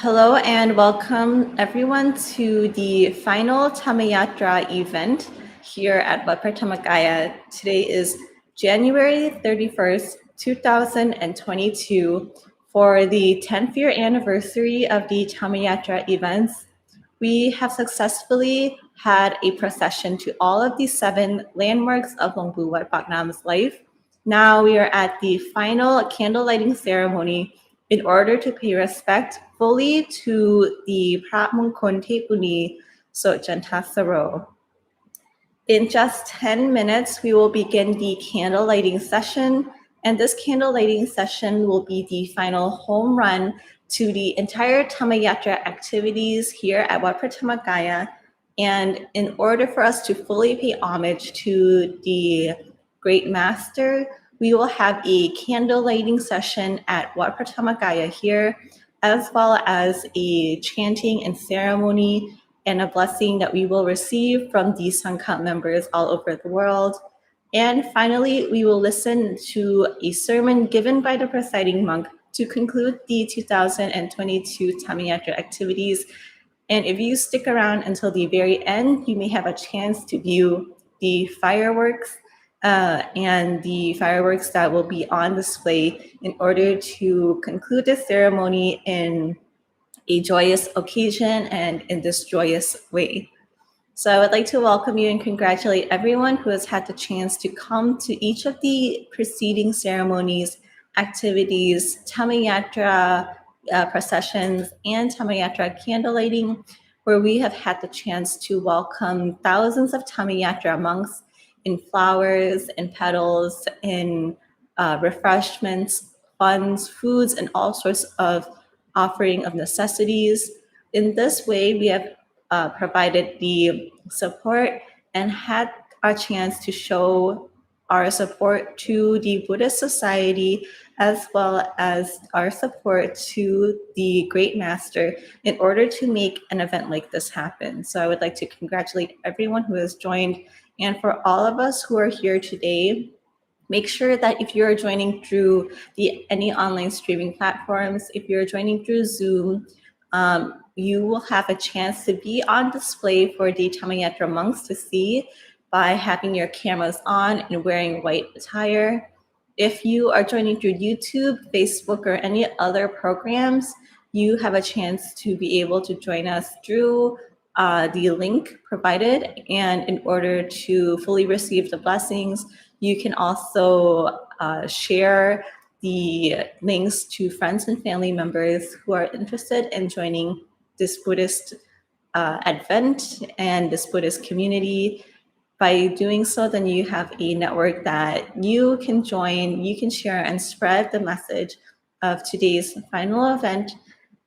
Hello and welcome everyone to the final Dhammayatra event here at Wat Pratamagaya. Today is January 31st, 2022 for the 10th year anniversary of the Dhammayatra events. We have successfully had a procession to all of the 7 landmarks of Longbu Wat Paknam's life. Now we are at the final candle lighting ceremony in order to pay respect fully to the Prat Mongkol Tepuni Sotjantasaro. In just 10 minutes, we will begin the candle lighting session, and this candle lighting session will be the final home run to the entire Dhammayatra activities here at Wat Pratamagaya. And in order for us to fully pay homage to the Great Master, we will have a candle lighting session at Wat Pratamagaya here, as well as a chanting and ceremony and a blessing that we will receive from the Sangha members all over the world. And finally, we will listen to a sermon given by the presiding monk to conclude the 2022 Dhammayatra activities. And if you stick around until the very end, you may have a chance to view the fireworks and the fireworks that will be on display in order to conclude the ceremony in a joyous occasion and in this joyous way. So I would like to welcome you and congratulate everyone who has had the chance to come to each of the preceding ceremonies, activities, Dhammayatra processions, and Dhammayatra candlelighting, where we have had the chance to welcome thousands of Dhammayatra monks in flowers and petals, in refreshments, funds, foods, and all sorts of offering of necessities. In this way, we have provided the support and had our chance to show our support to the Buddhist society as well as our support to the Great Master in order to make an event like this happen. So I would like to congratulate everyone who has joined, and for all of us who are here today, make sure that if you're joining through any online streaming platforms, if you're joining through Zoom, you will have a chance to be on display for the Dhammayatra monks to see by having your cameras on and wearing white attire. If you are joining through YouTube, Facebook, or any other programs, you have a chance to be able to join us through the link provided. And in order to fully receive the blessings, you can also share the links to friends and family members who are interested in joining this Buddhist advent and this Buddhist community. By doing so, then you have a network that you can join, you can share and spread the message of today's final event.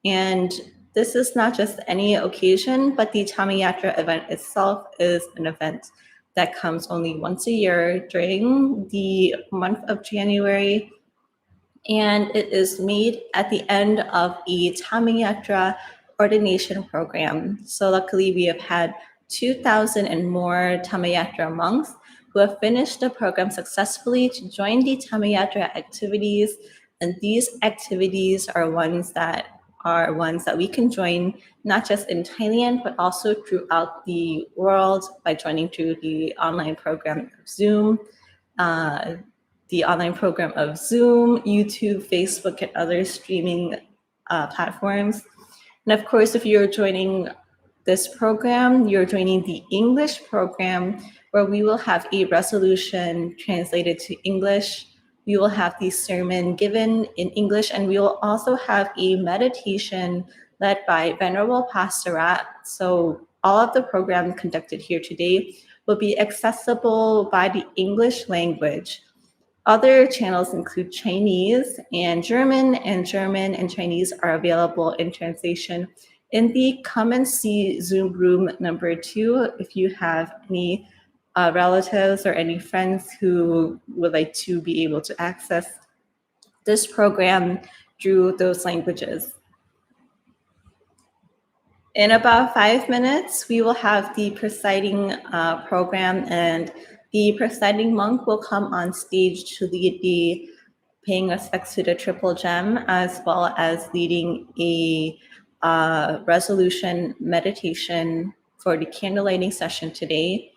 And this is not just any occasion, but the Dhammayatra event itself is an event that comes only once a year during the month of January. And it is made at the end of a Dhammayatra ordination program. So luckily we have had 2,000 and more Dhammayatra monks who have finished the program successfully to join the Dhammayatra activities. And these activities are ones that we can join not just in Thailand, but also throughout the world by joining through the online program of Zoom, YouTube, Facebook, and other streaming platforms. And of course, if you're joining this program, you're joining the English program, where we will have a resolution translated to English. We will have the sermon given in English, and we will also have a meditation led by Venerable Pastorat. So all of the program conducted here today will be accessible by the English language. Other channels include Chinese and German and Chinese are available in translation in the Come and See Zoom room number 2 if you have any relatives or any friends who would like to be able to access this program through those languages. In about 5 minutes, we will have the presiding program, and the presiding monk will come on stage to lead the paying respects to the Triple Gem, as well as leading a resolution meditation for the candlelighting session today.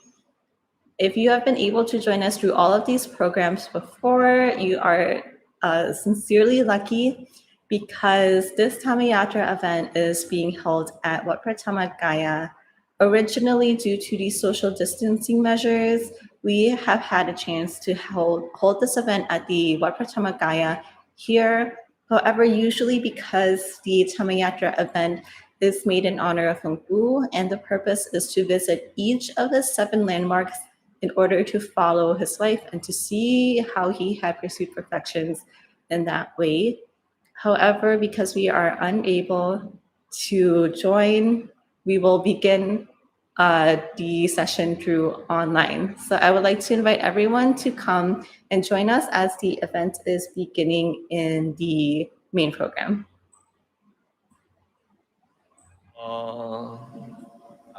If you have been able to join us through all of these programs before, you are sincerely lucky because this Dhammayatra event is being held at Wat Pratama Gaya. Originally, due to the social distancing measures, we have had a chance to hold this event at the Wat Pratama Gaya here. However, usually because the Dhammayatra event is made in honor of Hung Bu, and the purpose is to visit each of the 7 landmarks in order to follow his life and to see how he had pursued perfections in that way. However, because we are unable to join, we will begin the session through online. So I would like to invite everyone to come and join us as the event is beginning in the main program.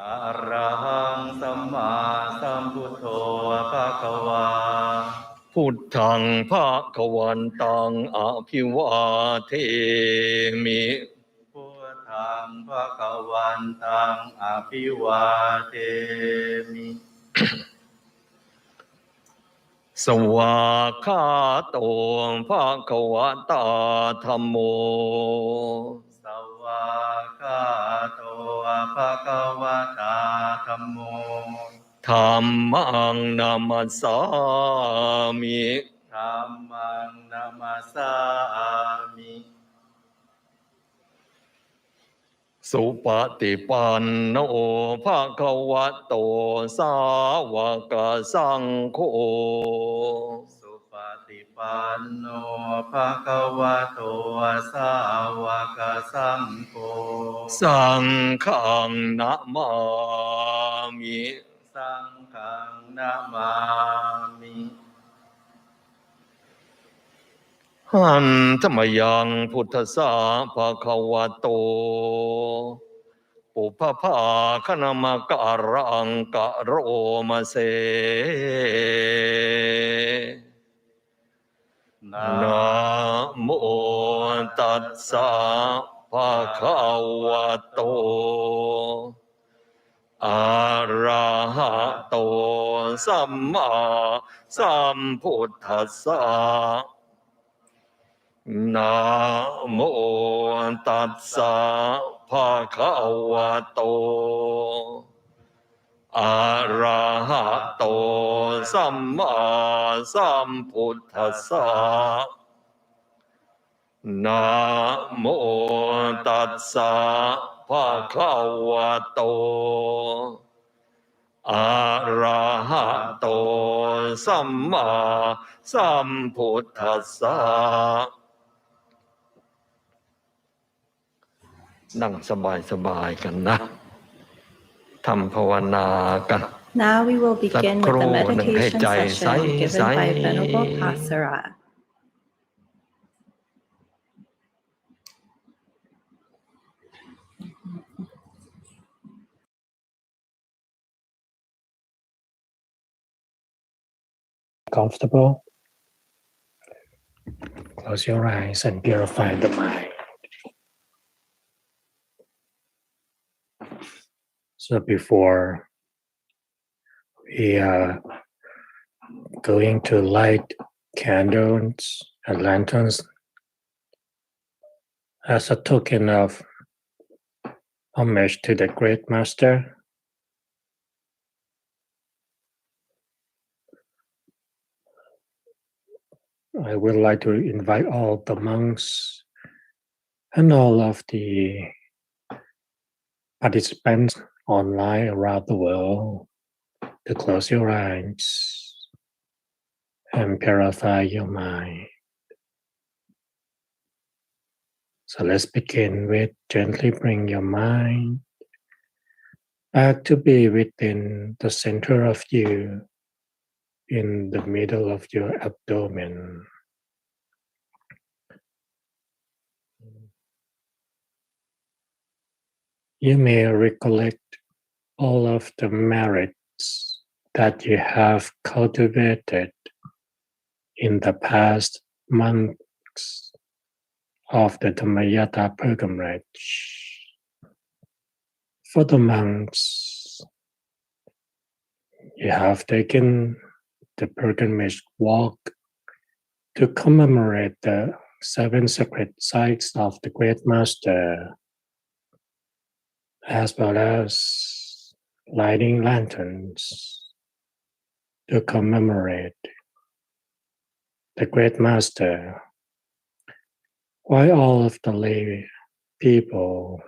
อะระหังสัมมาสัมพุทโธภะคะวาพุทธังภะคะวันตังอภิวาเทมิพุทธังภะคะวันตังอภิวาเทมิ สวากขาโตภะคะวะตาธัมโมสวากขาโตภะคะวะตาธัมโมธัมมังนามัสสามิธัมมังนามัสสามิ สุปฏิปันโนภะคะวะโตสาวกสังโฆสุปฏิปันโนภะคะวะโตสาวกสังโฆสังฆังนะมามิสังฆังนะมามิ หันธรรมยังพุทธสาภาควะโตปุพพาคณมการังกะโรมาเสนะโมตัสสะภะคะวะโตอะระหะโตสัมมาสัมพุทธัสสะ นะโมตัสสะภะคะวะโตอะระหะโตสัมมาสัมพุทธัสสะนะโมตัสสะภะคะวะโตอะระหะโตสัมมาสัมพุทธัสสะ นั่งสบายๆกันนะทำภาวนากัน Now we will begin with the meditation session given by Venerable Pasara. Comfortable. Close your eyes and purify the mind. So before we are going to light candles and lanterns as a token of homage to the Great Master, I would like to invite all the monks and all of the participants online around the world to close your eyes and purify your mind. So let's begin with gently bring your mind back to be within the center of you, in the middle of your abdomen. You may recollect all of the merits that you have cultivated in the past months of the Dhammayatra pilgrimage. For the monks, you have taken the pilgrimage walk to commemorate the 7 sacred sites of the Great Master, as well as lighting lanterns to commemorate the Great Master, while all of the lay people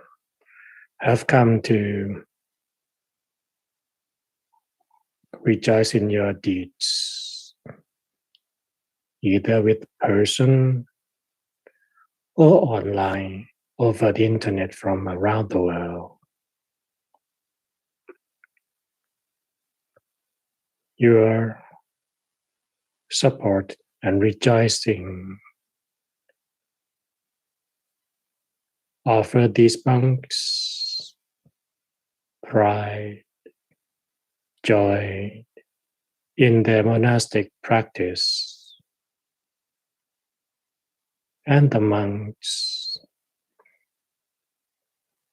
have come to rejoice in your deeds, either with person or online over the internet from around the world. Your support and rejoicing offer these monks pride, joy in their monastic practice, and the monks,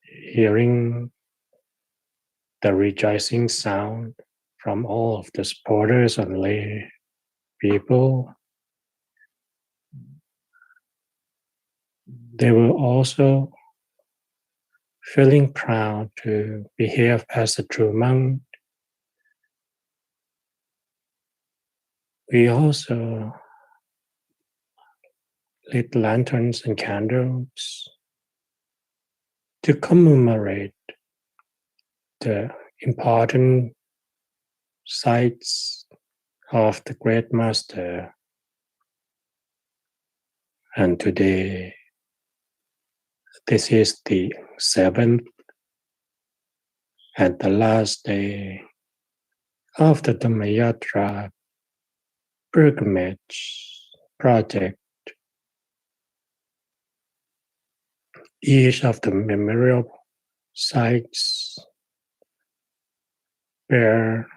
hearing the rejoicing sound from all of the supporters and lay people, they were also feeling proud to behave as a true monk. We also lit lanterns and candles to commemorate the important sites of the Great Master. And today, this is the 7th and the last day of the Dhammayatra pilgrimage project. Each of the memorial sites bear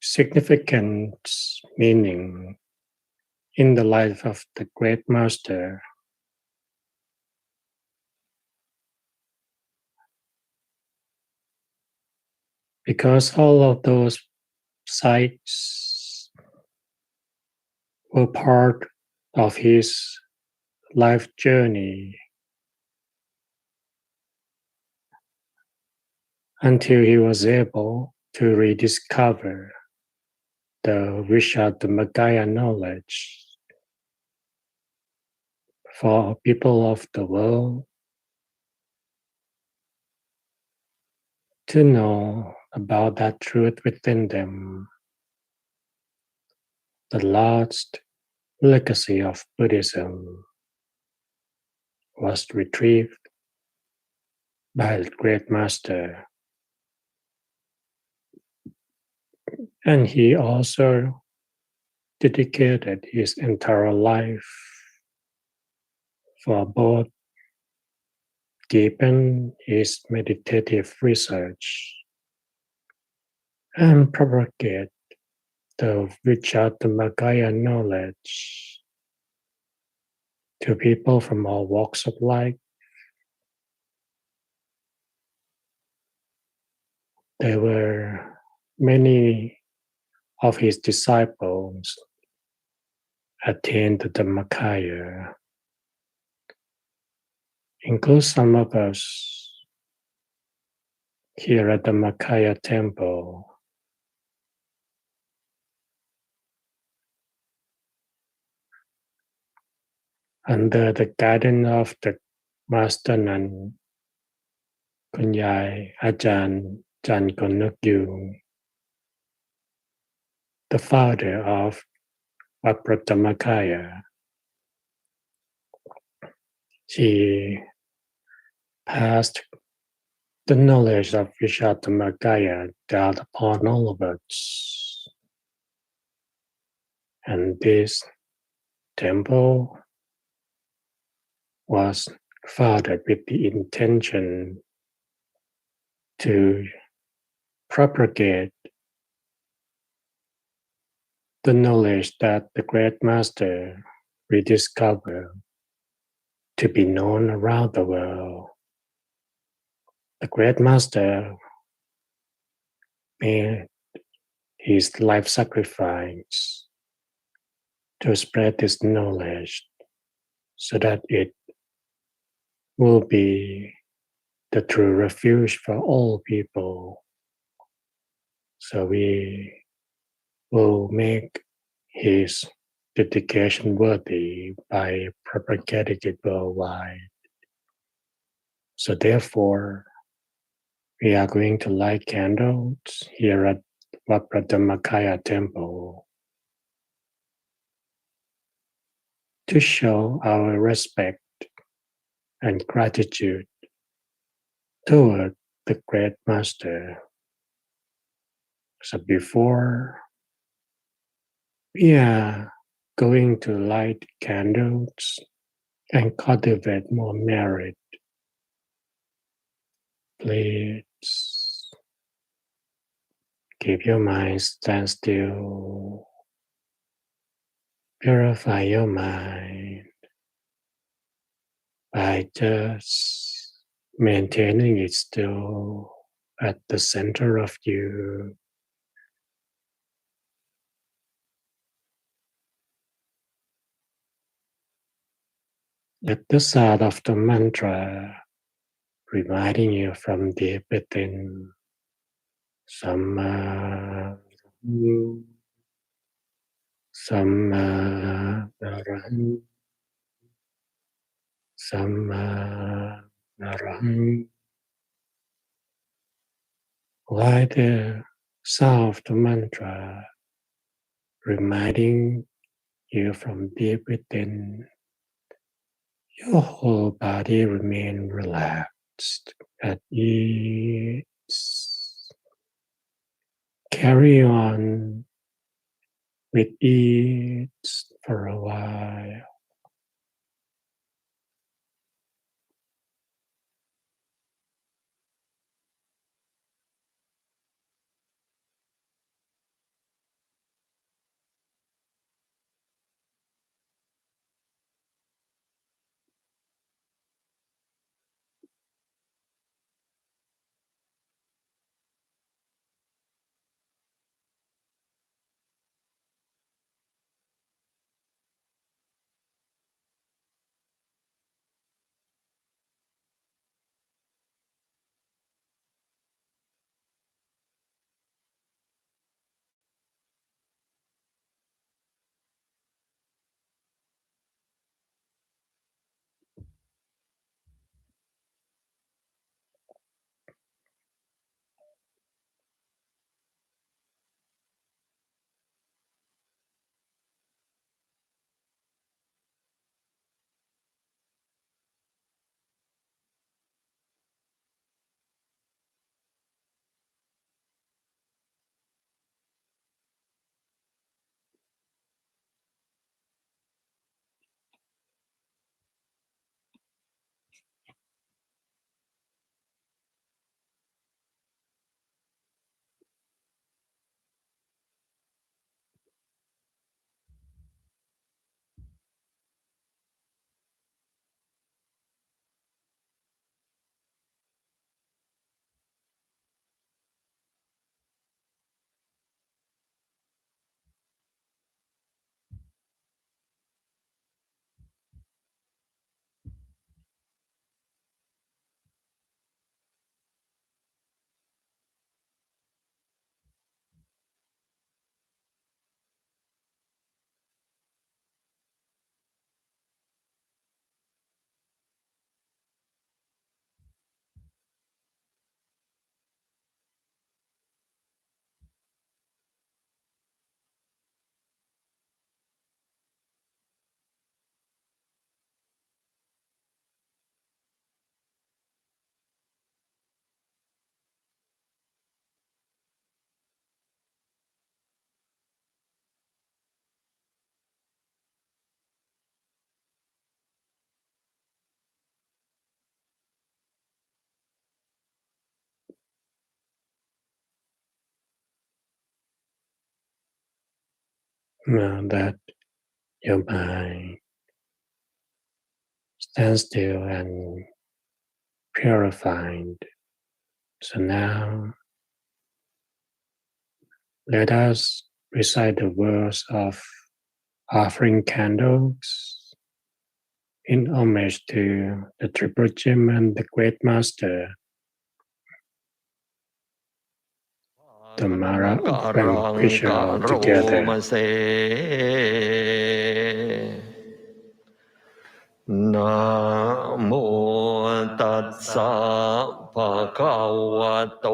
significant meaning in the life of the Great Master. Because all of those sites were part of his life journey until he was able to rediscover the Dhammayatra knowledge for people of the world to know about that truth within them, the lost legacy of Buddhism was retrieved by the Great Master. And he also dedicated his entire life for both deepen his meditative research and propagate the Dhammayatra knowledge to people from all walks of life. There were many of his disciples attained the Dhammakaya, include some of us here at the Dhammakaya temple. Under the guidance of the Master Nan, คุณยายอาจารย์จันกนกยูง the founder of Dhammakaya, she passed the knowledge of Dhammakaya down upon all of us. And this temple was founded with the intention to propagate the knowledge that the Great Master rediscovered to be known around the world. The Great Master made his life sacrifice to spread this knowledge so that it will be the true refuge for all people. So we will make his dedication worthy by propagating it worldwide. So therefore, we are going to light candles here at Wat Dhammakaya Temple to show our respect and gratitude toward the Great Master. So before we are going to light candles and cultivate more merit, please keep your mind stand still. Purify your mind by just maintaining it still at the center of you. Let the sound of the mantra reminding you from deep within. Samma Samma Naraham Samma Naraham. Why the sound of the mantra reminding you from deep within, your whole body remain relaxed at ease. Carry on with ease for a while. Now that your mind stands still and purified, so now Let us recite the words of offering candles in homage to the Triple Gem and the Great Master, the Mara of Vanquisher altogether. นะโมตัสสะภะคะวะโต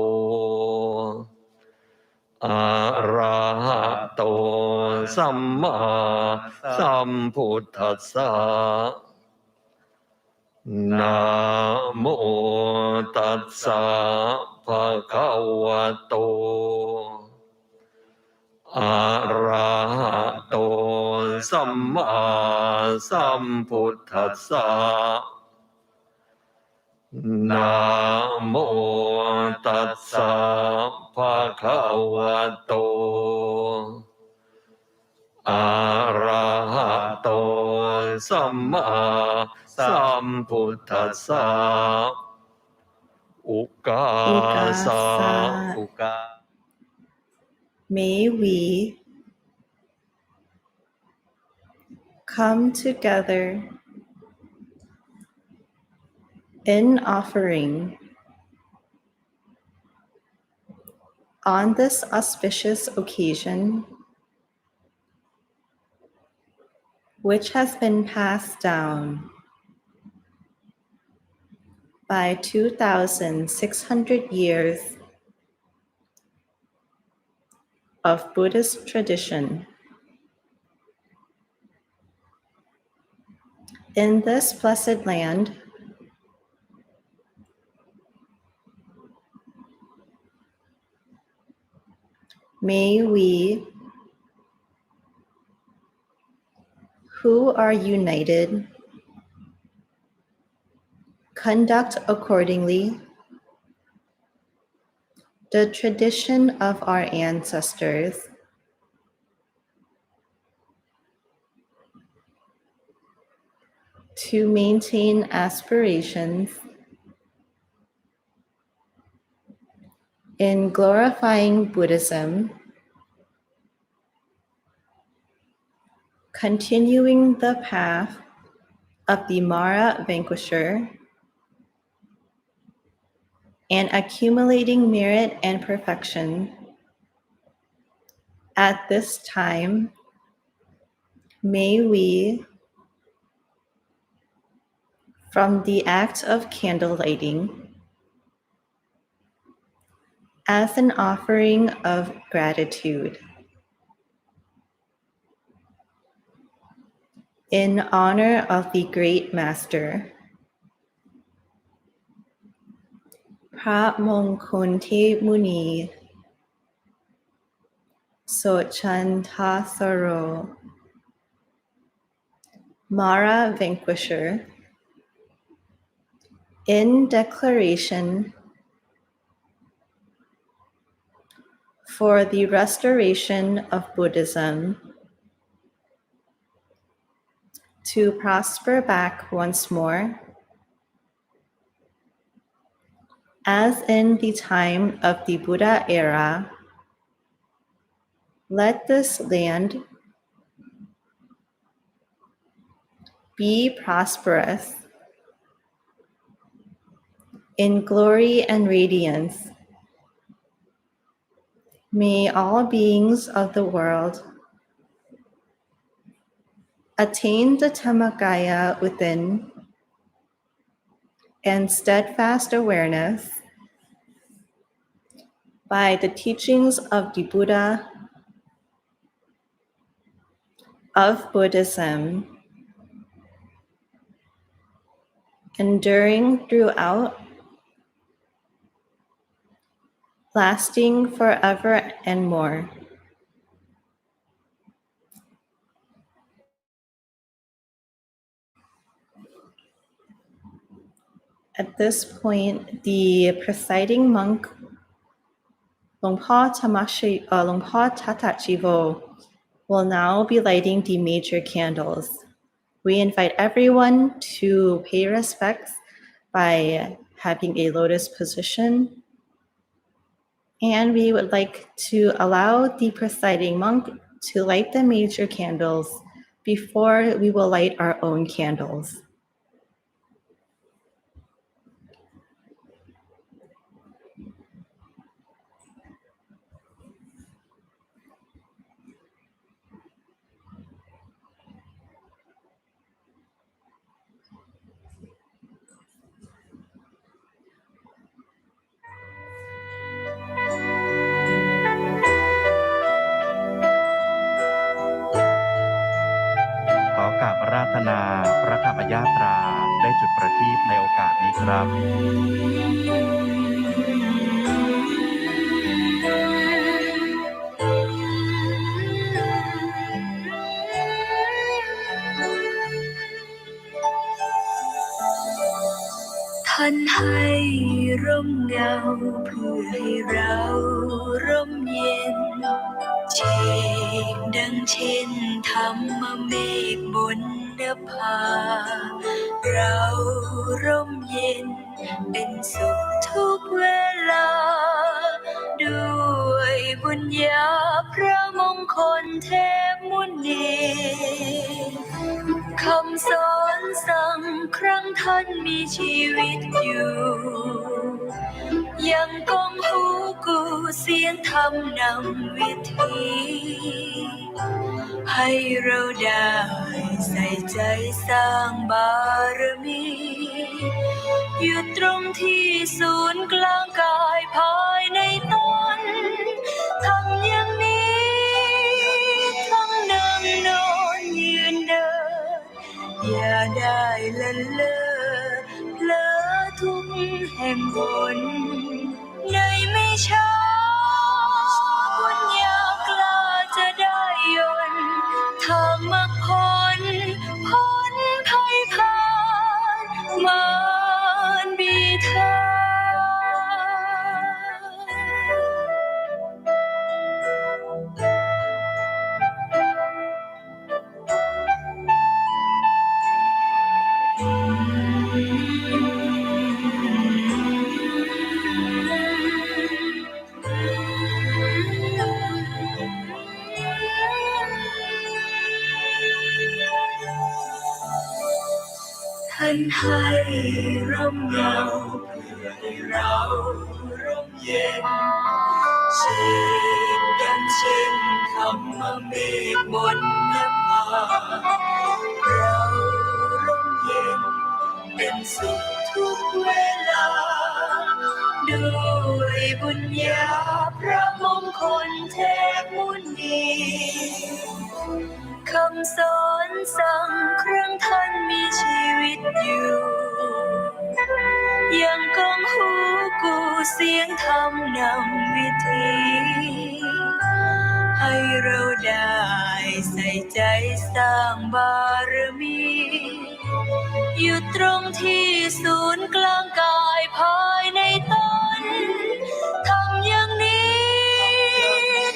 อะระหะโตสัมมาสัมพุทธัสสะนะโมตัสสะภะคะวะโตอะระหะโตสัมมาสัมพุทธัสสะนะโมตัสสะภะคะวะโตอะระหะโตสัมมาสัมพุทธัสสะอุกาสะ May we come together in offering on this auspicious occasion, which has been passed down by 2,600 years of Buddhist tradition. In this blessed land, may we, who are united, conduct accordingly the tradition of our ancestors, to maintain aspirations in glorifying Buddhism, continuing the path of the Mara Vanquisher, and accumulating merit and perfection. At this time, may we, from the act of candle lighting, as an offering of gratitude, in honor of the Great Master, พระมงคลเทพมุนี โสชันทาสโร Mara Vanquisher, in declaration for the restoration of Buddhism to prosper back once more, as in the time of the Buddha era. Let this land be prosperous in glory and radiance. May all beings of the world attain the Dhammakaya within and steadfast awareness by the teachings of the Buddha of Buddhism, enduring throughout, lasting forever and more. At this point, the presiding monk, หลวงพ่อTatachivo, will now be lighting the major candles. We invite everyone to pay respects by having a lotus position And we would like to allow the presiding monk to light the major candles before we will light our own candles.ขอกราบอาราธนาพระธรรมยาตราได้จุดประทีปในโอกาสนี้ครับ ท่านให้ร่มเงาเพื่อให้เราร่มเย็นเชกดังเช่นธรรมเมฆบนนภาเราร่มเย็นเป็นสุขทุกเวลาด้วยบุญญาพระมงคลเทพมุนีคำสอนสั่งครั้งท่านมีชีวิตอยู่ยังก้องหูกูเสียงธรรมนำวิถีให้เราได้ใส่ใจสร้างบารมีอยู่ตรงที่ศูนย์กลางกายภายในตนทำอย่างนี้ทั้งนั่งนอนยืนเดินอย่าได้ละเลอเพลอทุกแห่งหนในไม่ช้าบุญญากล้าจะได้ยนต์ทางมรรคผลพ้นภัยพานมารบีทาท่านให้ร่มเงาเพื่อให้เราร่มเย็นเช่นดังเช่นธรรมเมฆบนนภาเราร่มเย็นเป็นสุขทุกเวลาด้วยบุญญาพระมงคลเทพมุนีคำสอนสั่งครั้งท่านมีชีวิตอยู่ยังก้องหูกูเสียงธรรมนำวิถีให้เราได้ใส่ใจสร้างบารมีอยู่ตรงที่ศูนย์กลางกายภายในตนทำอย่างนี้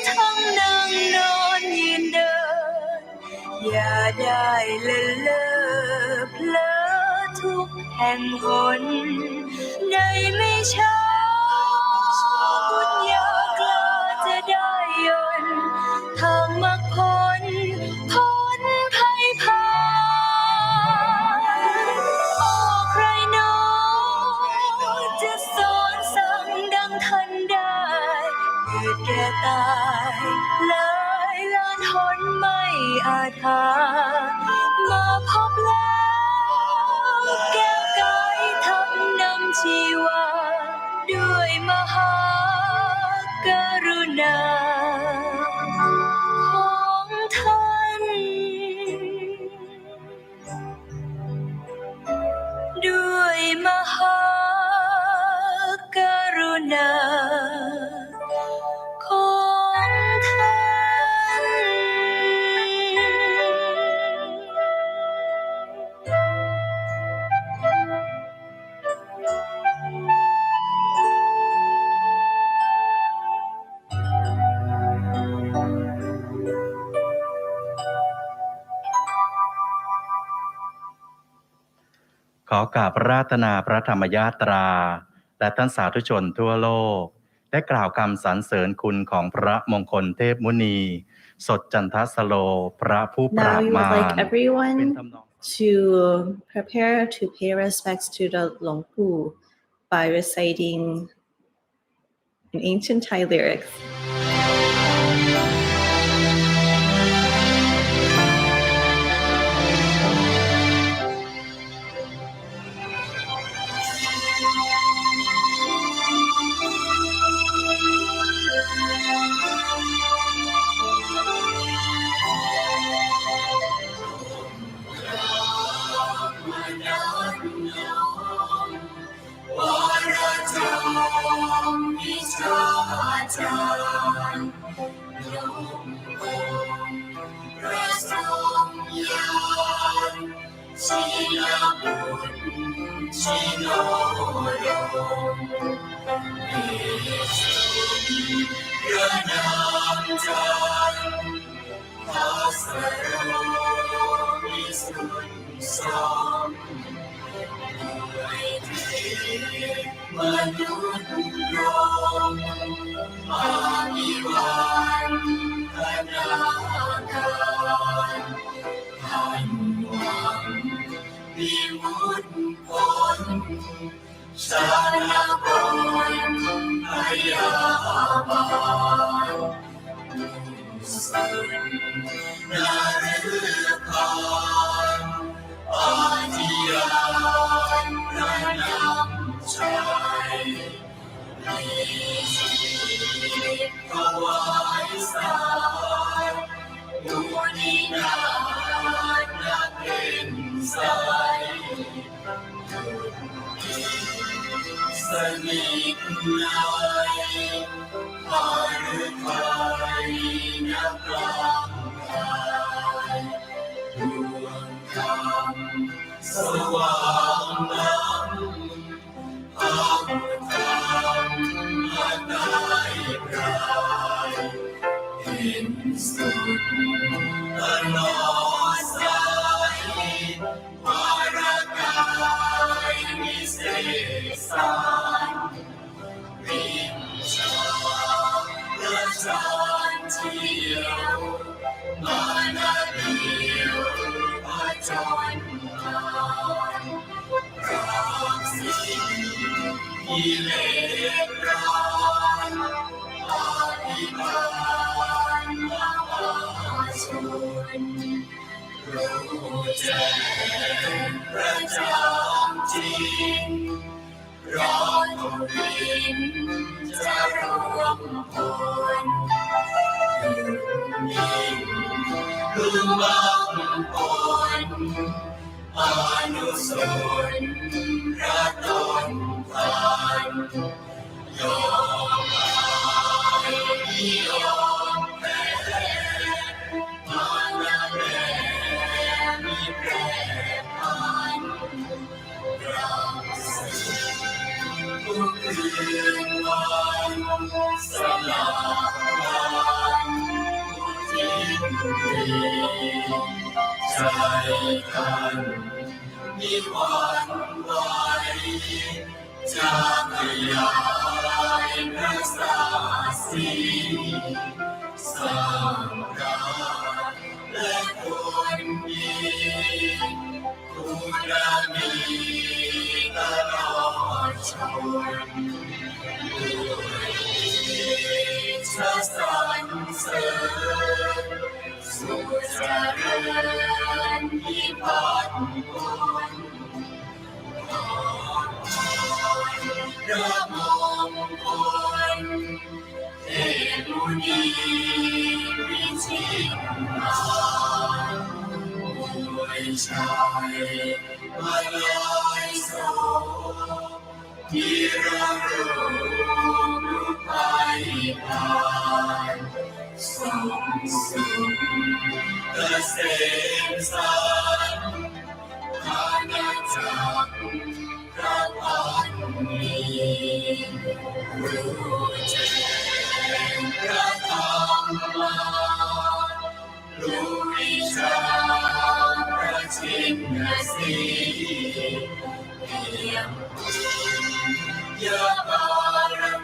ทั้งนั่งนอนยืนเดินอย่าได้ละเลอเพลอทุกแห่งหนในไม่ช้าบุญญากล้าจะได้ยนต์ทางมรรคผลพ้นภัยพานโอ้ใครหนอจะสอนสั่งดังท่านได้เกิดแก่ตายหลายล้านหนไม่อาจหามาพบแล้วแก้วกายทำนำชีวาด้วยมหากรุณาของท่านด้วยมหากรุณาของท่านขอกราบอาราธนาพระธรรมยาตราและท่านสาธุชนทั่วโลก ได้กล่าวคำสรรเสริญคุณของพระมงคลเทพมุนี สดจันทสโล พระผู้ปรา Now บ we would มาร like เป็น everyone ทำนอง to prepare to pay respects to the Longpu by reciting an ancient Thai lyrics.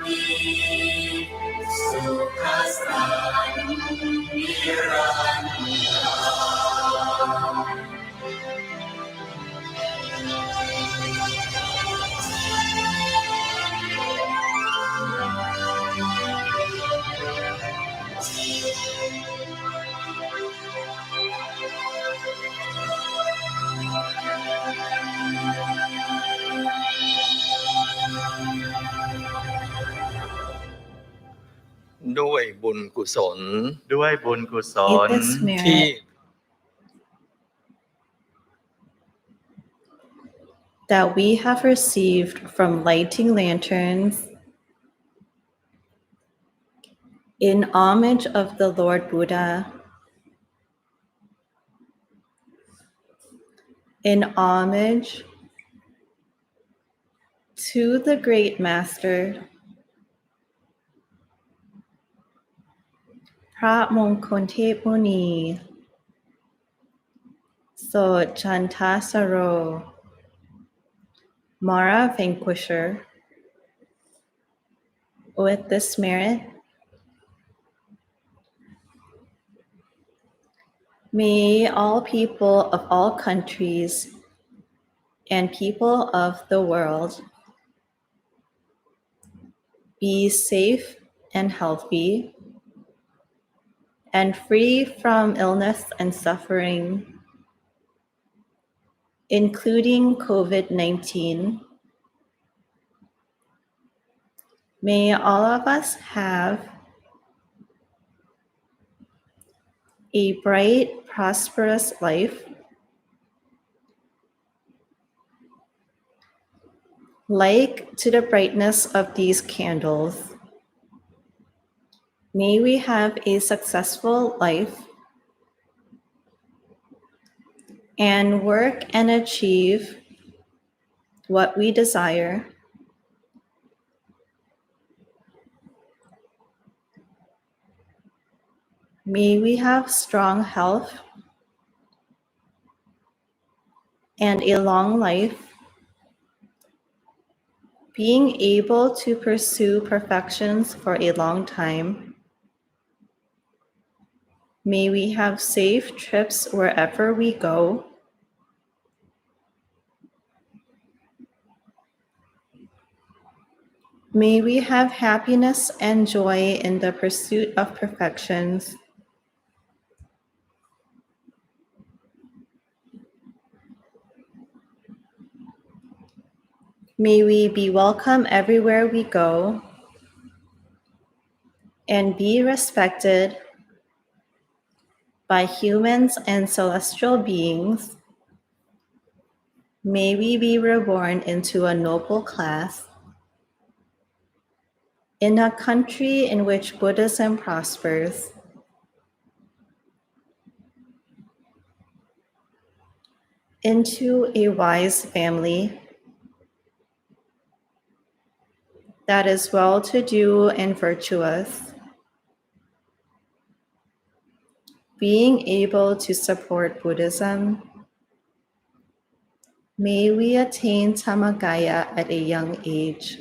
มีสุขสันต์นิรันดร์ ด้วยบุญกุศล ด้วยบุญกุศ In ล this ที่ merit that we have received from lighting lanterns in homage of the Lord Buddha, in homage to the great master, Pra Mongkontep Muni, So Chantasaro, Mara Vanquisher. With this merit, may all people of all countries and people of the world be safe and healthy and free from illness and suffering, including COVID-19. May all of us have a bright, prosperous life, like to the brightness of these candles. May we have a successful life and work and achieve what we desire. May we have strong health and a long life, being able to pursue perfections for a long time. May we have safe trips wherever we go. May we have happiness and joy in the pursuit of perfections. May we be welcome everywhere we go and be respected by humans and celestial beings. May we be reborn into a noble class in a country in which Buddhism prospers. Into a wise family that is well-to-do and virtuous, being able to support Buddhism. May we attain Dhammayatra at a young age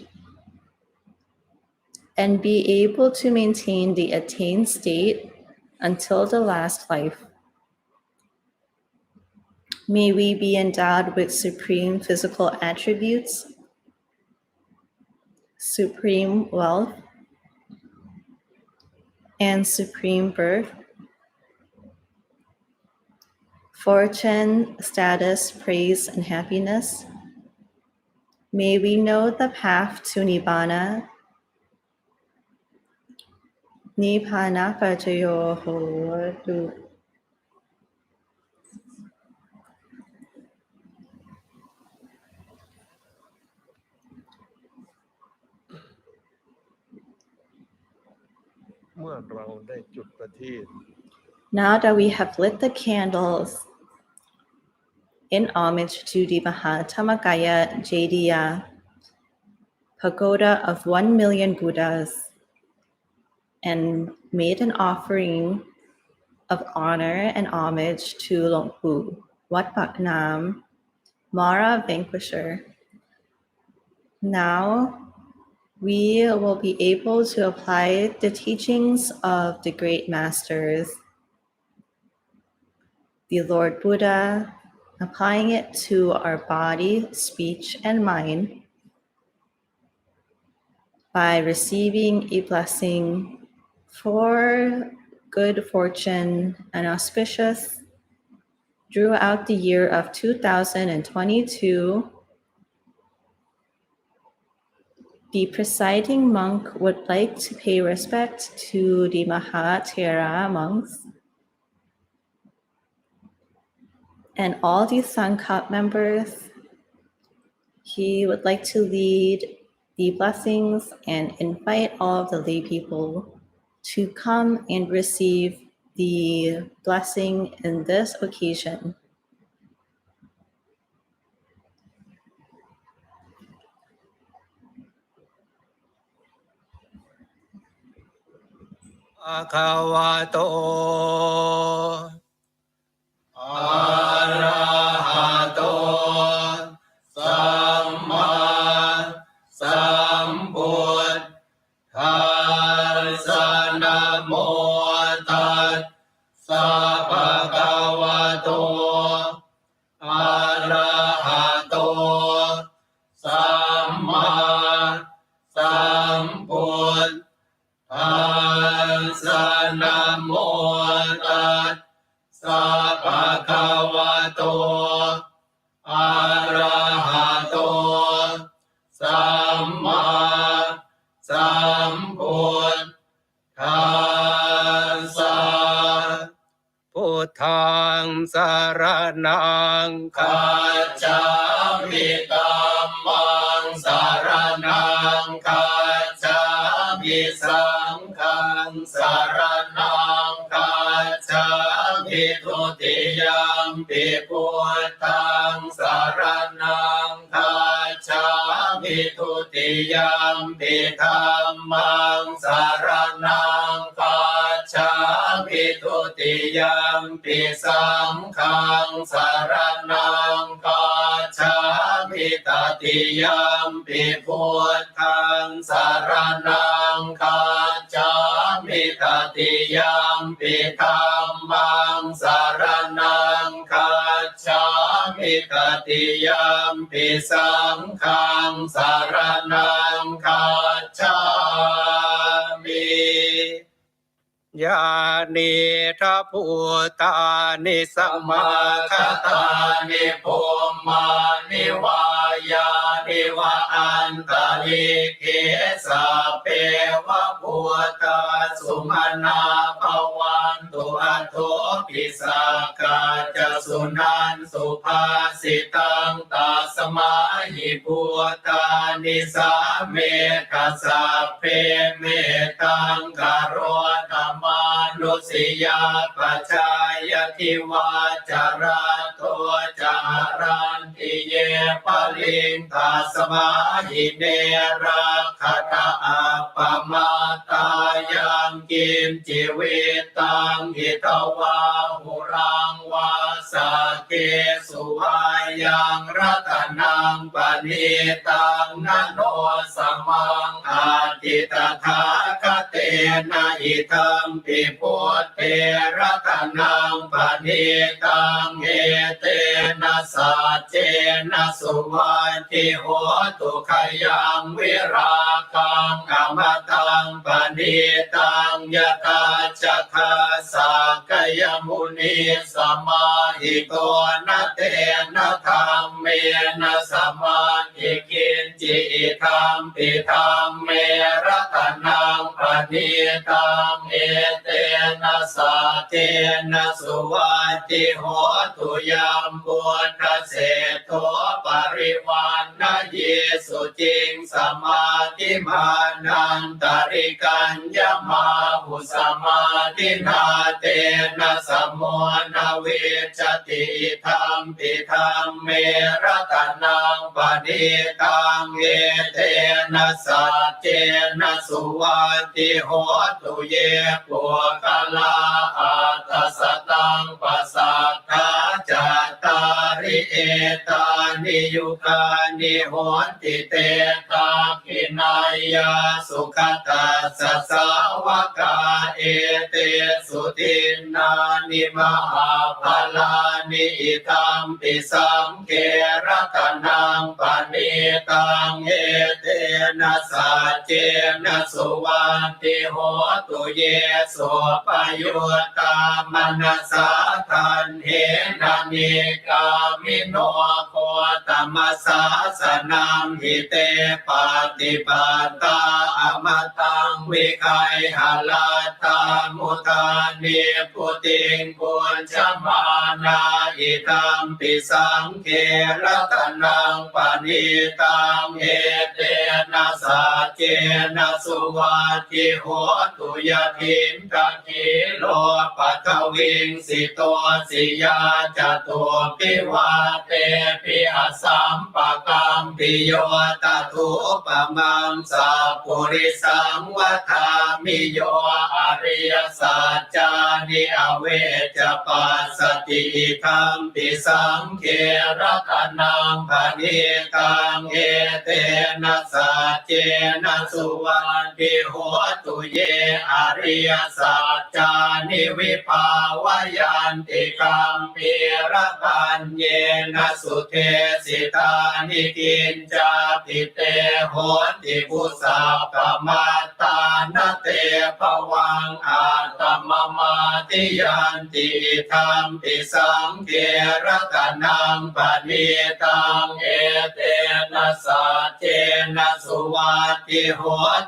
and be able to maintain the attained state until the last life. May we be endowed with supreme physical attributes, supreme wealth, and supreme birth, fortune, status, praise, and happiness. May we know the path to Nibbana. Nibbana pacayo hotu. Now that we have lit the candles in homage to the Mahathammakaya Jaidiya pagoda of 1 million Buddhas and made an offering of honor and homage to Longpu, Wat Pak Nam, Mara Vanquisher. Now we will be able to apply the teachings of the great masters, the Lord Buddha, applying it to our body, speech, and mind by receiving a blessing for good fortune and auspicious throughout the year of 2022. The presiding monk would like to pay respect to the Mahathera monks and all the Sangha members. He would like to lead the blessings and invite all of the lay people to come and receive the blessing in this occasion. Bhagavato Arahato Samma Sambuddhassa Namo Tassa Bhagavato Arahato Samma Sambuddhassa Namo Tassa Bhagavato Arahato Samma Sambuddhassaพุทธังสรณังคัจฉามิธัมมังสรณังคัจฉามิสังฆังสรณังคัจฉามิทุติยัมปิพุทธังสรณังคัจฉามิทุติยัมปิธัมมังสรณังคัจฉามิทุติยัมปิสังฆังสรณังคัจฉามิตติยัมปิพุทธังสรณังคัจฉามิตติยัมปิธัมมังสรณังคัจฉามิตติยัมปิสังฆังสรณังคัจฉามิยานิทัพพุตานิสัมมาคตานิภูมานิวายานิวะอันตริเกสัพเพวะพุตาสุมาณาภวันตุอัตโตปิสักกาจะสุนันสุภาสิตังตัสมาหิพุตานิสาเมกัสสะเพเมตังกโรธรรมานุสิยาปัจจายทิวาจาราโตจารันติเยปลิงตัสมาหิเนราคตาอัปปมาตายังกิมจิวิตังหิตวาหุรังวาสาเกสุวายังรัตนังปณิตังนโนสมังอาทิตถาคเตนะอิทัมปิพุทเทรัตนังปณิตังเอเตนะสัจเจนะสุวัตถิโหตุขยังวิราคังอมตังปณิตังยตาจักขาสักกยมุนีสมาหิโตนะเตนะธรรมเมนะสมาธิกินจิธัมปิธัมเมรัตนังปณิตังเอเตนะสัจเจนะสุวัตถิโหตุยัมพุทธเสโทปริวันนะเยสุจิงสมาธิมานันตริกัญญมาหุสมาธินาเตนะสมโมนะเวจติธัมปิธัมเมรัตนังปณิตังเอเตนะสัจเจนะสุวัตถิโหตุเยปุคลาอัตตสตังปัสสัทธาจัตตาริเอตานิยุคานิโหติเตตาคินาย ยาสุขตัสสะสาวกาเอเตสุทินนานิมหาภลานิธัมปิสังเกรัตนังปณิตังเอเตนะสัจเจนะสุวันติโหตุเยสุปยุตตามนัสสะทันเหนะนิกามิโนโคตมัสสะสนังหิเตปฏิปัตตาอมตังวิไคหลาตามุทานิพุติงปุญชมานาอิตัมปิสังเกรัตนังปณิตังเอเตนะสัจเจนะสุวัตติโหตุยะทิมกะกิโลปัทวิงสิโตสิยาจตุปิวาเตปิอสัมปะกัมปิโยตถุปมังสัพพุริสังวัฏามิโยอริยสัจจานิอเวจปัสสติธัมปิสังเขรัตนังปณิตังเอเตนะสัจเจนะสุวันติโหตุเยอริยสัจจานิวิภาวยันติกัมปิระปัญเยนะสุเทสิตานิกินจาติเตโหติปุสัพพมัตตานเตภวังอาตมมาติยันติธัมปิสังเกรัตนังปณิตังเอเตนะสัจเจนะสุวัตติโห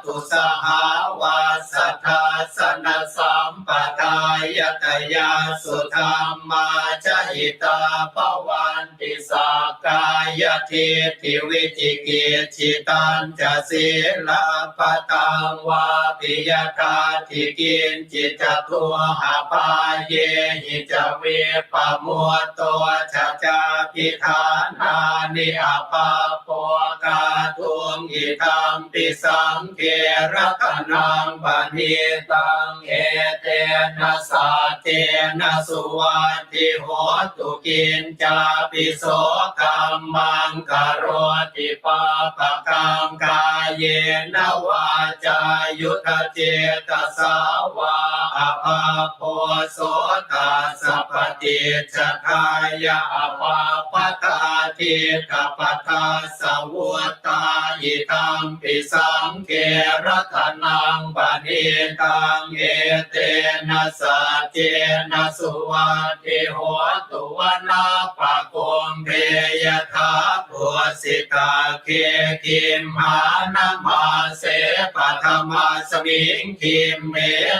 ตุสหาวาสัทธาสนะสัมปทายตยาสุธรรมาจหิตาภวันติสักกายทิฏฐิวิจิกิจฉิตัญจะศีลปตังวาปิยตาทิกินจิตตุหาปาเยหิจเวปะมัวตัวจะจาพิธานานิอาปาโปกาตุงอิธัมปิสังเกรัตนังปณิตังเอเตนะสัจเจนะสุวัตติโหตุกินจาปิโสกัมมังกโรติปาปะกังกายเยนะวาจายุทธเจตสาวาอภาโพโสตัสสะปฏิจทายะอภาปตาทิตปทาสวุตตาอิธัมปิสังเกรัตนังปณิตังเอเตนะสัจเจนะสุวัตติโหตุวนาปะโกมเพยทาปุสิตาเคกิมหานามาเสปะธรรมาสมิงคิมเม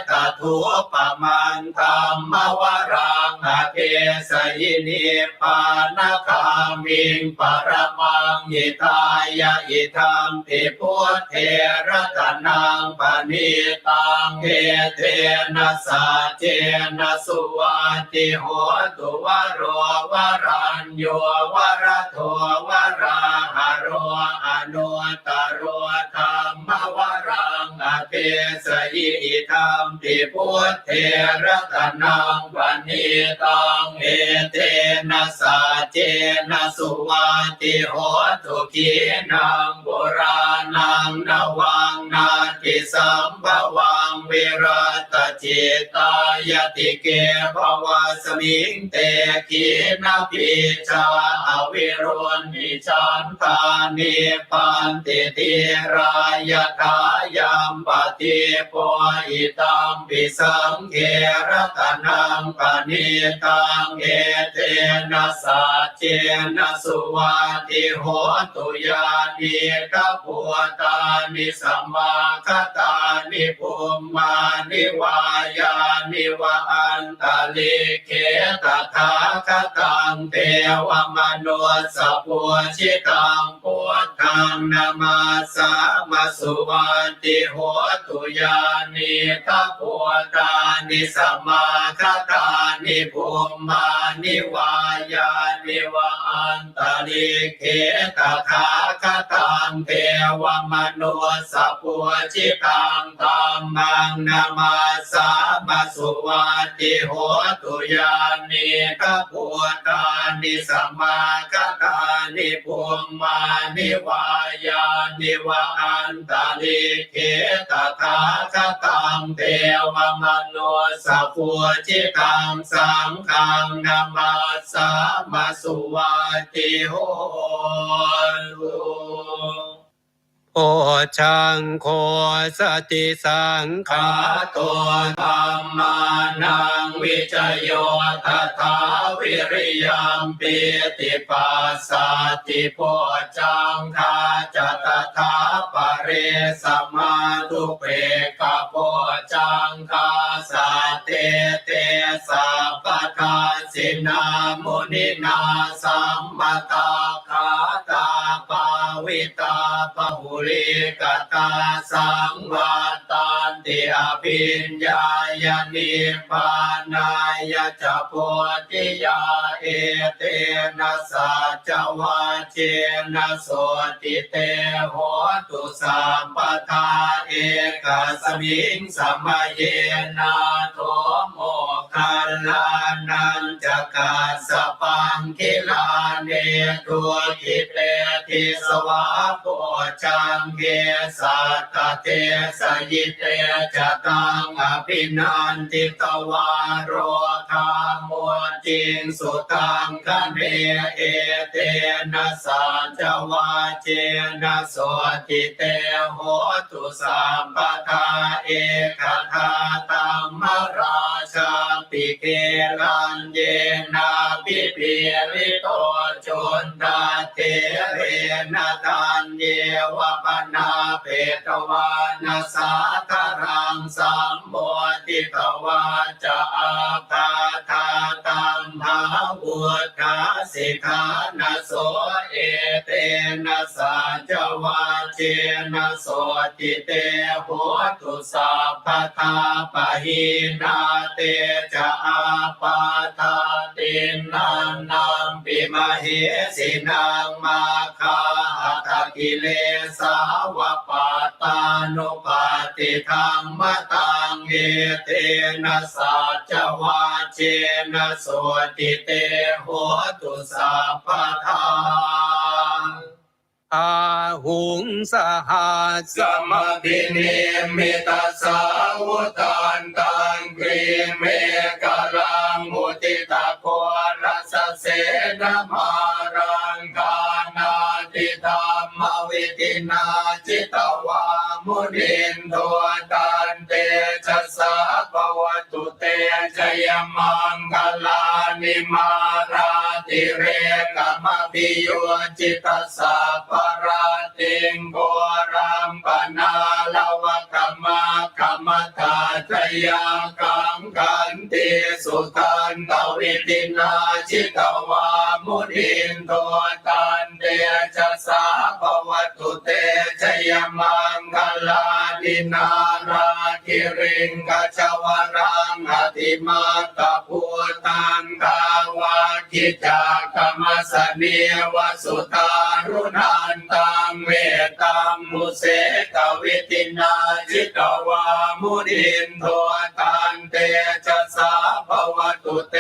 ตถุปมันธรรมวรังอเทสยินิปานคามิงปรมังยิตายะอิธัมปิพุทเทรัตนังปณิตังเอเทนะสัจเจนะสุวัตติโหตุวโรวรัญโยวรโทวราหโรอนุตโรธรรมวรังอเทสยิอิธัมปิพุทเทรัตนังปณิตังเอเตนะสัจเจนะสุวัตติโหตุขีนังโบราณังนวังนาทิสัมภวังวิรัตจิตายติเกภวะสมิงเตขีนาปิชาอวิรุณมิชันตานิปันติติรายทายัมปติโพอิตัมปิสังเกรัตนังปณิตังเอเตนะสัจเจนะสุวัตติโหตุยานิกะปุตานิสัมมาคตานิภูมานิวายานิวะอันตะลิเกตถาคตังเทวมนุสปุชิตังพุทธังนามาสามสุวัตติโหตุยานิกะปุตานิสัมมาคตานิภูมานิวายานิวะอันตะลิเกตถาคตังเทวมนุสปุชิต ตังธัมมังนามาสามาสุวัตติโหตุยานิกะพุทธานิสัมมากัตานิภูมิมานิวายานิวะอันตาลิเขตถาคตังเทวมนุสสพุจิตังสังฆังนามาสามาสุวัตติโหตุโอชังโคสติสังขาตัวธัมมานังวิจโยตถาวิริยัมปิติปัสสติโพจังคาจตถาปะเรสมาทุเปกโพจังคาสัตเตเตสัพพทาสินามุนินาสัมมตาขาตาปาวิตาปะหุลิกตาสังวาตันติอภิญญายนิพพานายจะโพธิยาเอเตนะสัจวาเจนะโสติเตโหตุสัมปทาเอกสมิงสัมมาเยนะโทโมคัลลานันจะกาสปังคิลาเนตุกิเตติสวะโพจังเกสัตเตสยิเตจตังอภินันติตวารโรธามุจิงสุตังคะเนเอเตนะสัจวาเจนะโสติเตโหตุสัมปทาเอกทาตัมมราชาปิเกลันเยนาปิปิริโตจุนดาเทเรนะตันเยวะปนาเปตวานาสาคารังสัมโมติตวาจะอาคาทาตัมภาวุฒาสิกขานาโสเอเตนะสัจวาเจนะโสติเตโหตุสัพพทาปะหินาเตจะอาปาทาตินันนัมปิมเหสินังมาคาตะกิเลสาวะปาตานุปาติธรรมตังเอเตนะสัจวาเจนะโสติเตโหตุสัพพทาอาหุงสหัสสมพิเนมิตาสาวุตันตังกรีเมกะลังมุติตะโกรัสเสนมารังกานาติธรรมวิตินาจิตวามุนินโทตันเตชะสาภวตุเตชยมังคลานิมาราติเรกมปิโยจิตสาปราติงโกรัมปนาลวะกมะกมมตาจยากังกันติสุตันตวิตินาจิตวามุนินโทตันเตชะสาภวตุเตชยมังคลานินาราคิริงกัจวรังอติมาตะพุตังกาวาคิจากรรมสเนวสุตารุนันตังเวตังมุเสตวิตินาจิตวามุนินโทตันเตชะสาภวตุเต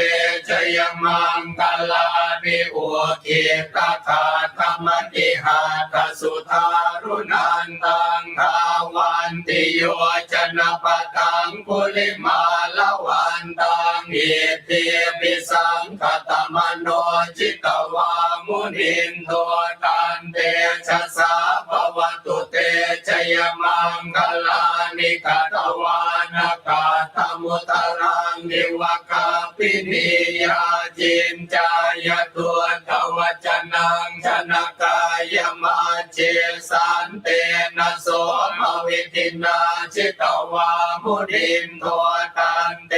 ชยมังคลานิอุคิตถาธรรมติหาตสุทารุนันตังทาวันติโยชนะปะตังปุริมาลวันตังอิติปิสังคตมโนจิตวามุนินโทตันเตชะสาภวตุเตชยมังคลานิกตวานากาธมุตรังนิวกาปินิยาจินจายตัวทวจนังชนะกายมาเจสันเตนะโสมวิตินาจิตวามุนินโทตันเต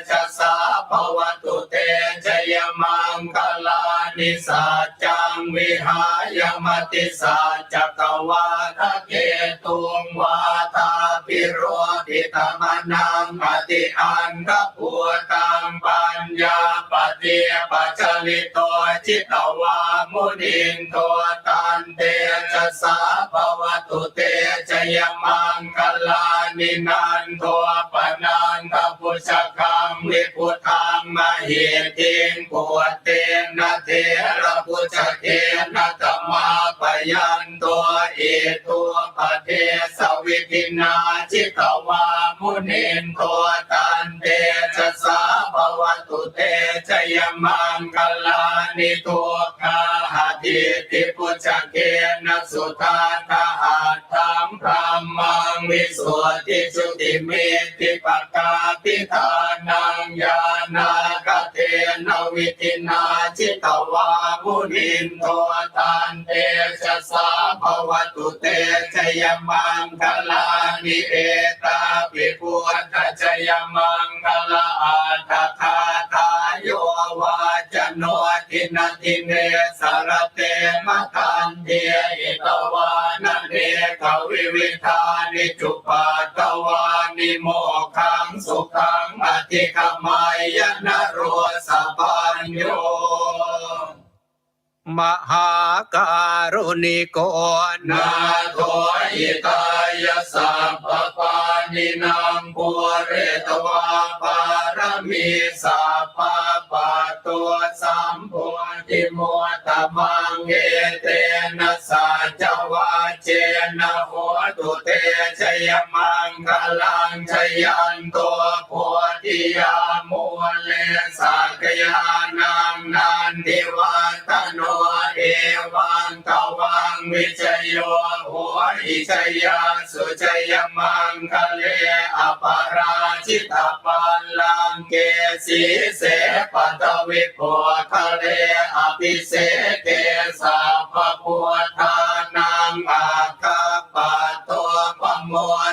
ชะสาภวตุเตชยมังคลานิสัจจังวิหายมติสัจจกวาทะเกตุงวาทา ภิโรธิตมนังปฏิอันทภูตังปัญญาปฏิปัจจลิโตจิตวามุนินโทตันเตจะสาภวตุเตจยมังคลานินันโทปนันทพุชคังวิพุทังมหิติงปวเตนะเทระพุชเกนะธรรมาปยันตัวเอตัวปเทสวิทินาจิตวามุนินโทตันเตจะสาภวตุเตจยมังคลานิตัวคาหาทิติพุชเกนะสุทาทหัตถังพระมังวิสุทธิจุติเมติปกาปิทานังญาณากเทนวิทินาจิตวามุนินโทตันเตจะสาภวตุเตจยมังคลานิเอตาปิพุทธจยมังคลาอัตถคาทายโยวาจโนทินาทิเนสารเตมะตันเทอิตวานเนกวิวิธานิจุปัตตวานิโมขังสุขังอธิคมายนโรสปัญโยมหาการุณิโกนาโทอิตายสัพพปานินังปุเรตวาปารมีสัพพปะตัวสัมโพธิมุตตมังเอเตนะสัจวะเจนะโหตุเตชยมังคลังชยันตัวโพธิยามุเลสักยานังนันทิวัตโนเอวังตวังวิจโยโหอิจยาสุจยมังคะเลอปาราชิตปัลลังเกสีเสปัตวิโภคะเลอภิเสเกสัพพพุทธานังอาคาปะตัวปโม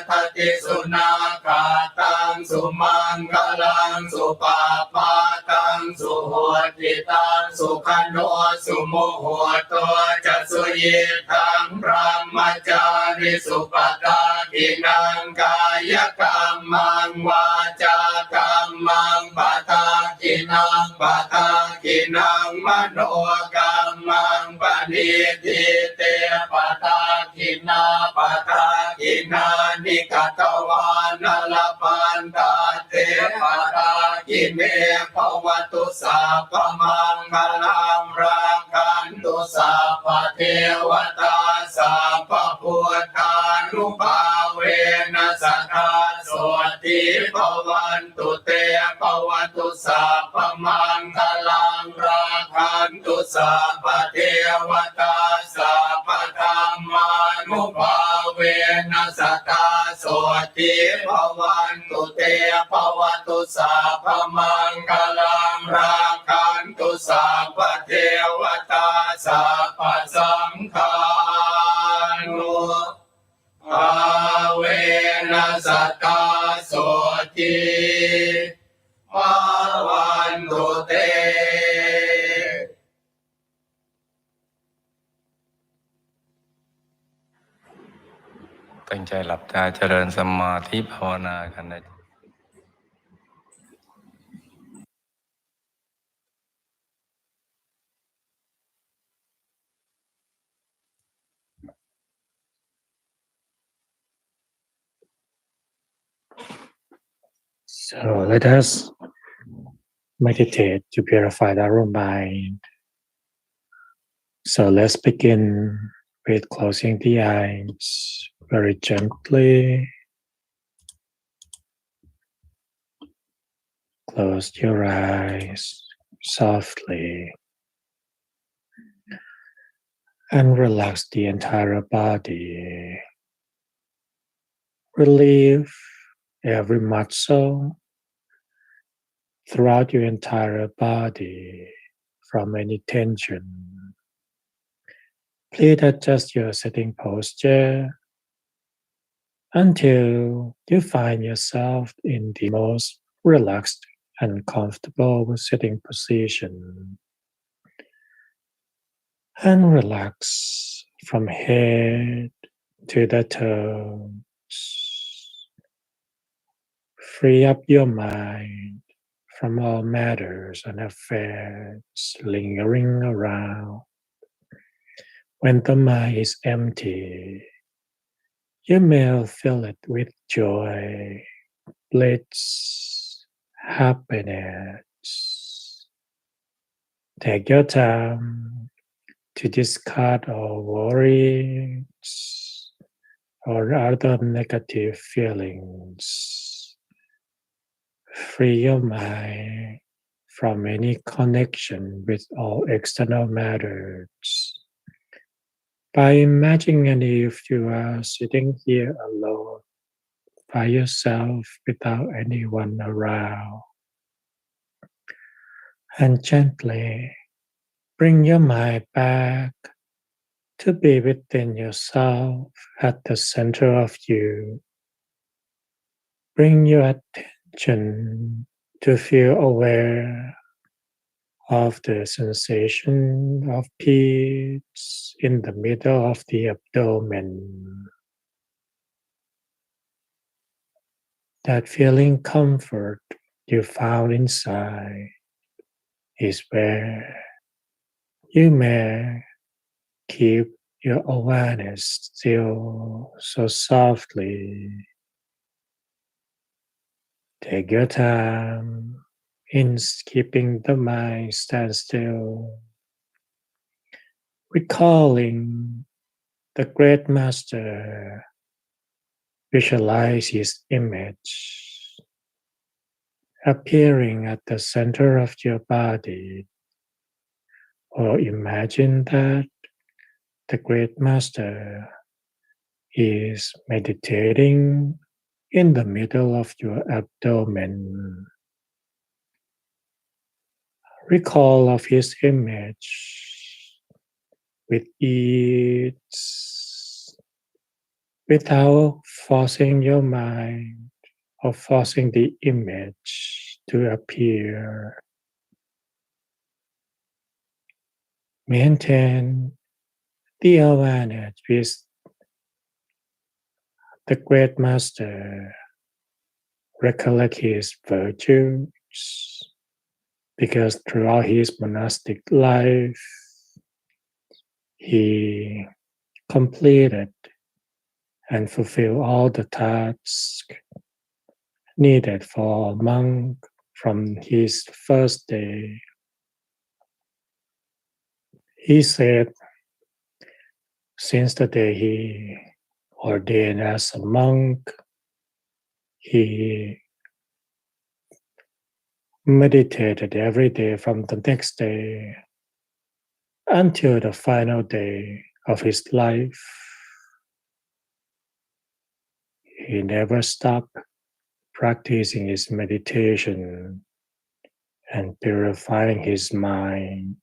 ทติสุนาคาตังสุมังคลังสุปาปาตังสุโหติตังสุขโนสุโมโหตัวจะสุยิทังพระมจาริสุปตากินังกายกรรมังวาจากรรมังปตากินังปตากินังมโนกรรมังปณิทิเตปตากินาปตากินานิกตวานลปันตาเตปตากิเมภวตุสัพพมังคลังราคันตุสัพพเทวตาสัพพพุทธานุภาเวนัสสทาโสติภวันตุเตภวตุสัพพมังคลังราคันตุสัพพเทวตาสัพพธรรมานุภาเวนัสสทาโสติภวันตุเตภวตุสัพพมังคลังราคันตุสัพพเทวตาสัพพสังฆานุภาเวนัสสทาโสติภวันตุเตตั้งใจหลับตาเจริญสมาธิภาวนากันได้ So let us meditate to purify our mind. So let's begin with closing the eyes very gently. Close your eyes softly and relax the entire body. Relieve every muscle throughout your entire body from any tension. Please adjust your sitting posture until you find yourself in the most relaxed and comfortable sitting position. And relax from head to the toes. Free up your mind from all matters and affairs lingering around. When the mind is empty, you may fill it with joy, bliss, happiness. Take your time to discard all worries or other negative feelings. Free your mind from any connection with all external matters. By imagining if you are sitting here alone by yourself without anyone around, and gently bring your mind back to be within yourself at the center of you. Bring your attention to feel aware of the sensation of peace in the middle of the abdomen. That feeling comfort you found inside is where you may keep your awareness still so softly. Take your time in keeping the mind stand still, recalling the great master. Visualize his image appearing at the center of your body, or imagine that the great master is meditating in the middle of your abdomen. Recall of his image with ease, without forcing your mind or forcing the image to appear. Maintain the awareness with the great master. Recollect his virtues, because throughout his monastic life, he completed and fulfilled all the tasks needed for a monk from his first day. He said, since the day he ordained as a monk, he meditated every day from the next day until the final day of his life. He never stopped practicing his meditation and purifying his mind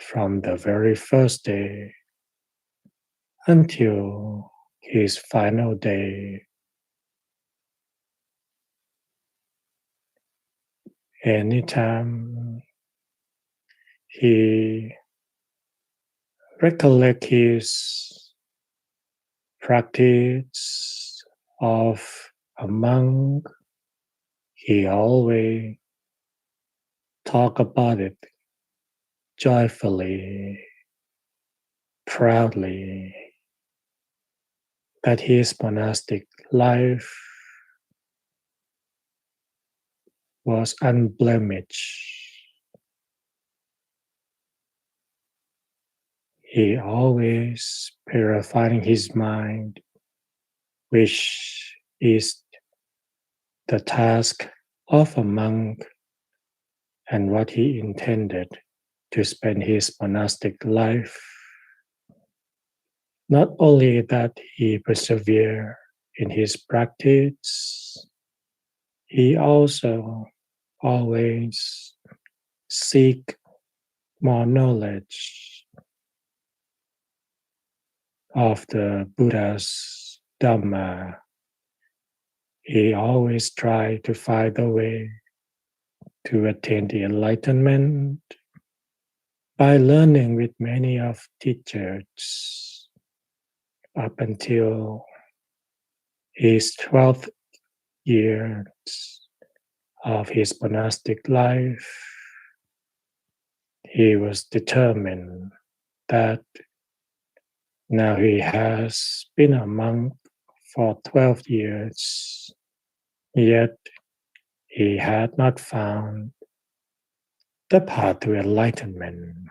from the very first day until his final day. Anytime he recollect his practice of a monk, he always talk about it joyfully, proudly, that his monastic life was unblemished. He always purifying his mind, which is the task of a monk and what he intended to spend his monastic life. Not only that he persevered in his practice, he also always seek more knowledge of the Buddha's Dhamma. He always tried to find a way to attain the enlightenment by learning with many of teachers up until his 12th years of his monastic life, he was determined that now he has been a monk for 12 years, yet he had not found the path to enlightenment.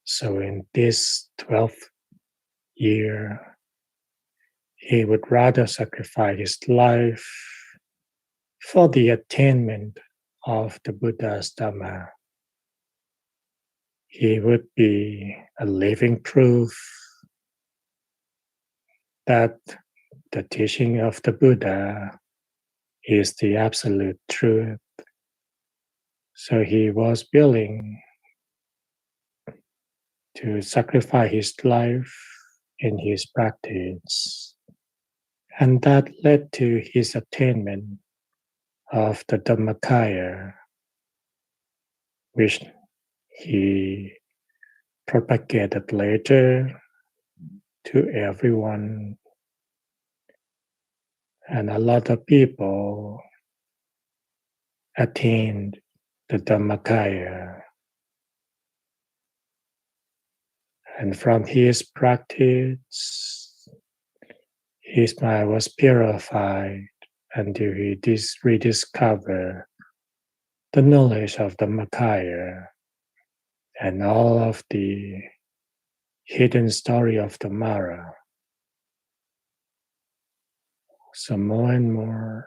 So in this 12th year, he would rather sacrifice his life for the attainment of the Buddha's Dhamma. He would be a living proof that the teaching of the Buddha is the absolute truth. So he was willing to sacrifice his life in his practice. And that led to his attainment of the Dhammakaya, which he propagated later to everyone. And a lot of people attained the Dhammakaya. And from his practice, his mind was purified until he rediscovered the knowledge of the Dhammakaya and all of the hidden story of the Mara. So more and more,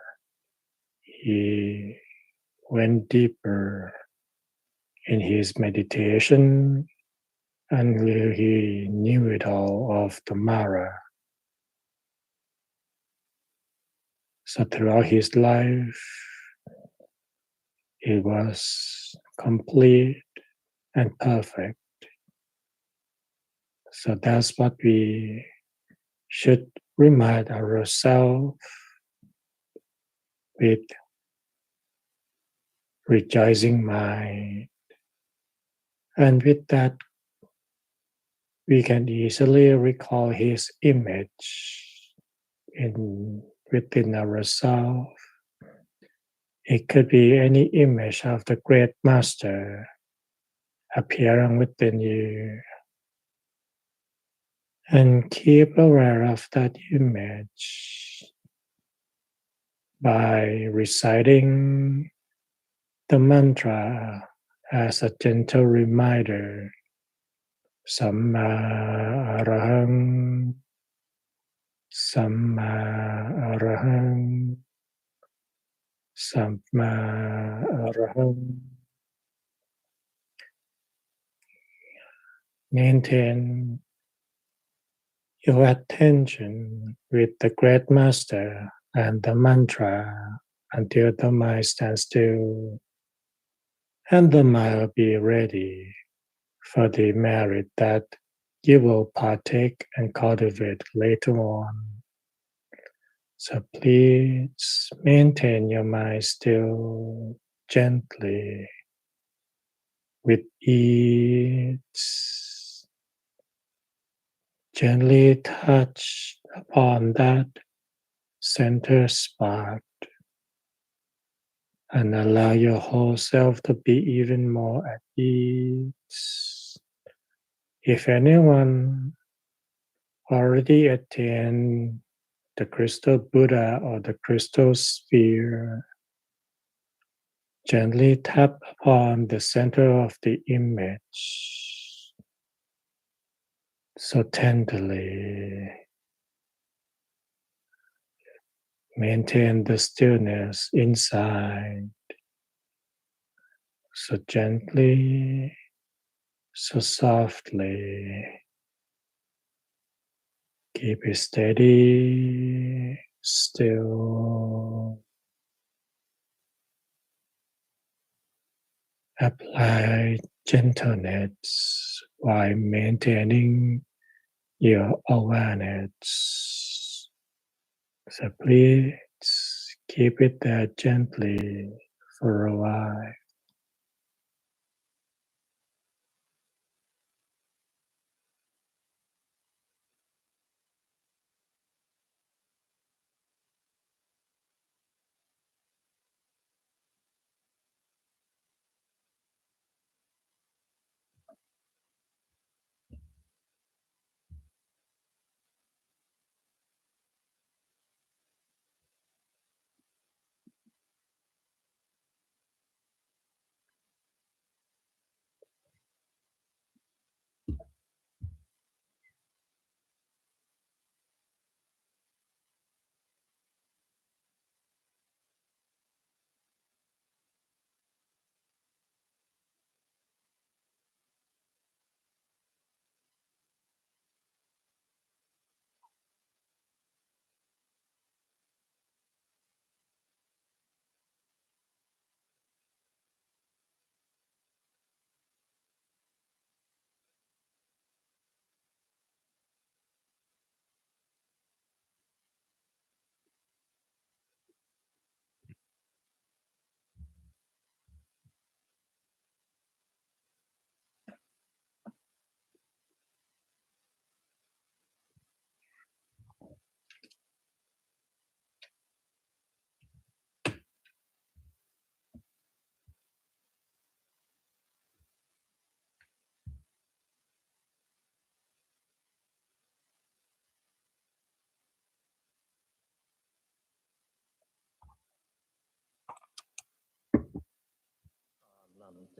he went deeper in his meditation until he knew it all of the Mara. So throughout his life, it was complete and perfect. So that's what we should remind ourselves with rejoicing mind. And with that, we can easily recall his image within ourselves. It could be any image of the great master appearing within you. And keep aware of that image by reciting the mantra as a gentle reminder. Samma Arahang, Samma Arahang, Samma Arahang. Maintain your attention with the great master and the mantra until the mind stands still, and the mind will be ready for the merit that you will partake and cultivate later on. So please maintain your mind still gently with ease. Gently touch upon that center spot and allow your whole self to be even more at ease. If anyone already attained the crystal Buddha or the crystal sphere, gently tap upon the center of the image. So tenderly maintain the stillness inside. So gently, so softly. Keep it steady, still. Apply gentleness while maintaining your awareness. So please keep it there gently for a while.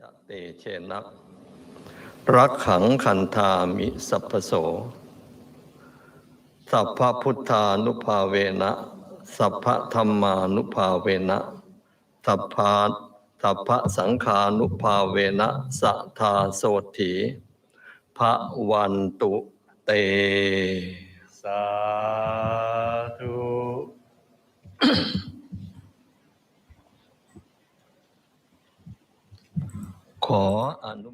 จะเตเชนะรักขังคันธามิสัพพโสสัพพพุทธานุภาเวนะสัพพธรรมานุภาเวนะสัพพสังฆานุภาเวนะสัทธาโสถีภวันตุเตสาธุ ขออนุ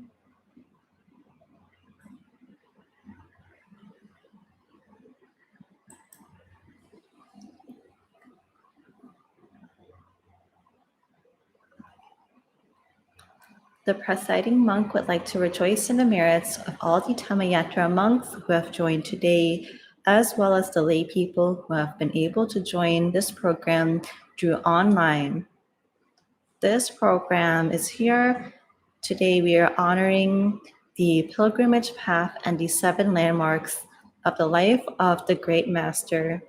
The presiding monk would like to rejoice in the merits of all the Dhammayatra monks who have joined today, as well as the lay people who have been able to join this program through online. This program is here. Today we are honoring the pilgrimage path and the 7 landmarks of the life of the great master.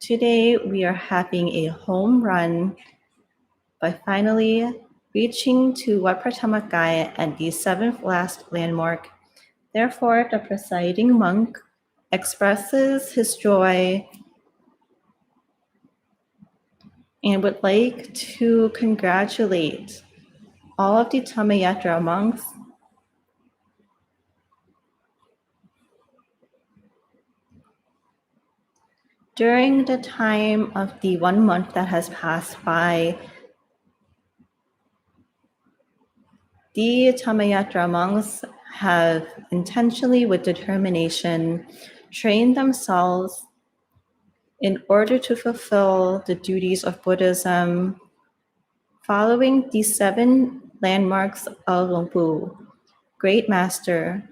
Today we are having a home run by finally reaching to Wat Pratamakai and the 7th last landmark. Therefore, the presiding monk expresses his joy and would like to congratulate all of the Dhammayatra monks during the time of the 1 month that has passed by. The Dhammayatra monks have intentionally, with determination, trained themselves in order to fulfill the duties of Buddhism, following the 7 landmarks of Luang Pu, Great Master,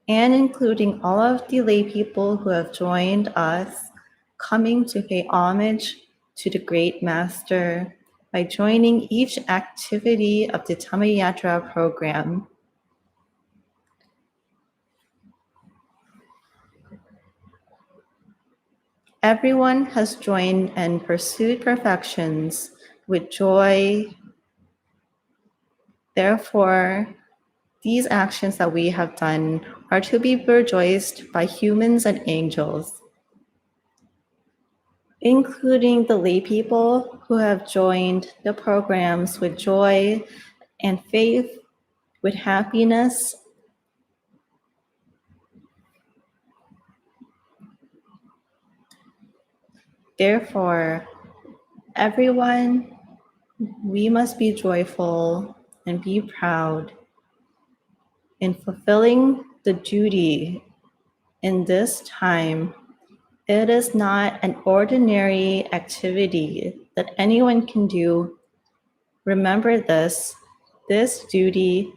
and including all of the lay people who have joined us, coming to pay homage to the Great Master by joining each activity of the Dhammayatra program. Everyone has joined and pursued perfections with joy. Therefore, these actions that we have done are to be rejoiced by humans and angels, including the lay people who have joined the programs with joy and faith, with happiness. Therefore, everyone, we must be joyful and be proud in fulfilling the duty in this time. It is not an ordinary activity that anyone can do. Remember this duty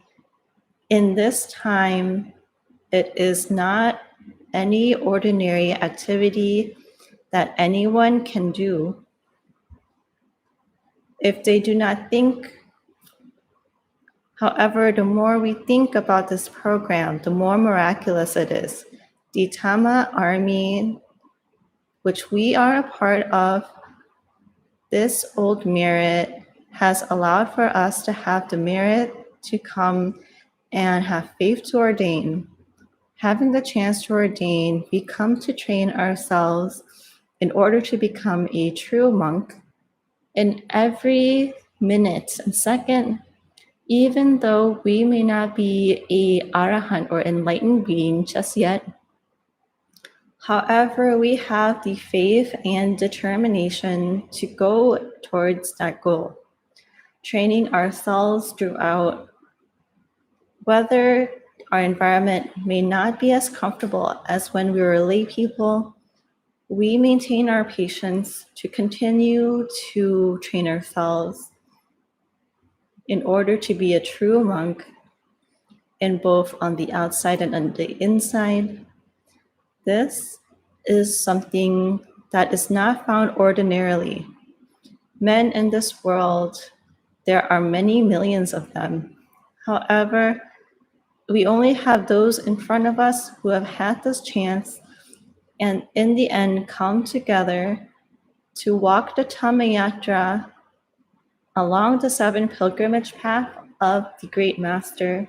in this time, it is not any ordinary activity that anyone can do. If they do not think, however, the more we think about this program, the more miraculous it is. The Dhamma army, which we are a part of, this old merit has allowed for us to have the merit to come and have faith to ordain. Having the chance to ordain, we come to train ourselves in order to become a true monk. In every minute and second, even though we may not be a arahant or enlightened being just yet, however, we have the faith and determination to go towards that goal, training ourselves throughout. Whether our environment may not be as comfortable as when we were lay people, we maintain our patience to continue to train ourselves in order to be a true monk, in both on the outside and on the inside. This is something that is not found ordinarily. Men in this world, there are many millions of them. However, we only have those in front of us who have had this chance and in the end come together to walk the Dhammayatra along the 7 pilgrimage path of the Great Master,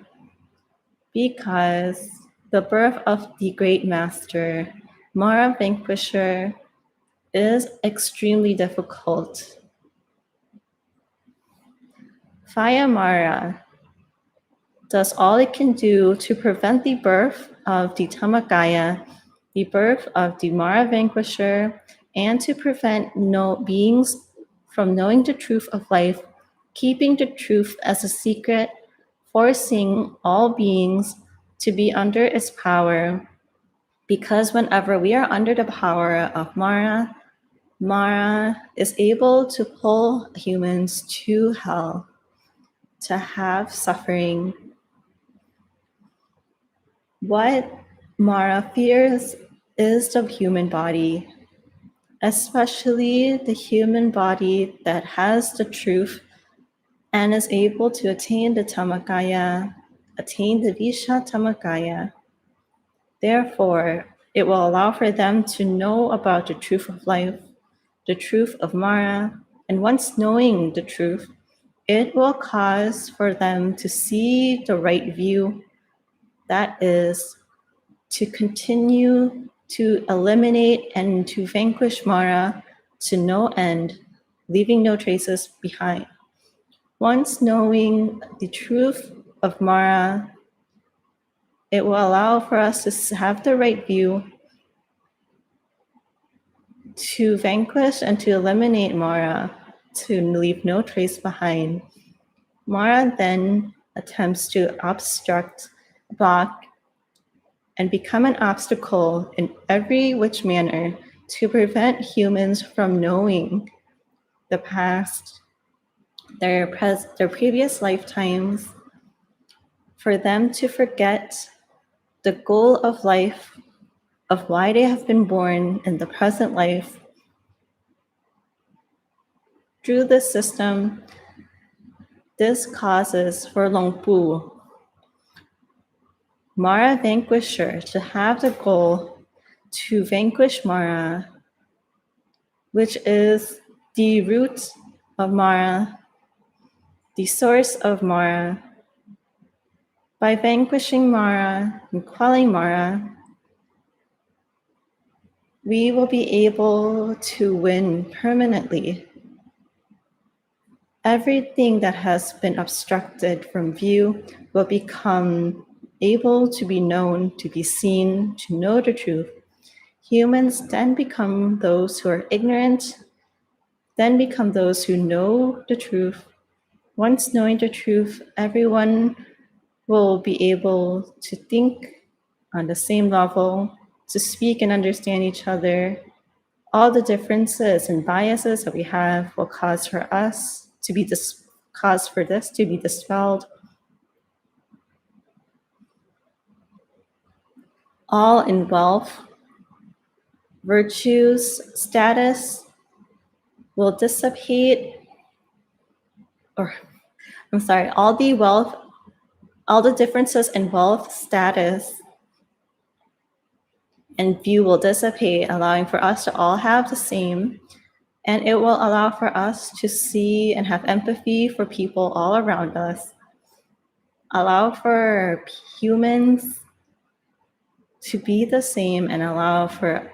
because the birth of the Great Master, Mara Vanquisher, is extremely difficult. Faya Mara does all it can do to prevent the birth of the Dhammakaya, the birth of the Mara Vanquisher, and to prevent beings from knowing the truth of life, keeping the truth as a secret, forcing all beings to be under its power. Because whenever we are under the power of Mara, Mara is able to pull humans to hell, to have suffering. What Mara fears is the human body, especially the human body that has the truth and is able to attain the Dhammakaya, attain the Visha Dhammakaya. Therefore, it will allow for them to know about the truth of life, the truth of Mara, and once knowing the truth, it will cause for them to see the right view, that is, to continue to eliminate and to vanquish Mara to no end, leaving no traces behind. Once knowing the truth of Mara, it will allow for us to have the right view to vanquish and to eliminate Mara, to leave no trace behind. Mara then attempts to obstruct, block, and become an obstacle in every which manner to prevent humans from knowing the past, their previous lifetimes, for them to forget the goal of life, of why they have been born in the present life. Through this system, this causes for Longpu, Mara Vanquisher, to have the goal to vanquish Mara, which is the root of Mara, the source of Mara. By vanquishing Mara and quelling Mara, we will be able to win permanently. Everything that has been obstructed from view will become able to be known, to be seen, to know the truth. Humans then become those who are ignorant, then become those who know the truth. Once knowing the truth, everyone will be able to think on the same level, to speak and understand each other. All the differences and biases that we have will cause for us to be cause for this to be dispelled. All in wealth, virtues, status will dissipate, all the differences in wealth, status, and view will dissipate, allowing for us to all have the same. And it will allow for us to see and have empathy for people all around us. Allow for humans to be the same and allow for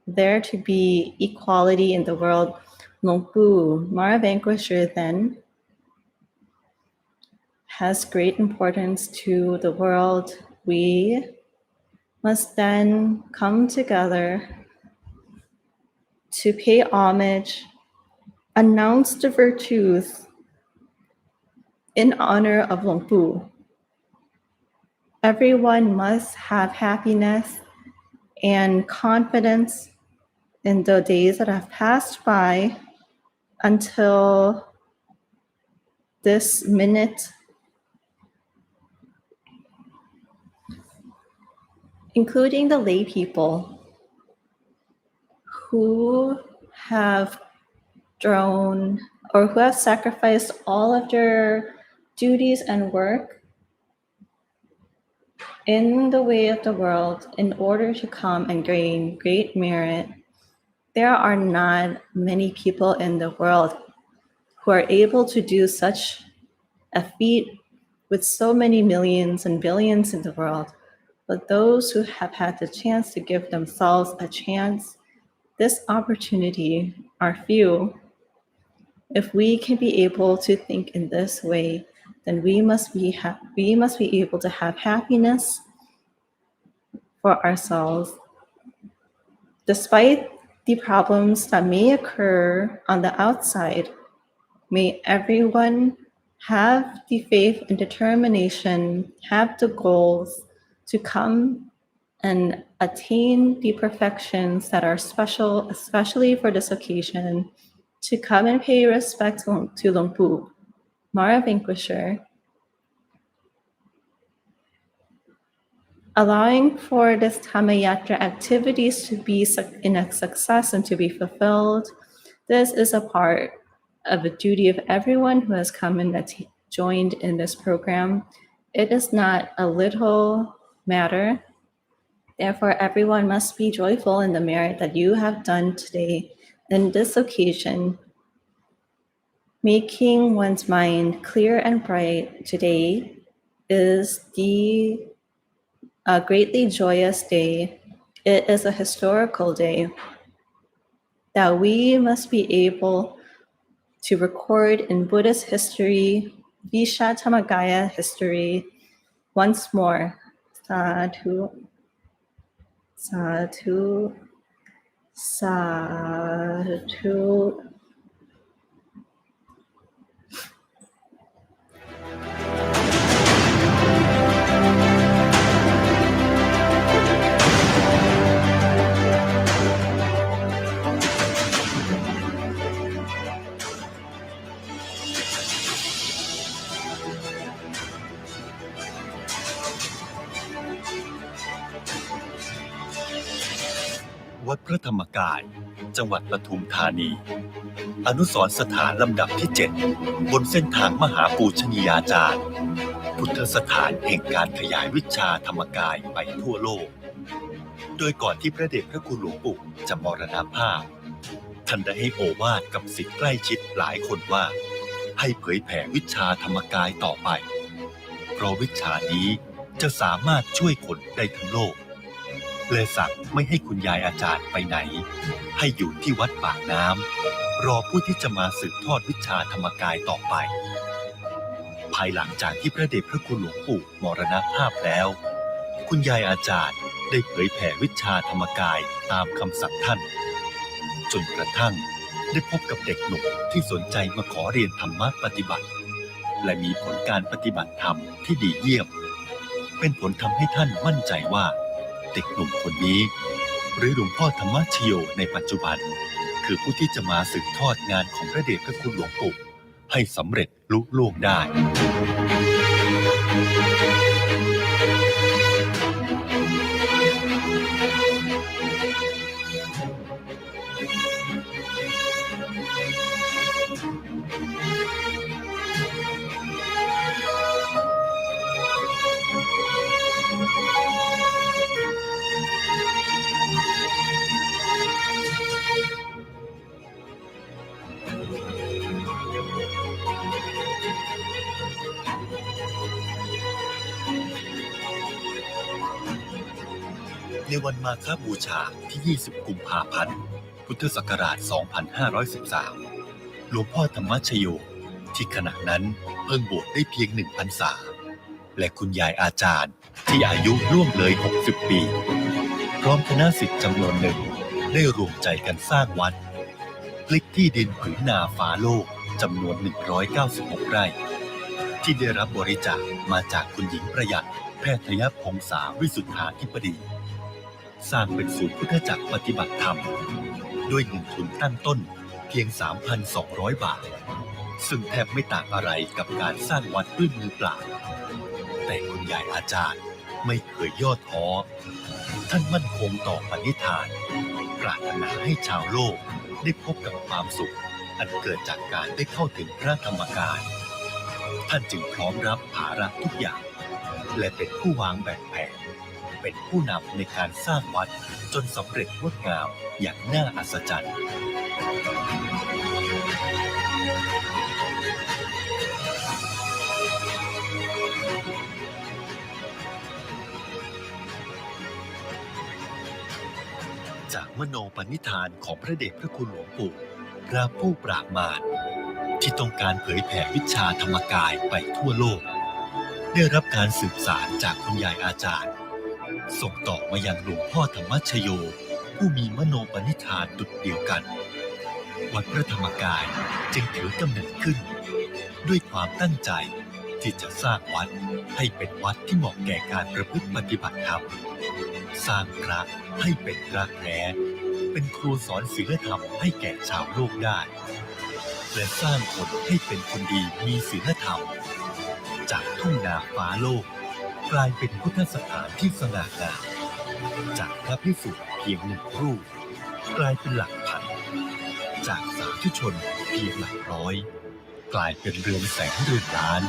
there to be equality in the world. Longpu, Mara Vanquisher, then has great importance to the world. We must then come together to pay homage, announce the virtues in honor of Longpu. Everyone must have happiness and confidence in the days that have passed by until this minute, including the lay people who have thrown or who have sacrificed all of their duties and work in the way of the world in order to come and gain great merit. There are not many people in the world who are able to do such a feat with so many millions and billions in the world. But those who have had the chance to give themselves a chance, this opportunity are few. If we can be able to think in this way, then we must be able to have happiness for ourselves. Despite the problems that may occur on the outside, may everyone have the faith and determination, have the goals to come and attain the perfections that are special, especially for this occasion, to come and pay respect to Luang Pu, Mara Vanquisher, allowing for this Dhammayatra activities to be in a success and to be fulfilled. This is a part of the duty of everyone who has come and joined in this program. It is not a little matter. Therefore, everyone must be joyful in the merit that you have done today in this occasion. Making one's mind clear and bright today is the greatly joyous day. It is a historical day that we must be able to record in Buddhist history, Visha Dhammakaya history, once more. Sadhu, sadhu, sadhu.วัดพระธรรมกายจังหวัดปทุมธานีอนุสรณ์สถานลำดับที่ 7 บนเส้นทางมหาปูชนียาจารย์พุทธสถานแห่งการขยายวิชาธรรมกายไปทั่วโลกโดยก่อนที่พระเดชพระคุณหลวงปู่จะมรณภาพท่านได้ให้โอวาทกับศิษย์ใกล้ชิดหลายคนว่าให้เผยแผ่วิชาธรรมกายต่อไปเพราะวิชานี้จะสามารถช่วยคนได้ทั้งโลกเลยสั่งไม่ให้คุณยายอาจารย์ไปไหนให้อยู่ที่วัดปากน้ำรอผู้ที่จะมาสืบทอดวิชาธรรมกายต่อไปภายหลังจากที่พระเดชพระคุณหลวงปู่มรณภาพแล้วคุณยายอาจารย์ได้เผยแผ่วิชาธรรมกายตามคำสั่งท่านจนกระทั่งได้พบกับเด็กหนุ่มที่สนใจมาขอเรียนธรรมะปฏิบัติและมีผลการปฏิบัติธรรมที่ดีเยี่ยมเป็นผลทำให้ท่านมั่นใจว่าเด็กหนุ่มคนนี้หรือหลวงพ่อธรรมชโยในปัจจุบันคือผู้ที่จะมาสืบทอดงานของพระเดชพระคุณหลวงปู่ให้สำเร็จลุล่วงได้ในวันมาฆบูชาที่ 20 กุมภาพันธ์ พุทธศักราช 2513 หลวงพ่อธรรมชโยที่ขณะนั้นเพิ่งบวชได้เพียง 1 พรรษาและคุณยายอาจารย์ที่อายุล่วงเลย 60 ปีพร้อมคณะศิษย์จำนวนหนึ่งได้รวมใจกันสร้างวัดพลิกที่ดินผืนนาฟ้าโลกจำนวน 196 ไร่ที่ได้รับบริจาคมาจากคุณหญิงประหยัดแพทยพงษาวิสุทธาธิบดีสร้างเป็นศูนย์พุทธจักรปฏิบัติธรรมด้วยเงินทุนตั้งต้นเพียง 3,200 บาทซึ่งแทบไม่ต่างอะไรกับการสร้างวัดด้วยมือเปล่าแต่คุณยายอาจารย์ไม่เคยย่อท้อท่านมั่นคงต่อปณิธานปรารถนาให้ชาวโลกได้พบกับความสุขอันเกิดจากการได้เข้าถึงพระธรรมกายท่านจึงพร้อมรับภาระทุกอย่างและเป็นผู้วางแบบแผนเป็นผู้นำในการสร้างวัดจนสำเร็จงดงามอย่างน่าอัศจรรย์ จากมโนปณิธานของพระเดชพระคุณหลวงปู่พระผู้ปราบมารที่ต้องการเผยแผ่วิชาธรรมกายไปทั่วโลกได้รับการสืบสานจากคุณยายอาจารย์ส่งต่อมายังหลวงพ่อธรรมชโยผู้มีมโนปณิธานดุจเดียวกันวัดพระธรรมกายจึงถือกำเนิดขึ้นด้วยความตั้งใจที่จะสร้างวัดให้เป็นวัดที่เหมาะแก่การประพฤติปฏิบัติธรรมสร้างพระให้เป็นพระแท้เป็นครูสอนศีลธรรมให้แก่ชาวโลกได้และสร้างคนให้เป็นคนดีมีศีลธรรมจากทุ่งนาฟ้าโลกกลายเป็นพุทธสถานที่สง่างามจากพระภิกษุเพียงหนึ่งรูปกลายเป็นหลักพันจากสาธุชนเพียงหลักร้อยกลายเป็นเรือนแสนเรือนล้าน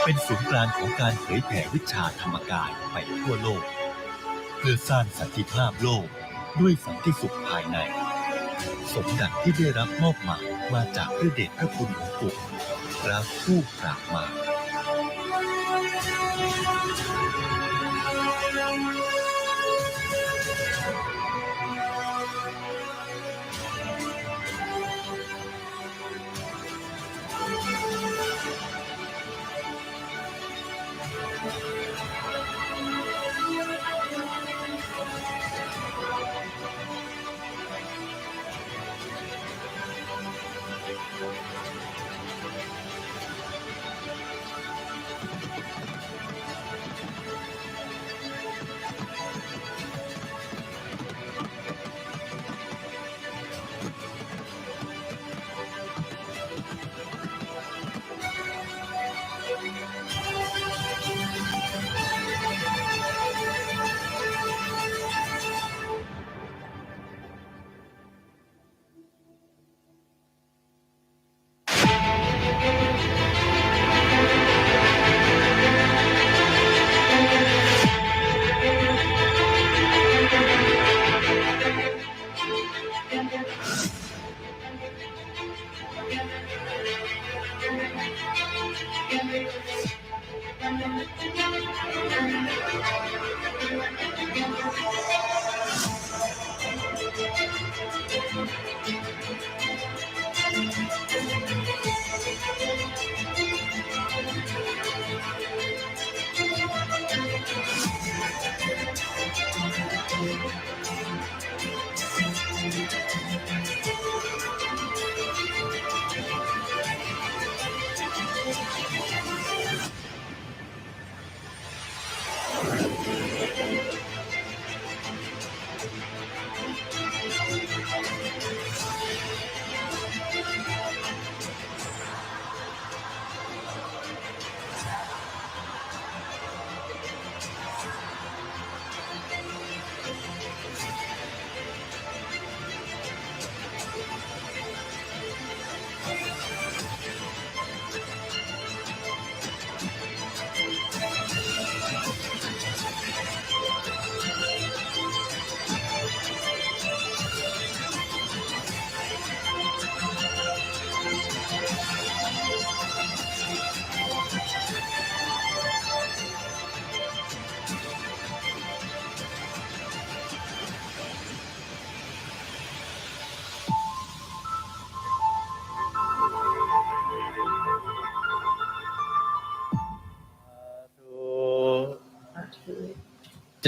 เป็นศูนย์กลางของการเผยแผ่วิชาธรรมกายไปทั่วโลกเพื่อสร้างสันติภาพโลกด้วยสันติสุขภายในสมดังที่ได้รับมอบหมายมาจากพระเดชพระคุณหลวงปู่พระผู้ปราบมาร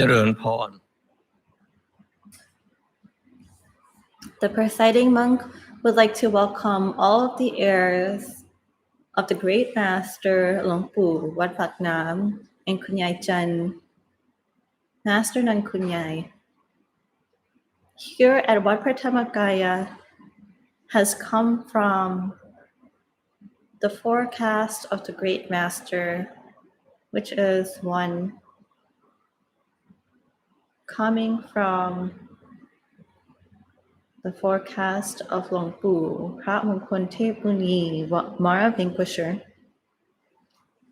เจริญพร The presiding monk would like to welcome all of the heirs of the great master Luang Pu Wat Phak Nam and Kunyai Chan, Master Nan Kunyai. Here at Wat Prathamakaya has come from the forecast of the great master, which is one coming from the forecast of Luang Pu, Prat Mongkol Thep Muni Mara Vanquisher.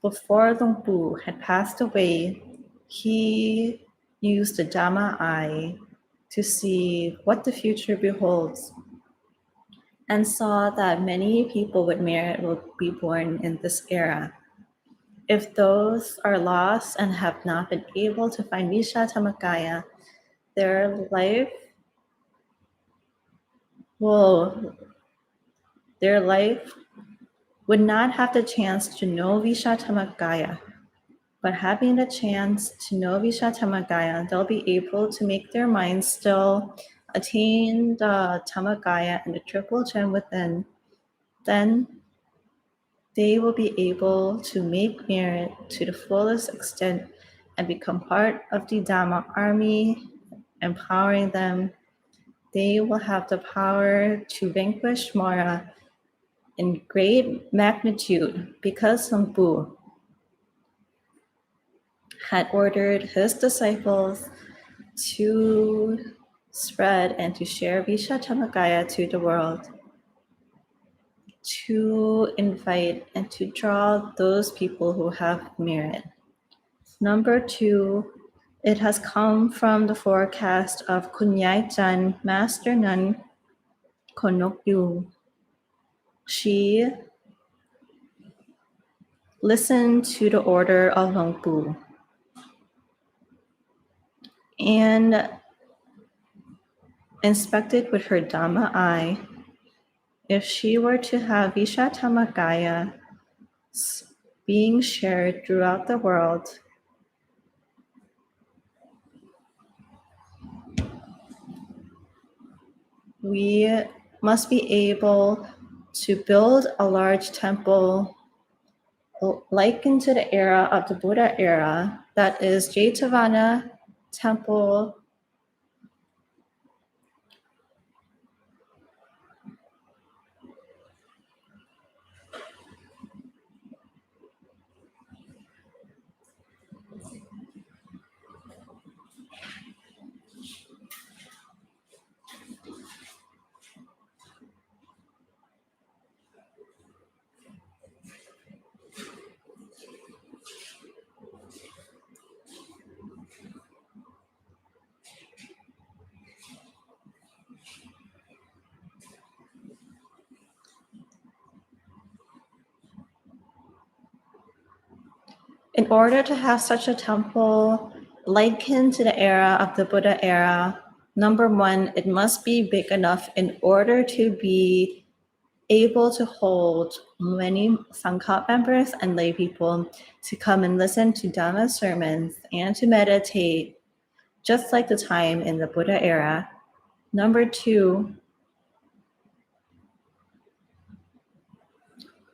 Before Luang Pu had passed away, he used the Dhamma eye to see what the future beholds and saw that many people with merit will be born in this era. If those are lost and have not been able to find Visha Dhammakaya, their life well, their life would not have the chance to know Vishattamagaya. But having the chance to know Vishattamagaya, they'll be able to make their minds still, attain the Tamagaya and the triple gem within. Then they will be able to make merit to the fullest extent and become part of the Dhamma army, empowering them. They will have the power to vanquish Mara in great magnitude because Sampu had ordered his disciples to spread and to share Vishattamagaya to the world, to invite and to draw those people who have merit. Number 2, it has come from the forecast of Kunyai Chan, Master Nun Konokyu. She listened to the order of Longpu and inspected with her Dhamma eye if she were to have Vishattamagaya being shared throughout the world. We must be able to build a large temple likened to the era of the Buddha era, that is Jetavana Temple. In order to have such a temple likened to the era of the Buddha era, number 1, it must be big enough in order to be able to hold many Sangha members and lay people to come and listen to Dhamma sermons and to meditate, just like the time in the Buddha era. Number 2,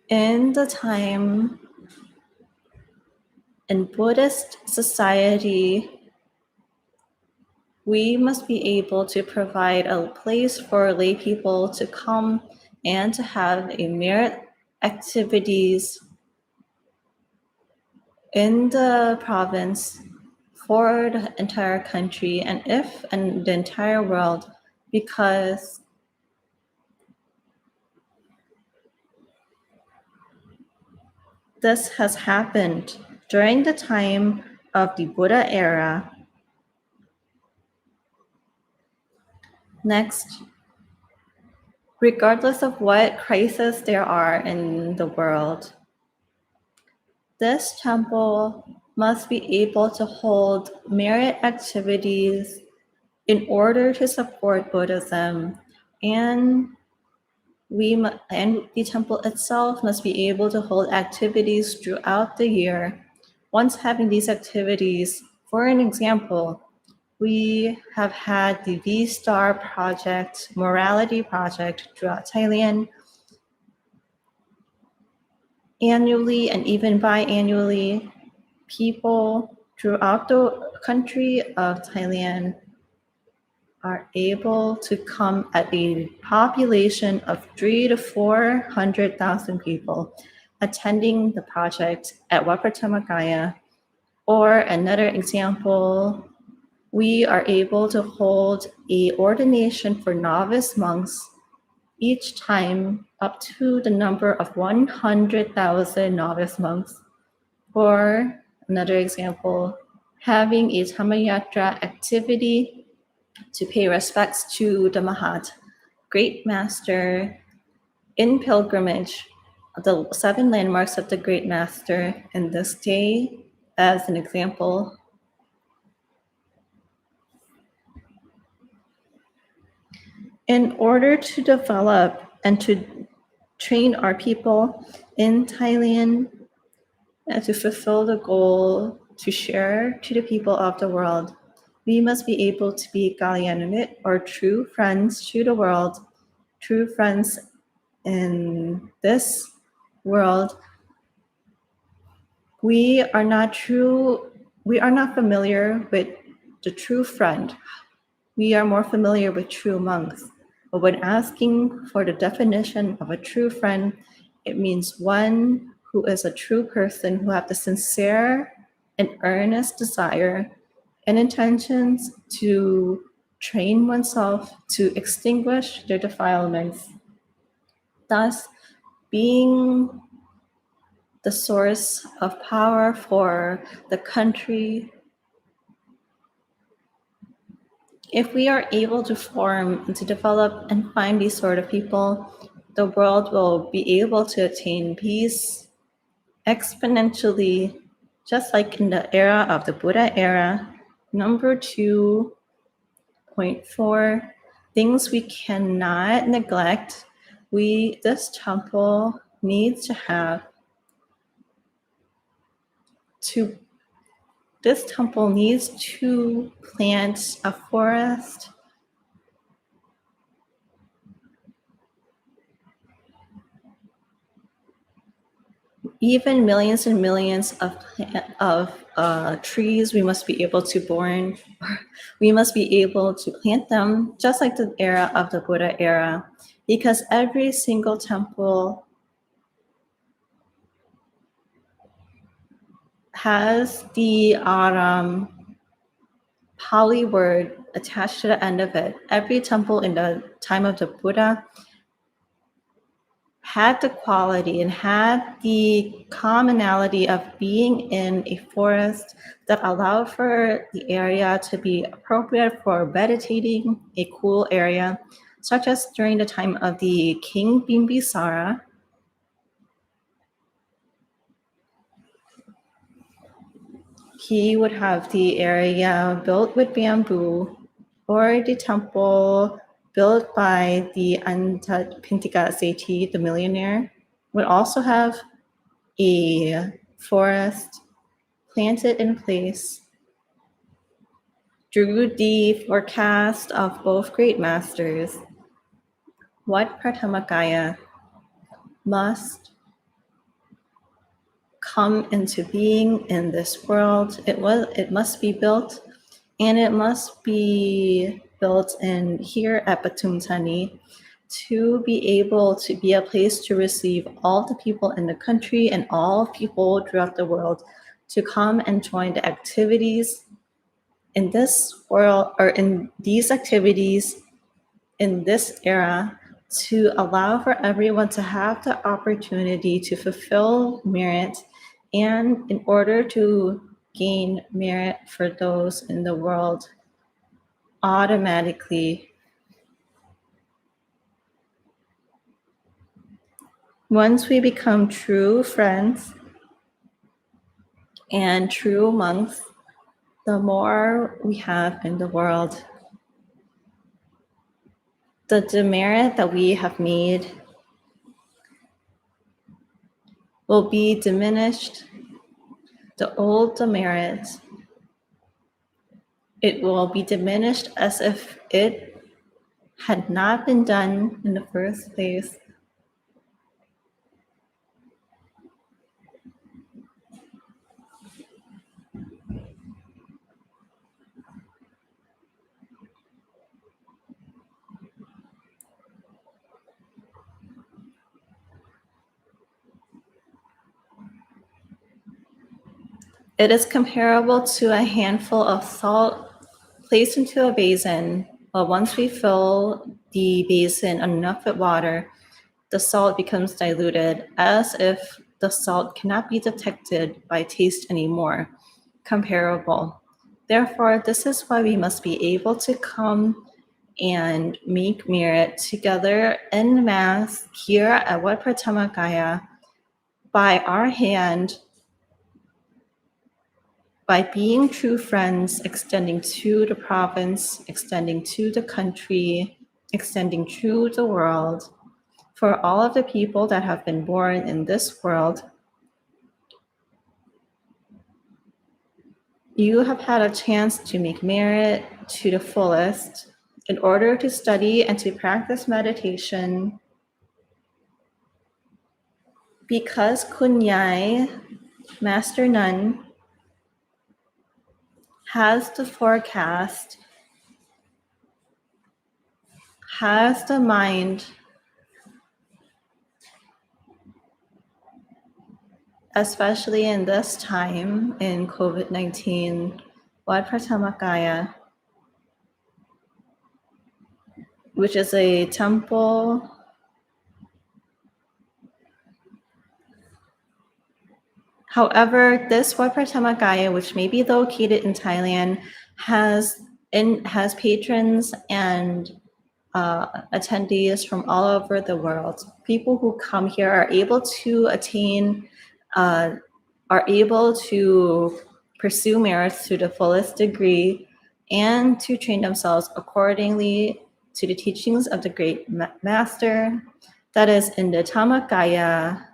in the time in Buddhist society, we must be able to provide a place for lay people to come and to have a merit activities in the province for the entire country and the entire world, because this has happened during the time of the Buddha era. Next, regardless of what crises there are in the world, this temple must be able to hold merit activities in order to support Buddhism, and the temple itself must be able to hold activities throughout the year. Once having these activities, for an example, we have had the V-Star project, morality project throughout Thailand. Annually and even biannually, people throughout the country of Thailand are able to come at a population of 300,000 to 400,000 people attending the project at Wat Pattamakkaya. Or another example, we are able to hold a ordination for novice monks each time up to the number of 100,000 novice monks. Or another example, having a Dhammayatra activity to pay respects to the Mahat, Great Master, in pilgrimage, the 7 landmarks of the Great Master in this day, as an example. In order to develop and to train our people in Thailand and to fulfill the goal to share to the people of the world, we must be able to be Kalyanamit or true friends to the world, true friends in this world. We are not familiar with the true friend. We are more familiar with true monks. But when asking for the definition of a true friend, it means one who is a true person who have the sincere and earnest desire and intentions to train oneself to extinguish their defilements, thus being the source of power for the country. If we are able to form and to develop and find these sort of people, the world will be able to attain peace exponentially, just like in the era of the Buddha era. Number 2.4, things we cannot neglect. This temple needs to have this temple needs to plant a forest even millions and millions of trees. We must be able to plant them just like the era of the Buddha era, because every single temple has the Pali word attached to the end of it. Every temple in the time of the Buddha had the quality and had the commonality of being in a forest that allowed for the area to be appropriate for meditating, a cool area, such as during the time of the King Bimbisara. He would have the area built with bamboo, or the temple built by the Antapintika Sethi, the millionaire, would also have a forest planted in place. Through the forecast of both great masters, what Prathamakaya must come into being in this world, it must be built, and it must be built in here at Pathum Thani to be able to be a place to receive all the people in the country and all people throughout the world to come and join the activities in this world, or in these activities in this era, to allow for everyone to have the opportunity to fulfill merit, and in order to gain merit for those in the world automatically. Once we become true friends and true monks, the more we have in the world, the demerit that we have made will be diminished. The old demerit, it will be diminished as if it had not been done in the first place. It is comparable to a handful of salt placed into a basin. But once we fill the basin enough with water, the salt becomes diluted, as if the salt cannot be detected by taste anymore. Comparable. Therefore, this is why we must be able to come and make merit together en masse here at Wat Prathamakaya by our hand, by being true friends, extending to the province, extending to the country, extending through the world for all of the people that have been born in this world. You have had a chance to make merit to the fullest in order to study and to practice meditation, because Kunyai, Master Nun, has the forecast, has the mind, especially in this time in COVID-19, Wat Prathamakaya, which is a temple However, this Wat Prathamakaya, which may be located in Thailand, has patrons and attendees from all over the world. People who come here are able to attain, are able to pursue merits to the fullest degree and to train themselves accordingly to the teachings of the great master. That is in the Dhammayatra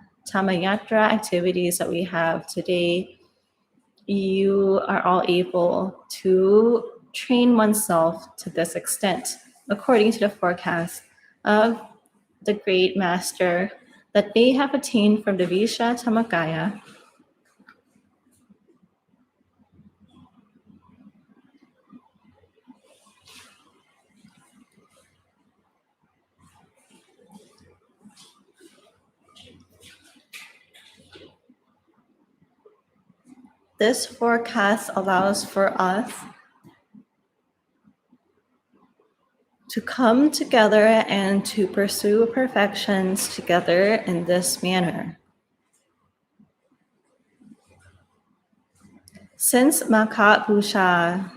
activities that we have today. You are all able to train oneself to this extent, according to the forecast of the great master that they have attained from the Visha Dhammakaya. This forecast allows for us to come together and to pursue perfections together in this manner. Since Makat Busha,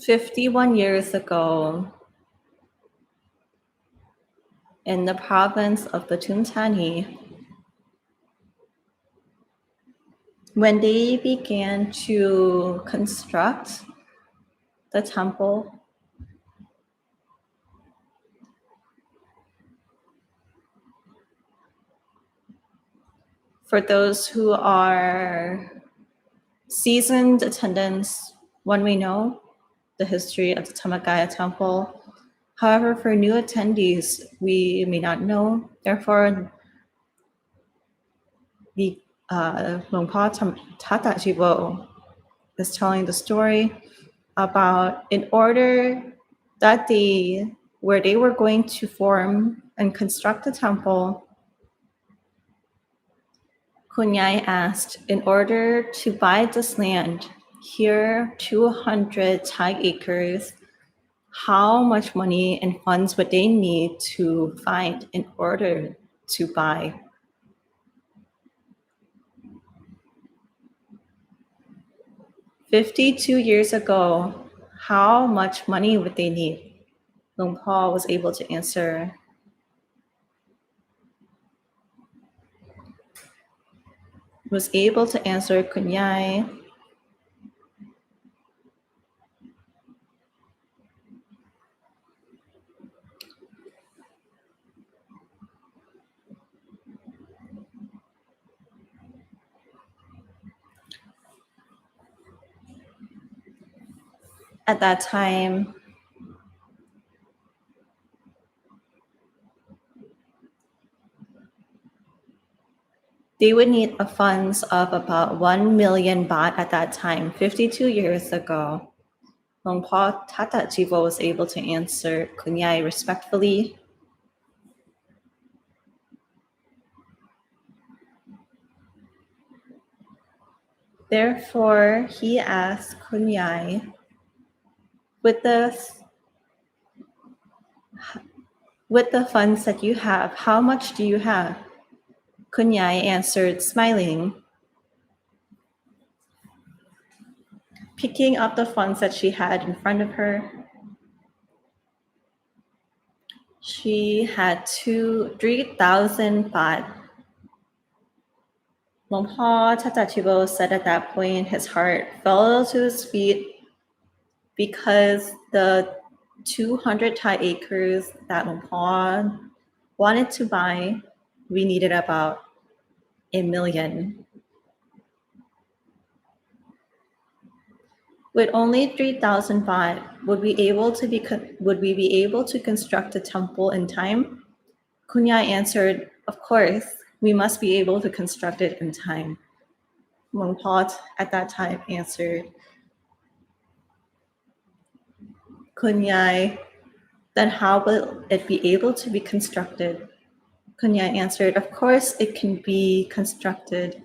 "51 years ago, in the province of Pathum Thani, when they began to construct the temple, for those who are seasoned attendants, one may know the history of the Dhammakaya temple. However, for new attendees, we may not know. Therefore, the Longpa Tata Jivo is telling the story about in order that where they were going to form and construct the temple, Kunyai asked, in order to buy this land, here 200 Thai acres, how much money and funds would they need to find in order to buy? "52 years ago, how much money would they need?" Long Paul was able to answer, Kunyai, at that time, they would need a funds of about 1 million baht at that time, 52 years ago. Long Paul Tata Jivo was able to answer Kunyai respectfully. Therefore, he asked Kunyai, with the funds that you have, how much do you have? Kunyai answered, smiling, picking up the funds that she had in front of her. She had 3,000 baht. Longpa Tatachibo said at that point his heart fell to his feet because the 200 Thai acres that Longpa wanted to buy, we needed about 1 million. With only 3,000 baht, would we be able to construct a temple in time? Kunyai answered, "Of course, we must be able to construct it in time." Longpa at that time answered, "Kunyai, then how will it be able to be constructed?" Kunyai answered, "Of course it can be constructed."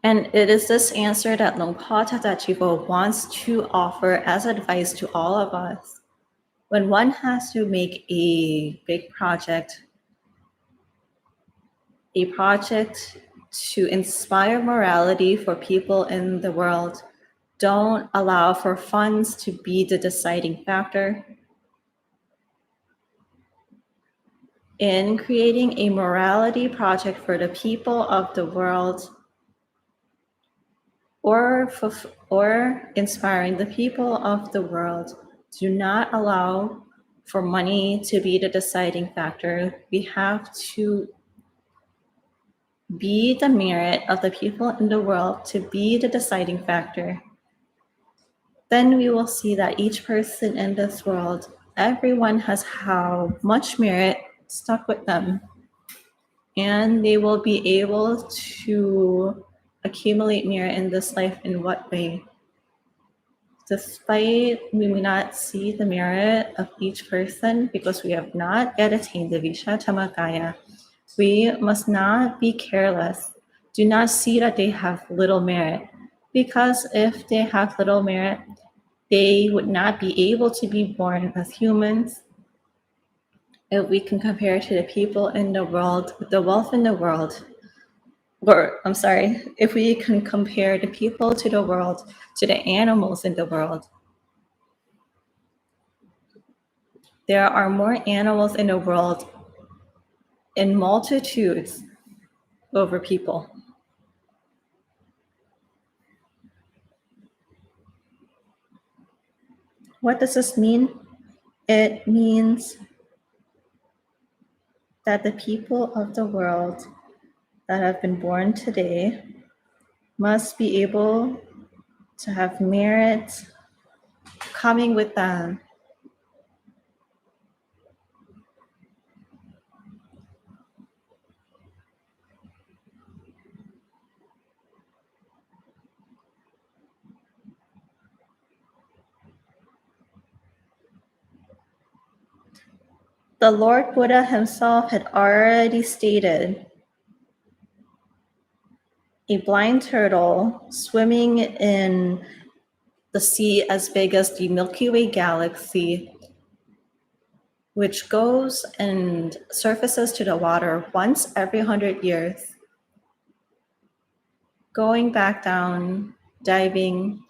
And it is this answer that Longpa Tatachivo wants to offer as advice to all of us. When one has to make a big project, a project to inspire morality for people in the world, don't allow for funds to be the deciding factor. In creating a morality project for the people of the world, or inspiring the people of the world, do not allow for money to be the deciding factor. We have to be the merit of the people in the world to be the deciding factor. Then we will see that each person in this world, everyone has how much merit stuck with them, and they will be able to accumulate merit in this life in what way? Despite we may not see the merit of each person because we have not yet attained the Visha Tamakaya, we must not be careless. Do not see that they have little merit, because if they have little merit, they would not be able to be born as humans. If we can compare to the people in the world, with the wealth in the world, if we can compare the people to the world, to the animals in the world, there are more animals in the world in multitudes over people. What does this mean? It means that the people of the world that have been born today must be able to have merit coming with them. The Lord Buddha himself had already stated, a blind turtle swimming in the sea as big as the Milky Way galaxy, which goes and surfaces to the water once every 100 years, going back down, diving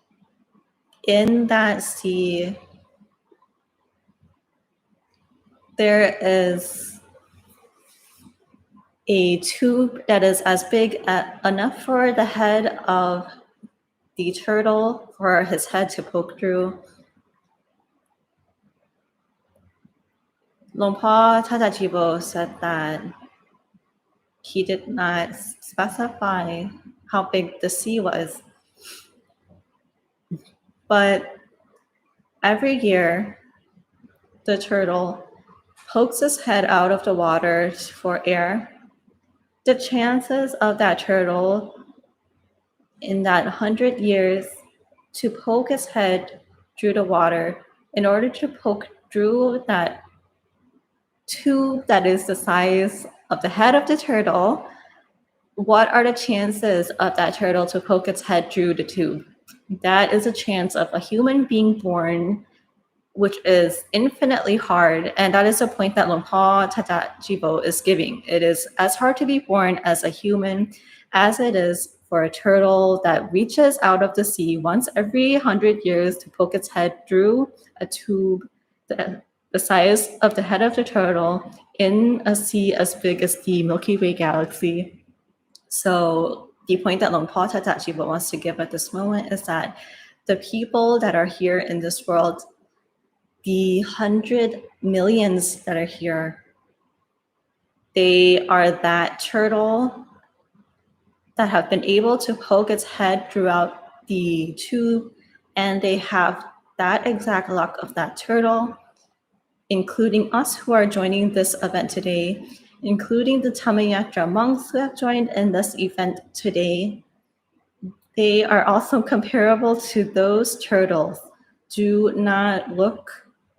in that sea, there is a tube that is as big enough for the head of the turtle for his head to poke through. Longpa Tatajibo said that he did not specify how big the sea was, but every year the turtle pokes his head out of the water for air. The chances of that turtle in that 100 years to poke his head through the water in order to poke through that tube that is the size of the head of the turtle, what are the chances of that turtle to poke its head through the tube? That is a chance of a human being born, which is infinitely hard. And that is the point that Longpa Tata Jibo is giving. It is as hard to be born as a human as it is for a turtle that reaches out of the sea once every 100 years to poke its head through a tube the size of the head of the turtle in a sea as big as the Milky Way galaxy. So the point that Longpa Tatachiba wants to give at this moment is that the people that are here in this world, the 100 millions that are here, they are that turtle that have been able to poke its head throughout the tube, and they have that exact luck of that turtle, including us who are joining this event today, including the Dhammayatra monks who have joined in this event today. They are also comparable to those turtles. Do not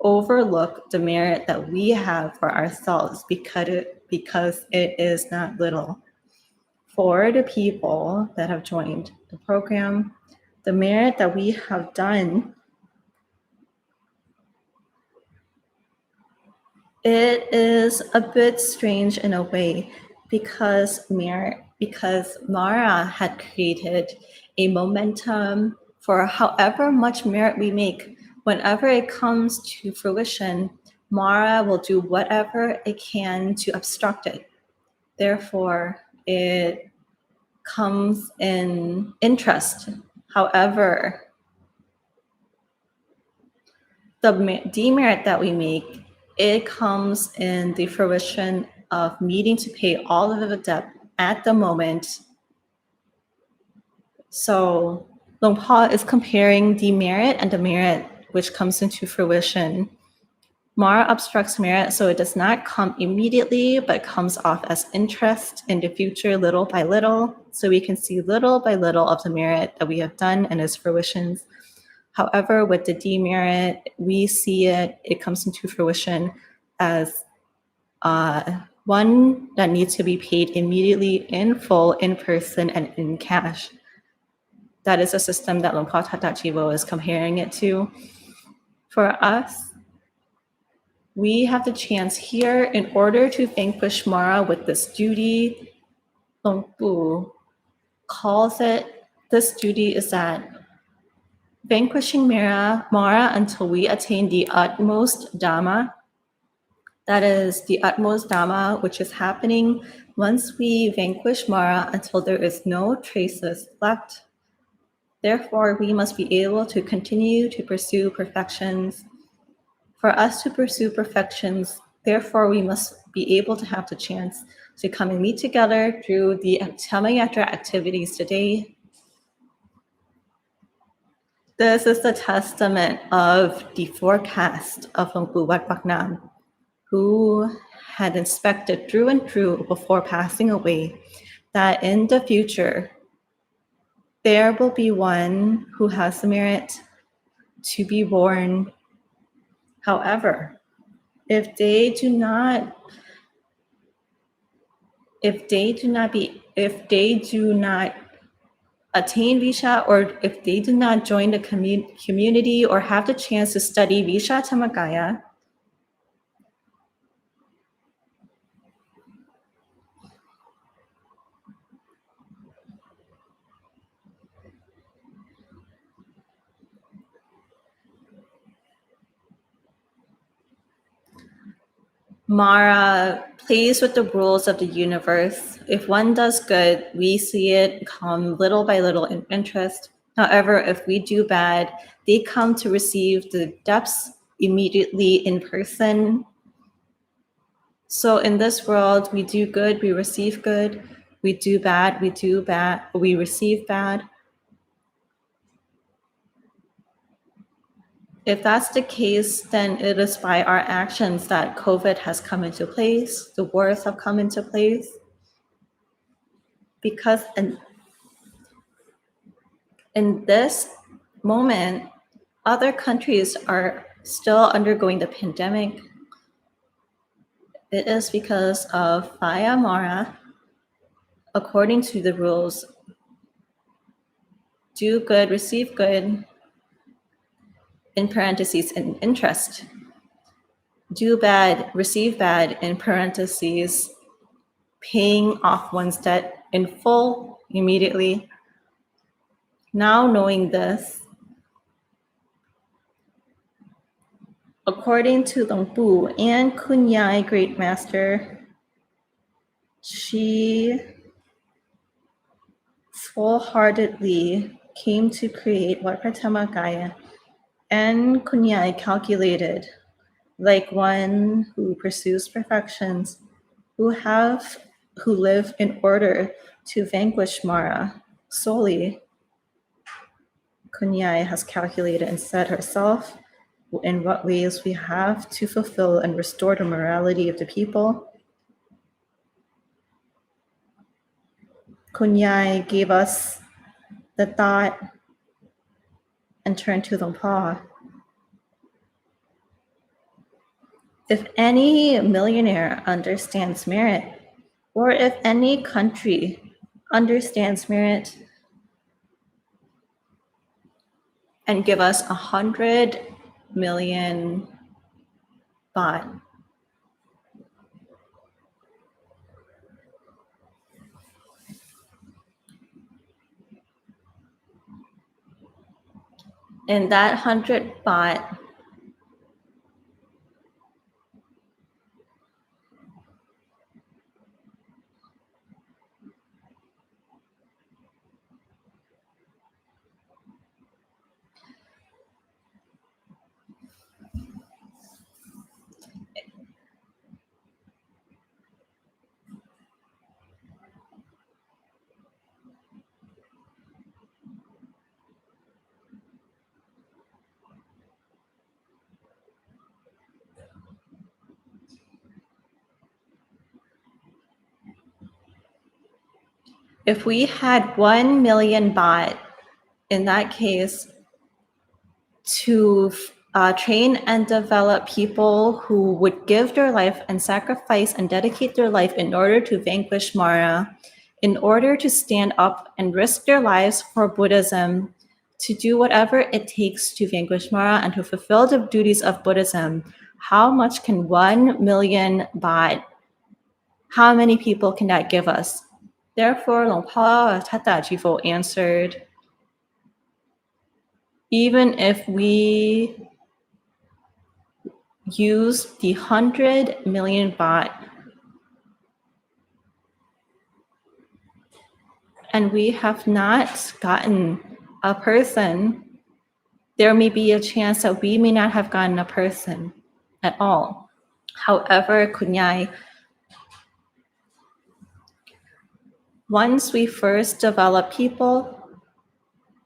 overlook the merit that we have for ourselves because it is not little. For the people that have joined the program, the merit that we have done, it is a bit strange in a way because Mara had created a momentum for however much merit we make. Whenever it comes to fruition, Mara will do whatever it can to obstruct it. Therefore, it comes in interest. However, the demerit that we make, it comes in the fruition of needing to pay all of the debt at the moment. So Longpa is comparing the merit and the merit which comes into fruition. Mara obstructs merit, so it does not come immediately, but comes off as interest in the future, little by little. So we can see little by little of the merit that we have done and its fruitions. However, with the demerit, we see it comes into fruition as one that needs to be paid immediately in full, in person, and in cash. That is a system that Longpa Tatachivo is comparing it to. For us, we have the chance here in order to vanquish Mara with this duty. Longpu calls it, this duty is that vanquishing Mara until we attain the utmost Dhamma. That is the utmost Dhamma, which is happening once we vanquish Mara until there is no traces left. Therefore, we must be able to continue to pursue perfections. For us to pursue perfections, therefore, we must be able to have the chance to come and meet together through the Dhammayatra activities today. This is the testament of the forecast of Longpu Wat Pak Nam, who had inspected through and through before passing away, that in the future, there will be one who has the merit to be born. However, if they do not attain Visha, or if they do not join the community or have the chance to study Visha Dhammakaya, Mara plays with the rules of the universe. If one does good, we see it come little by little in interest. However, if we do bad, they come to receive the depths immediately in person. So in this world, we do good, we receive good. We do bad, we receive bad. If that's the case, then it is by our actions that COVID has come into place, the wars have come into place. Because in this moment, other countries are still undergoing the pandemic. It is because of Vaya Mara, according to the rules, do good, receive good, in parentheses, in interest. Do bad, receive bad, in parentheses, paying off one's debt in full immediately. Now knowing this, According to Long Bu and Kunyai Great Master, she full-heartedly came to create what Pratamagaya, and Kunyai calculated, like one who pursues perfections, who live in order to vanquish Mara solely. Kunyai has calculated and said herself in what ways we have to fulfill and restore the morality of the people. Kunyai gave us the thought and turned to Longpa. If any millionaire understands merit, or if any country understands merit, and give us 100 million baht, and that 100 baht if we had 1 million baht, in that case, to train and develop people who would give their life and sacrifice and dedicate their life in order to vanquish Mara, in order to stand up and risk their lives for Buddhism, to do whatever it takes to vanquish Mara and to fulfill the duties of Buddhism, how much can 1 million baht, how many people can that give us? Therefore, Longpa Tata Chifo answered, even if we use the 100 million baht and we have not gotten a person, there may be a chance that we may not have gotten a person at all. However, Kunyai, once we first develop people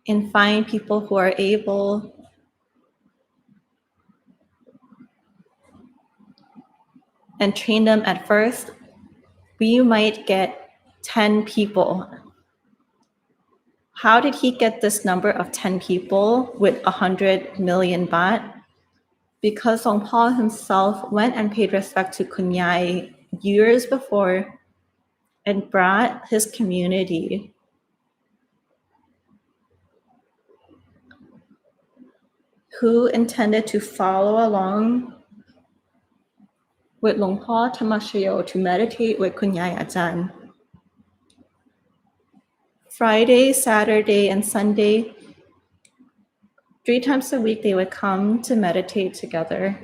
and find people who are able and train them at first, we might get 10 people. How did he get this number of 10 people with 100 million baht? Because Longpa himself went and paid respect to Kunyai years before and brought his community who intended to follow along with Longpa Tamashayo to meditate with Kunyai Ajahn. Friday, Saturday, and Sunday, 3 times a week, they would come to meditate together.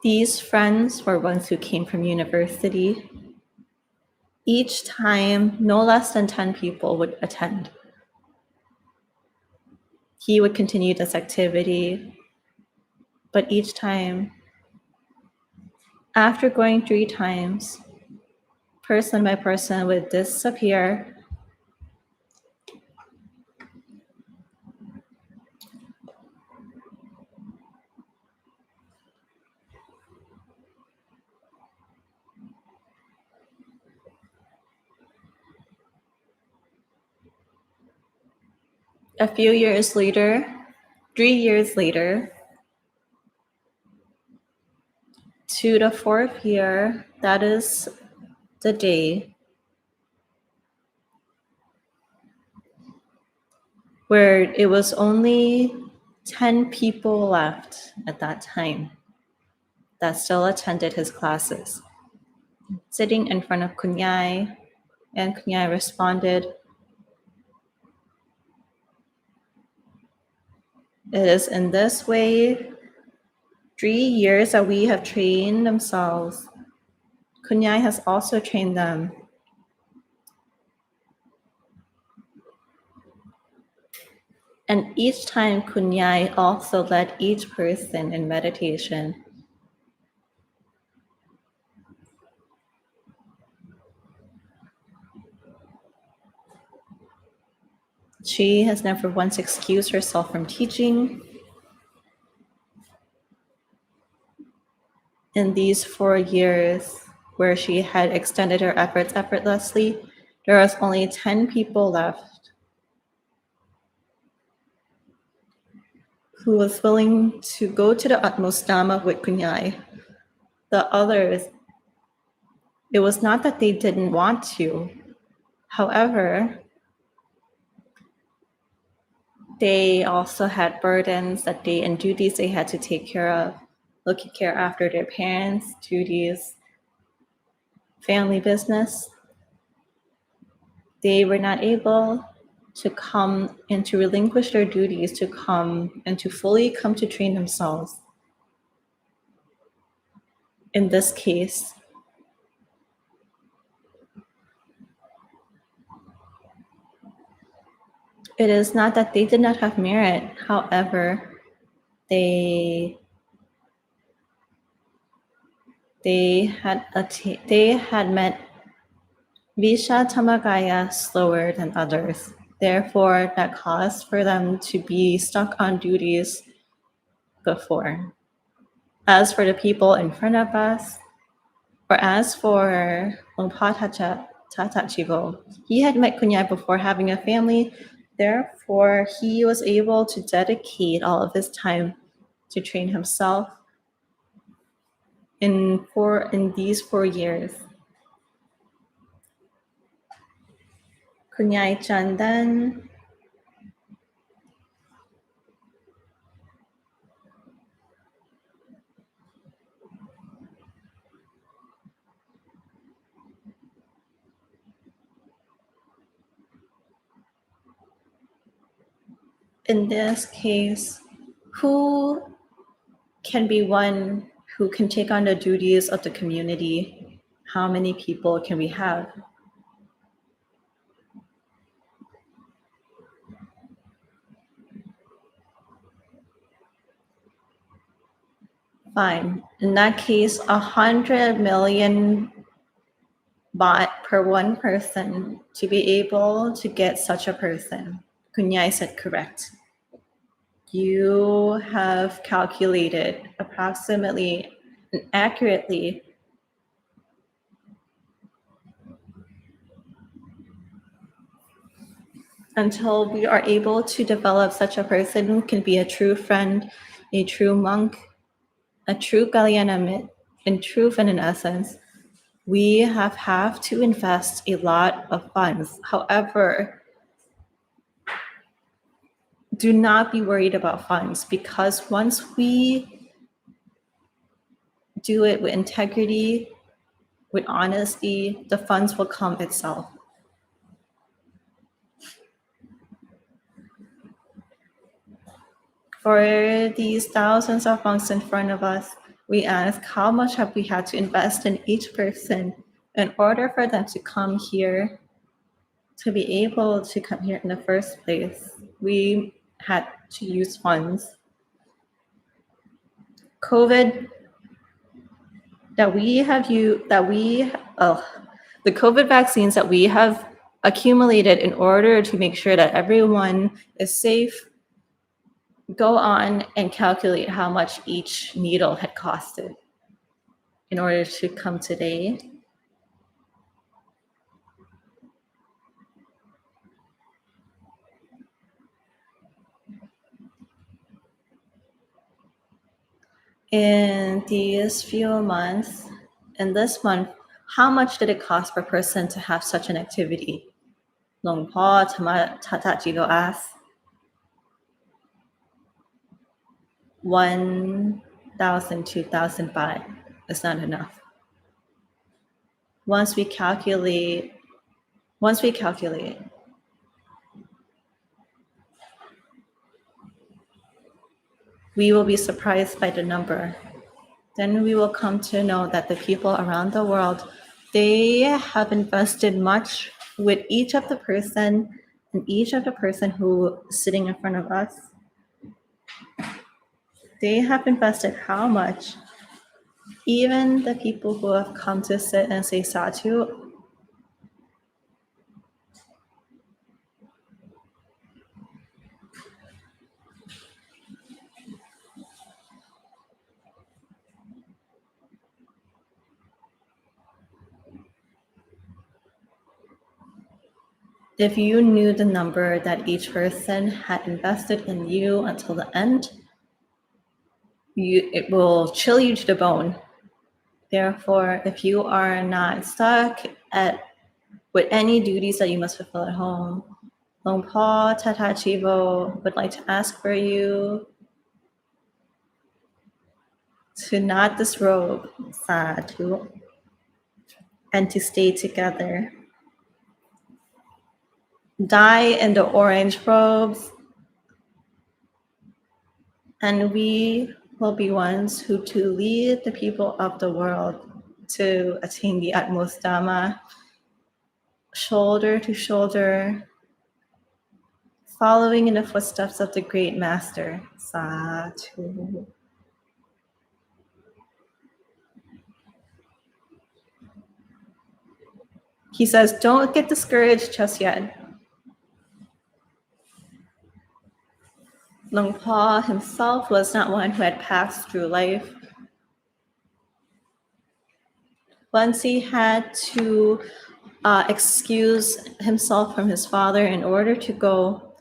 These friends were ones who came from university. Each time, no less than 10 people would attend. He would continue this activity, but each time, after going 3 times, person by person would disappear. A few years later, 3 years later, to the 4th year, that is the day where it was only 10 people left at that time that still attended his classes. Sitting in front of Kunyai, and Kunyai responded, It is in this way, 3 years that we have trained themselves. Kunyai has also trained them. And each time Kunyai also led each person in meditation. She has never once excused herself from teaching. In these 4 years where she had extended her efforts effortlessly, there was only 10 people left who was willing to go to the utmost Dhamma with Kunyai. The others, it was not that they didn't want to. However, they also had burdens and duties they had to take care of, looking care after their parents, duties, family business. They were not able to come and to relinquish their duties to come and to fully come to train themselves. In this case, it is not that they did not have merit. However, they had met Visha Tamagaya slower than others. Therefore, that caused for them to be stuck on duties before. As for the people in front of us, or as for Longpa Tata Chigo, he had met Kunyai before having a family. Therefore, he was able to dedicate all of his time to train himself in these 4 years. Kunyai Chandan, in this case, who can be one who can take on the duties of the community? How many people can we have? Fine. In that case, 100 million baht per one person to be able to get such a person. Kunyai said correct. You have calculated approximately and accurately until we are able to develop such a person who can be a true friend, a true monk, a true Kalyanamit. In truth and in essence, we have to invest a lot of funds. However, do not be worried about funds, because once we do it with integrity, with honesty, the funds will come itself. For these thousands of monks in front of us, we ask, how much have we had to invest in each person in order for them to come here, to be able to come here in the first place? We had to use funds. COVID the COVID vaccines that we have accumulated in order to make sure that everyone is safe, go on and calculate how much each needle had costed in order to come today. In these few months, in this month, how much did it cost per person to have such an activity? Longpa Tatajigo asked. 1,000, 2,000 baht is not enough. Once we calculate, we will be surprised by the number. Then we will come to know that the people around the world, they have invested much with each of the person and each of the person who is sitting in front of us. They have invested how much? Even the people who have come to sit and say sadhu, if you knew the number that each person had invested in you until the end, it will chill you to the bone. Therefore, if you are not stuck with any duties that you must fulfill at home, Long Pa Tata Chivo would like to ask for you to not disrobe sadhu and to stay together. Die in the orange robes, and we will be ones who to lead the people of the world to attain the utmost Dhamma, shoulder to shoulder, following in the footsteps of the great master. Sadhu. He says, don't get discouraged just yet. Long Pa himself was not one who had passed through life. Once he had to excuse himself from his father in order to go.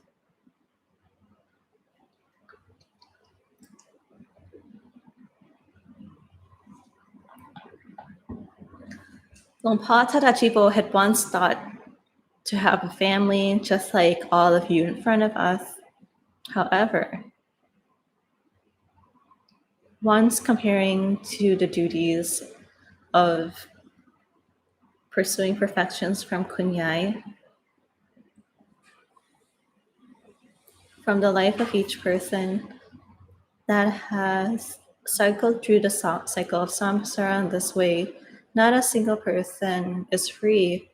Long Pa Tatachipo had once thought to have a family just like all of you in front of us. However, once comparing to the duties of pursuing perfections from Kunyai, from the life of each person that has cycled through the cycle of samsara in this way, not a single person is free.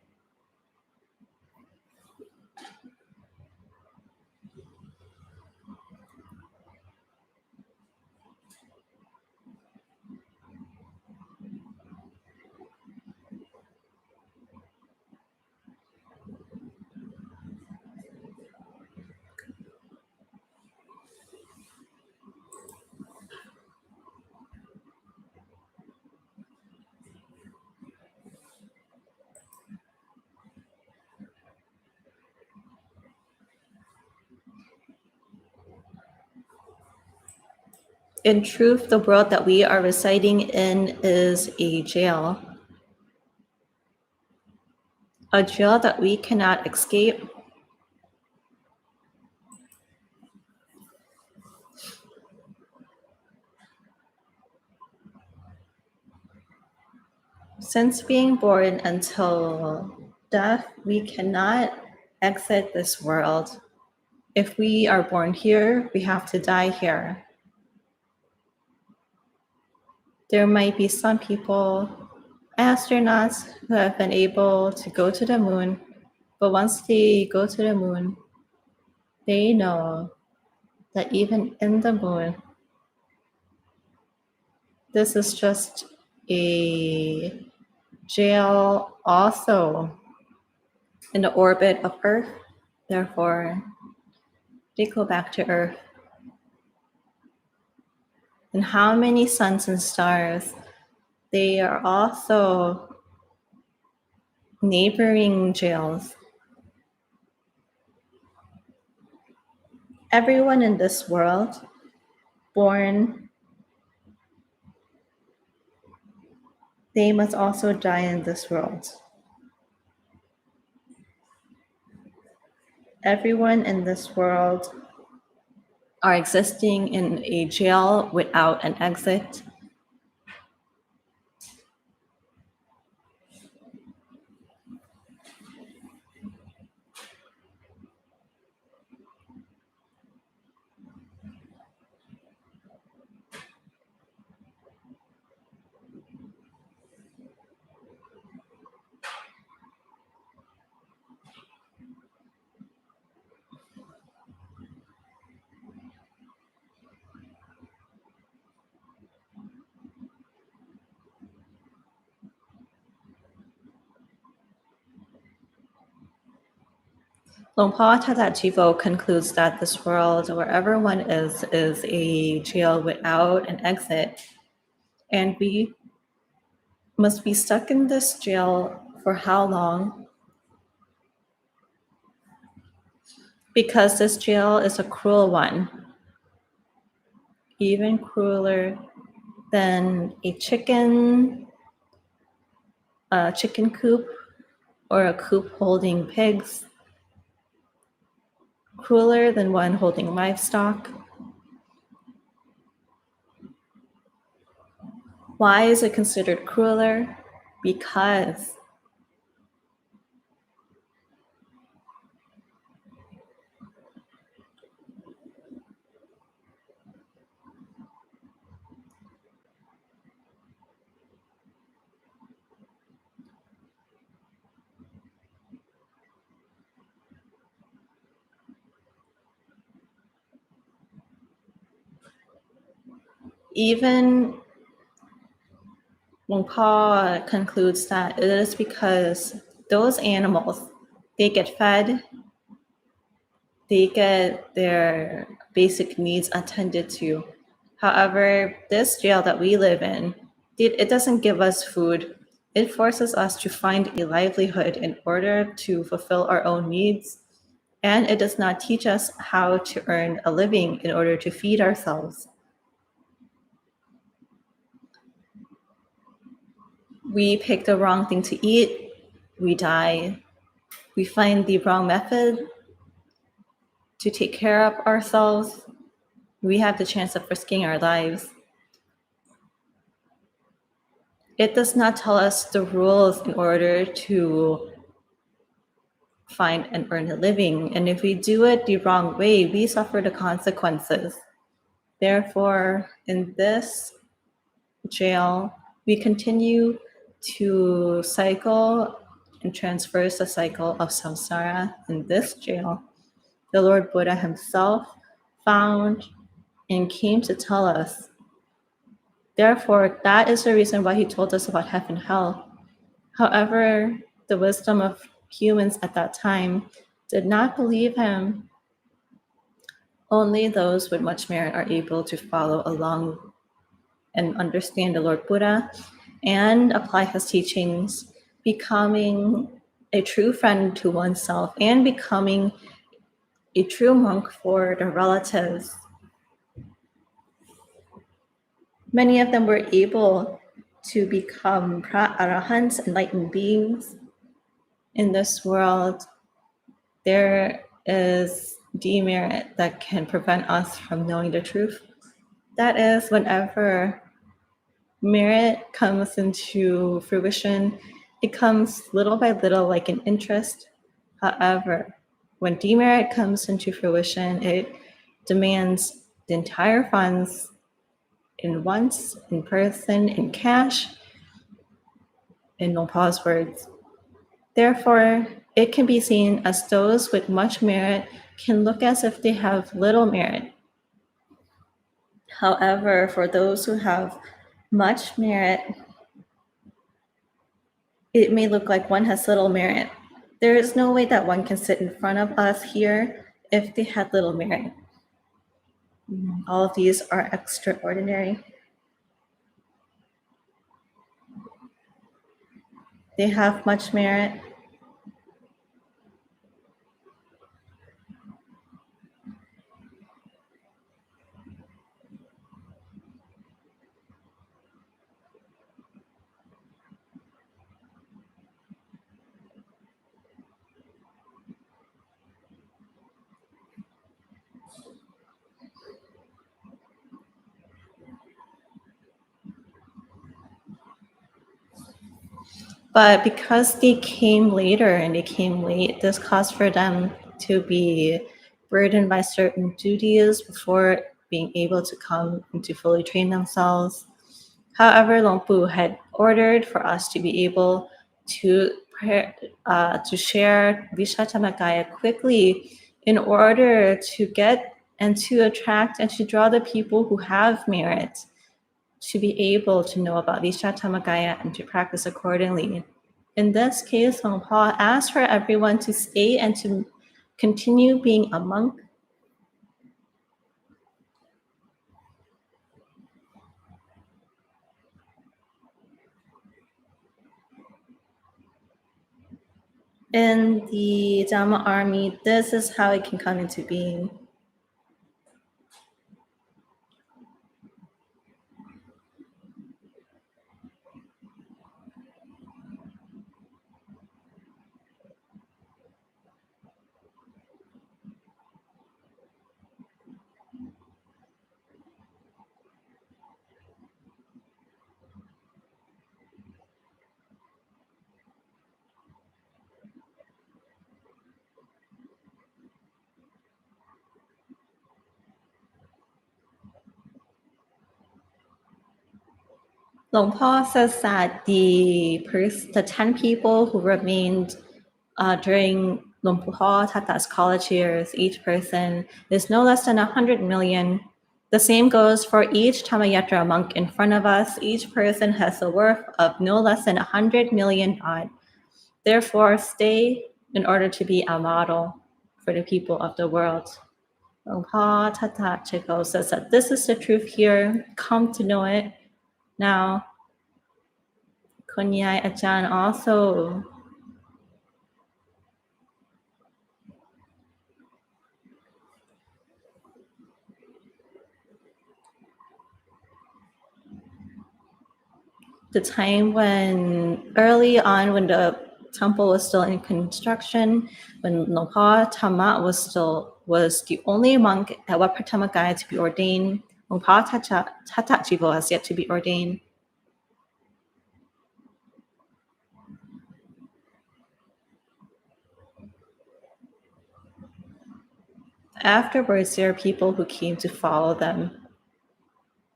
In truth, the world that we are residing in is a jail that we cannot escape. Since being born until death, we cannot exit this world. If we are born here, we have to die here. There might be some people, astronauts, who have been able to go to the moon, but once they go to the moon, they know that even in the moon, this is just a jail also in the orbit of Earth. Therefore, they go back to Earth. And how many suns and stars, they are also neighboring jails. Everyone in this world, born, they must also die in this world. Everyone in this world are existing in a jail without an exit. Longpa Tatat Chivo concludes that this world, wherever one is a jail without an exit, and we must be stuck in this jail for how long? Because this jail is a cruel one, even crueler than a chicken coop or a coop holding pigs, crueler than one holding livestock. Why is it considered crueler? Because even when Paul concludes that it is because those animals, they get fed, they get their basic needs attended to. However, this jail that we live in, it doesn't give us food. It forces us to find a livelihood in order to fulfill our own needs. And it does not teach us how to earn a living in order to feed ourselves. We pick the wrong thing to eat, we die. We find the wrong method to take care of ourselves, we have the chance of risking our lives. It does not tell us the rules in order to find and earn a living. And if we do it the wrong way, we suffer the consequences. Therefore, in this jail, we continue to cycle and transverse the cycle of samsara in this jail. The Lord Buddha himself found and came to tell us. Therefore, that is the reason why he told us about heaven and hell. However, the wisdom of humans at that time did not believe him. Only those with much merit are able to follow along and understand the Lord Buddha and apply his teachings, becoming a true friend to oneself and becoming a true monk for their relatives. Many of them were able to become arahants, enlightened beings. In this world, there is demerit that can prevent us from knowing the truth. That is, whenever merit comes into fruition, it comes little by little like an interest. However, when demerit comes into fruition, it demands the entire funds in once, in person, in cash, in Longpa's words. Therefore, it can be seen as those with much merit can look as if they have little merit. However, for those who have much merit, it may look like one has little merit. There is no way that one can sit in front of us here if they had little merit. All of these are extraordinary. They have much merit. But because they came later and they came late, this caused for them to be burdened by certain duties before being able to come and to fully train themselves. However, Longpu had ordered for us to be able to share Vishatamagaya quickly in order to get and to attract and to draw the people who have merit to be able to know about Vishatamagaya and to practice accordingly. In this case, Longpa asked for everyone to stay and to continue being a monk? In the Dhamma army, this is how it can come into being. Long Pa says that the 10 people who remained during Luang Pu Thata's college years, each person is no less than 100 million. The same goes for each Dhammayatra monk in front of us. Each person has a worth of no less than 100 million baht. Therefore, stay in order to be a model for the people of the world. Luang Pa Thata Chiko says that this is the truth here. Come to know it now. Kunyai Ajahn also the time when early on when the temple was still in construction, when Luang Pa Thamma was the only monk at Wat Pattamagai to be ordained. Luang Pa Thata Jivo has yet to be ordained. Afterwards, there are people who came to follow them,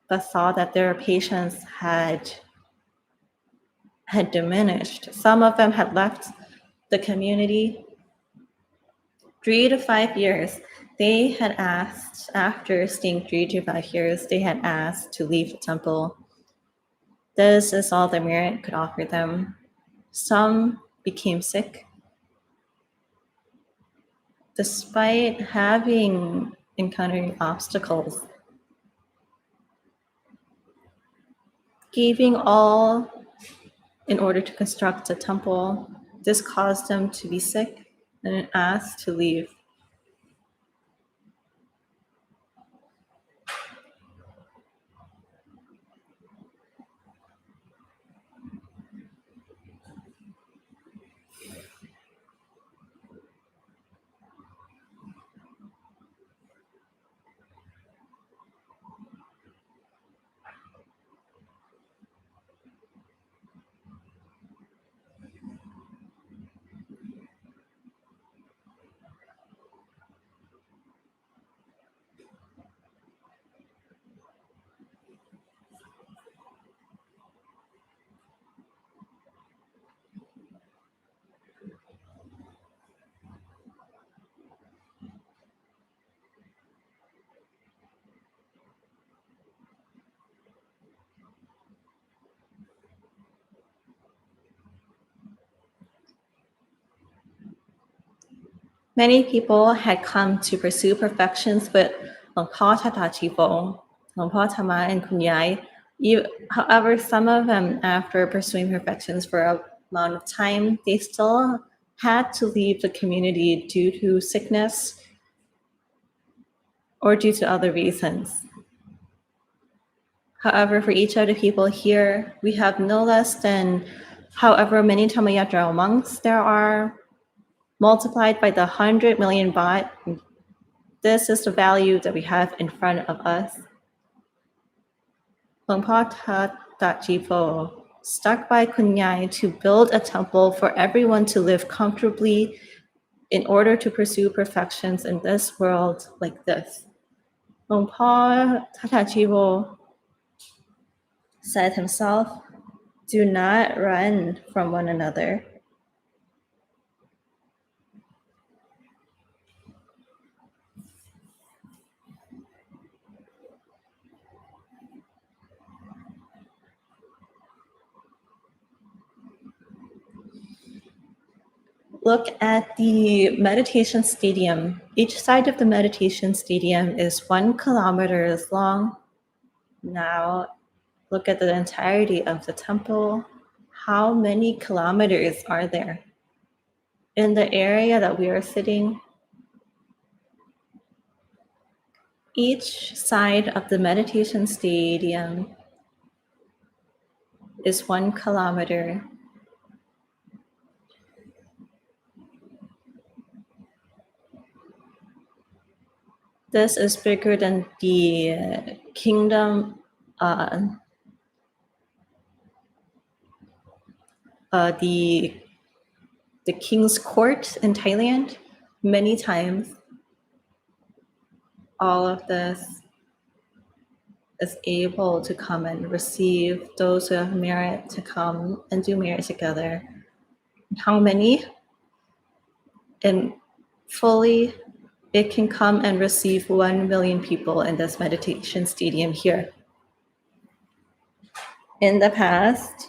but saw that their patience had diminished. Some of them had left the community. 3 to 5 years, they had asked, after staying 3 to 5 years, they had asked to leave the temple. This is all the merit could offer them. Some became sick. Despite having encountered obstacles, giving all in order to construct a temple, this caused them to be sick and asked to leave. Many people had come to pursue perfections with Luang Pa Thata Chipo, Luang Pa Thamma, and Kunyai. However, some of them, after pursuing perfections for a amount of time, they still had to leave the community due to sickness or due to other reasons. However, for each of the people here, we have no less than however many Dhammayatra monks there are, multiplied by the 100 million baht. This is the value that we have in front of us. Luang Pa Thata Jivo stuck by Kunyai to build a temple for everyone to live comfortably in order to pursue perfections in this world like this. Luang Pa Thata Jivo said himself, "Do not run from one another." look at the meditation stadium. Each side of the meditation stadium is 1 kilometer long. Now look at the entirety of the temple. How many kilometers are there? In the area that we are sitting, each side of the meditation stadium is 1 kilometer. This is bigger than the kingdom, the king's court in Thailand. Many times, all of this is able to come and receive those who have merit to come and do merit together. How many? And fully, it can come and receive 1 million people in this meditation stadium here. In the past,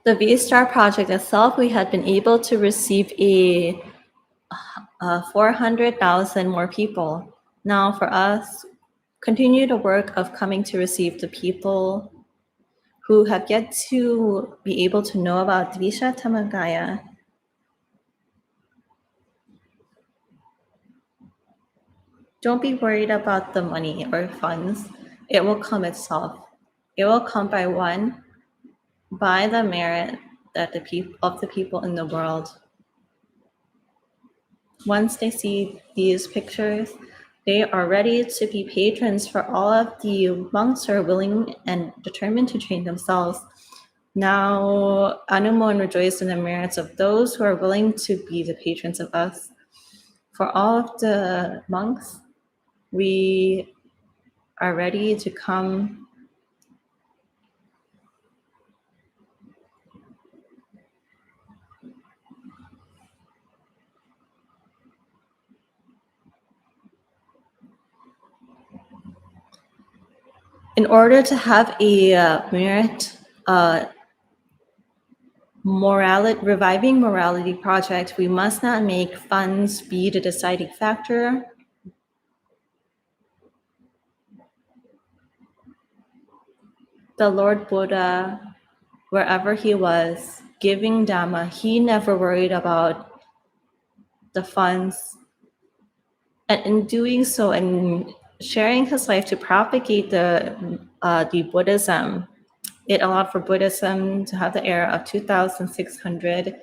the V-Star project itself, we had been able to receive 400,000 more people. Now for us, continue the work of coming to receive the people who have yet to be able to know about Dvisha Tamagaya. Don't be worried about the money or funds. It will come itself. It will come by one, by the merit that the people in the world. Once they see these pictures, they are ready to be patrons for all of the monks who are willing and determined to train themselves. Now, Anumo and rejoice in the merits of those who are willing to be the patrons of us. For all of the monks, we are ready to come in order to have a merit reviving morality project. We must not make funds be the deciding factor. The Lord Buddha, wherever he was giving Dhamma, he never worried about the funds. And in doing so and sharing his life to propagate the Buddhism, it allowed for Buddhism to have the era of 2,600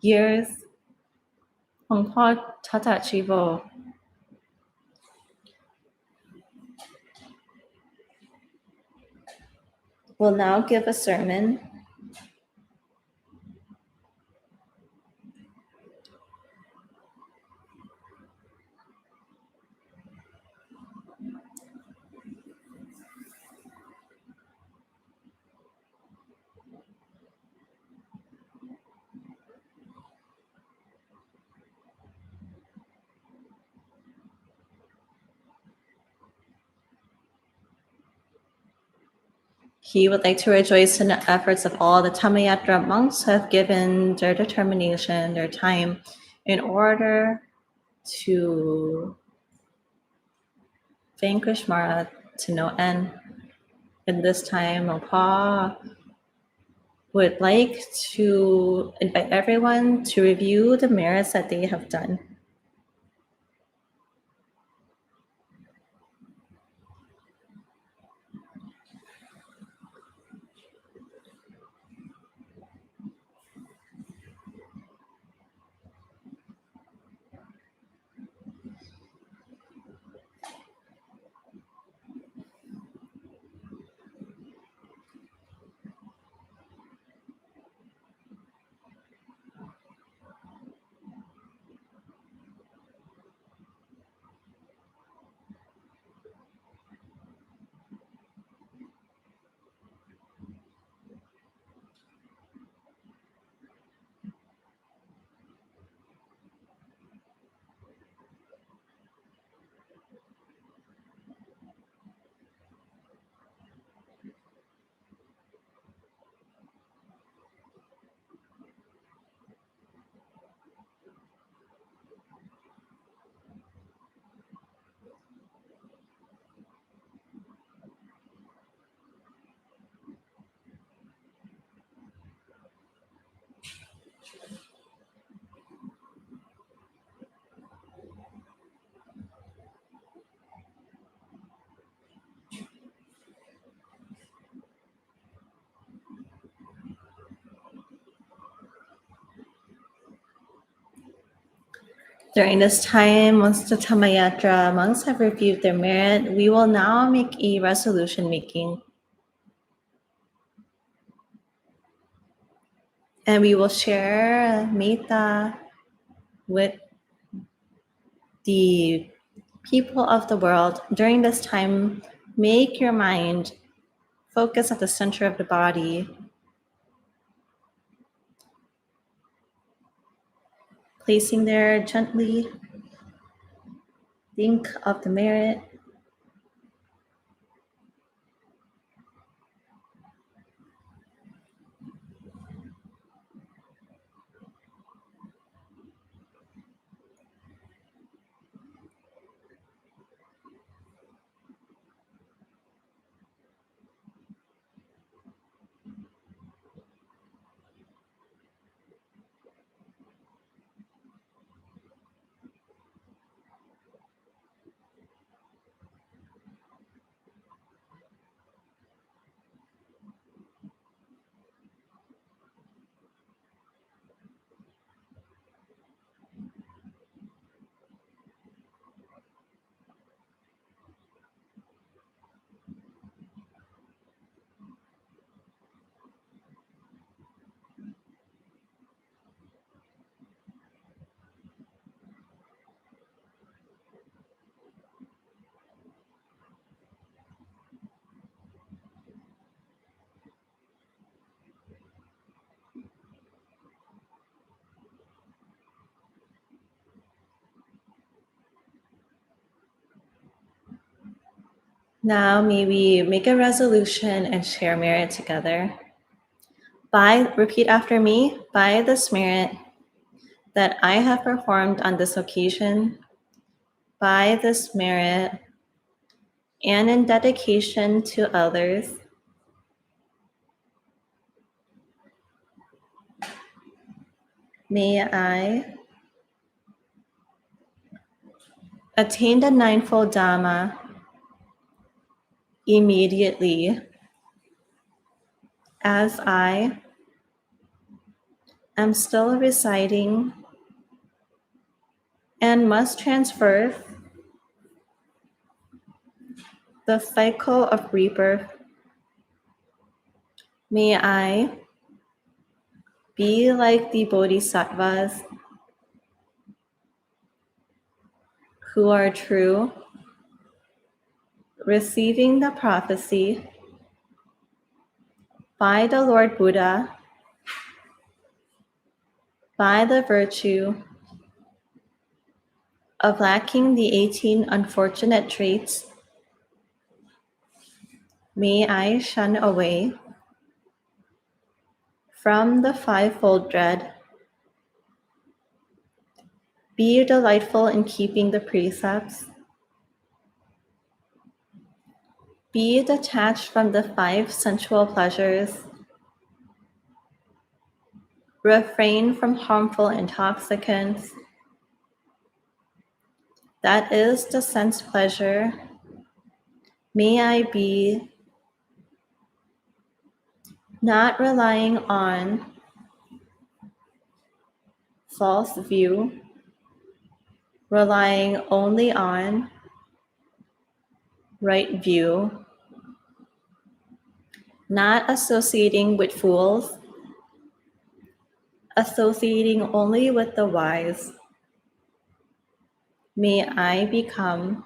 years. Hong Kong Tata Chivo will now give a sermon. He would like to rejoice in the efforts of all the Dhammayatra monks who have given their determination, their time, in order to vanquish Mara to no end. In this time, Mokpa would like to invite everyone to review the merits that they have done. During this time, once the Dhammayatra monks have reviewed their merit, we will now make a resolution making. And we will share metta with the people of the world. During this time, make your mind focus at the center of the body. Placing there gently, think of the merit. Now may we make a resolution and share merit together. Repeat after me, by this merit that I have performed on this occasion, by this merit and in dedication to others, may I attain the ninefold Dhamma immediately as I am still residing and must transfer the cycle of rebirth. May I be like the bodhisattvas who are true, receiving the prophecy by the Lord Buddha, by the virtue of lacking the 18 unfortunate traits. May I shun away from the fivefold dread, be delightful in keeping the precepts, be detached from the 5 sensual pleasures, refrain from harmful intoxicants, that is the sense pleasure. May I be not relying on false view, relying only on right view, not associating with fools, associating only with the wise. May I become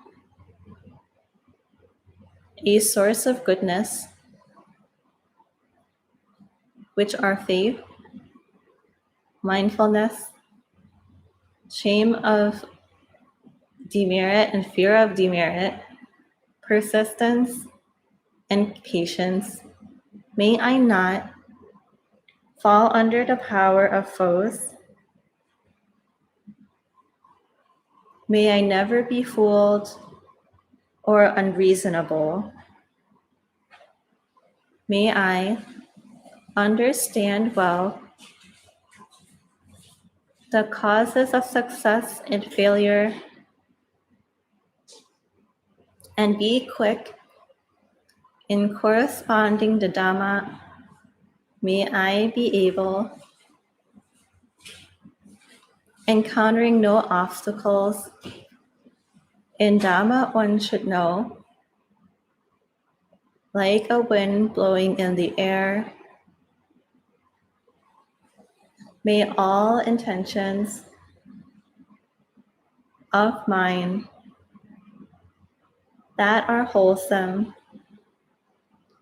a source of goodness, which are faith, mindfulness, shame of demerit and fear of demerit, persistence, and patience. May I not fall under the power of foes. May I never be fooled or unreasonable. May I understand well the causes of success and failure and be quick in corresponding the Dhamma. May I be able encountering no obstacles. In Dhamma, one should know, like a wind blowing in the air, may all intentions of mine that are wholesome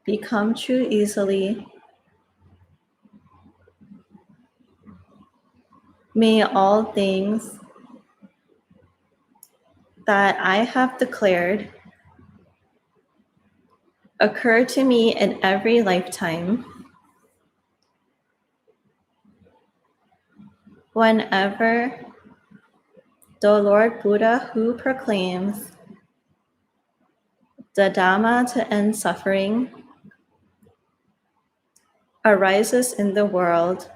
become true easily. May all things that I have declared occur to me in every lifetime. Whenever the Lord Buddha, who proclaims the Dhamma to end suffering, arises in the world,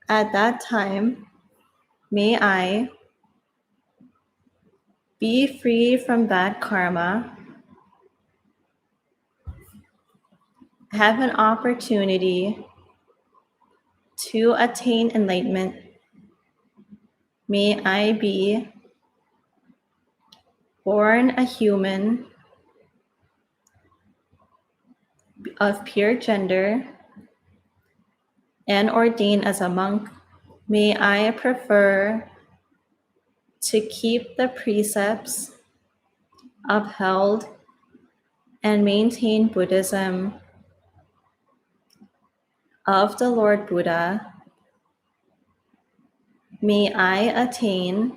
at that time, may I be free from bad karma, have an opportunity to attain enlightenment. May I be born a human of pure gender and ordained as a monk. May I prefer to keep the precepts upheld and maintain Buddhism of the Lord Buddha. May I attain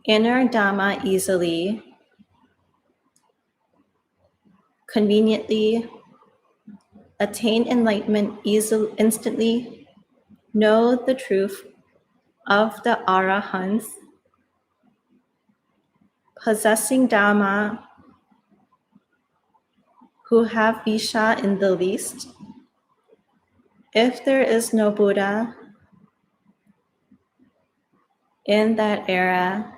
inner Dhamma easily, conveniently, attain enlightenment easily, instantly, know the truth of the Arahants, possessing Dhamma, who have Visha in the least. If there is no Buddha in that era,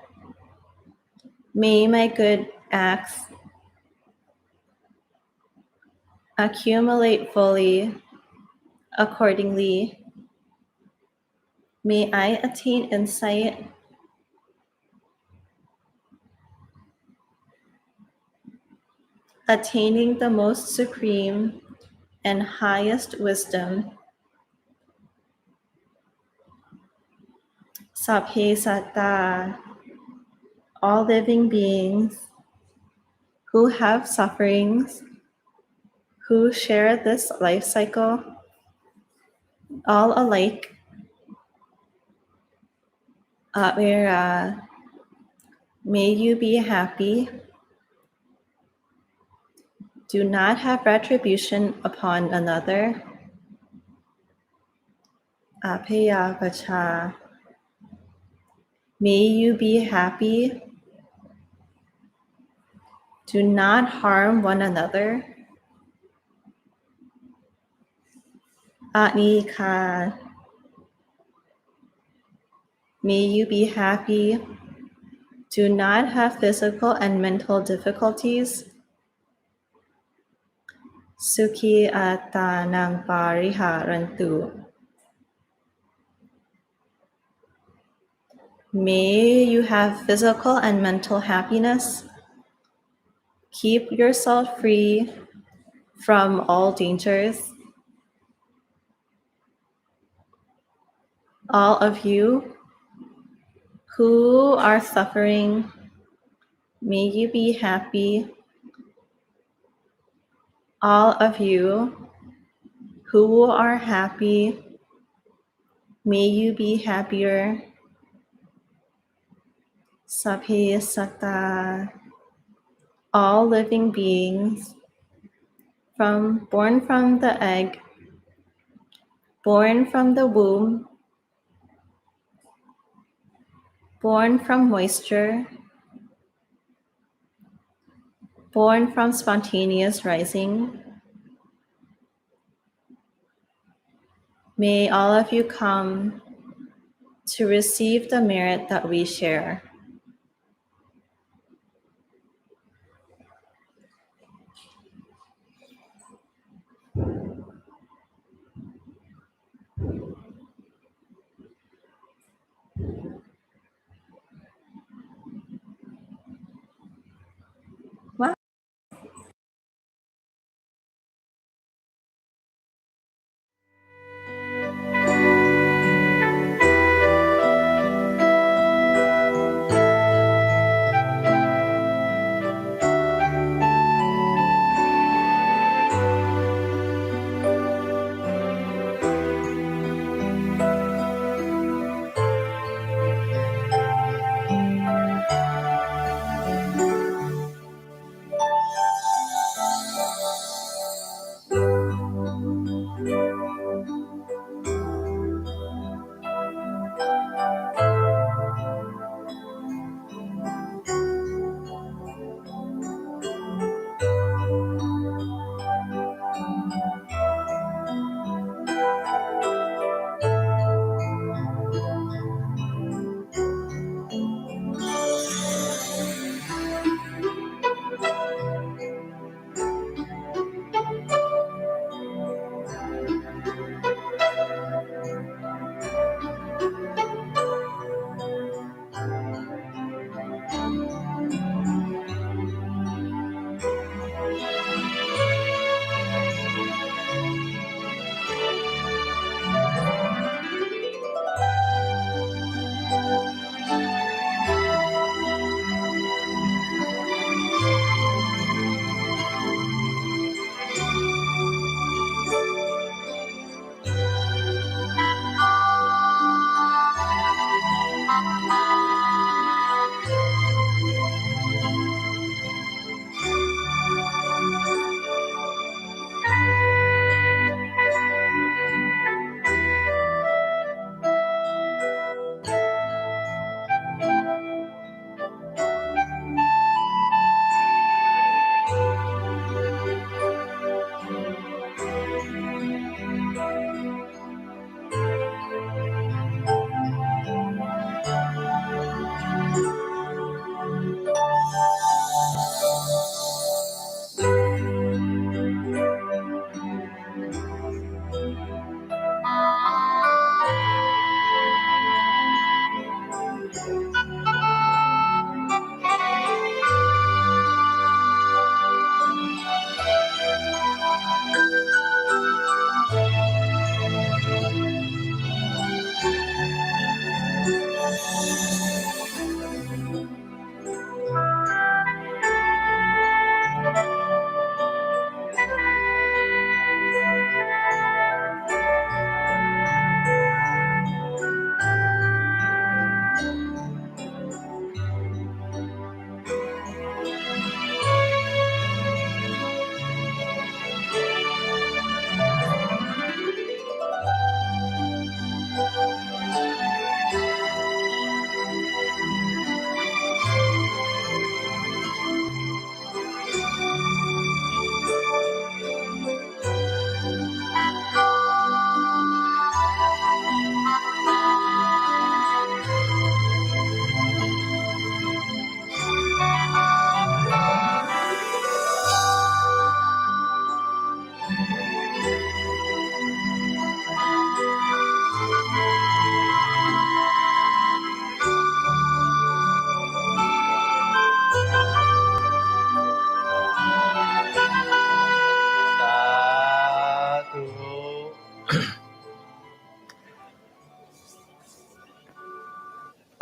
may my good acts accumulate fully. Accordingly, may I attain insight, attaining the most supreme and highest wisdom. Sabhe satta, all living beings who have sufferings, who share this life cycle, all alike, Atmira, may you be happy. Do not have retribution upon another. Apeyavacha, may you be happy. Do not harm one another. Anika, may you be happy. Do not have physical and mental difficulties. Sukhi atanang pariharantu. May you have physical and mental happiness. Keep yourself free from all dangers. All of you who are suffering, may you be happy. All of you who are happy, may you be happier. Sabhe satta, all living beings, born from the egg, born from the womb, born from moisture, born from spontaneous rising. May all of you come to receive the merit that we share.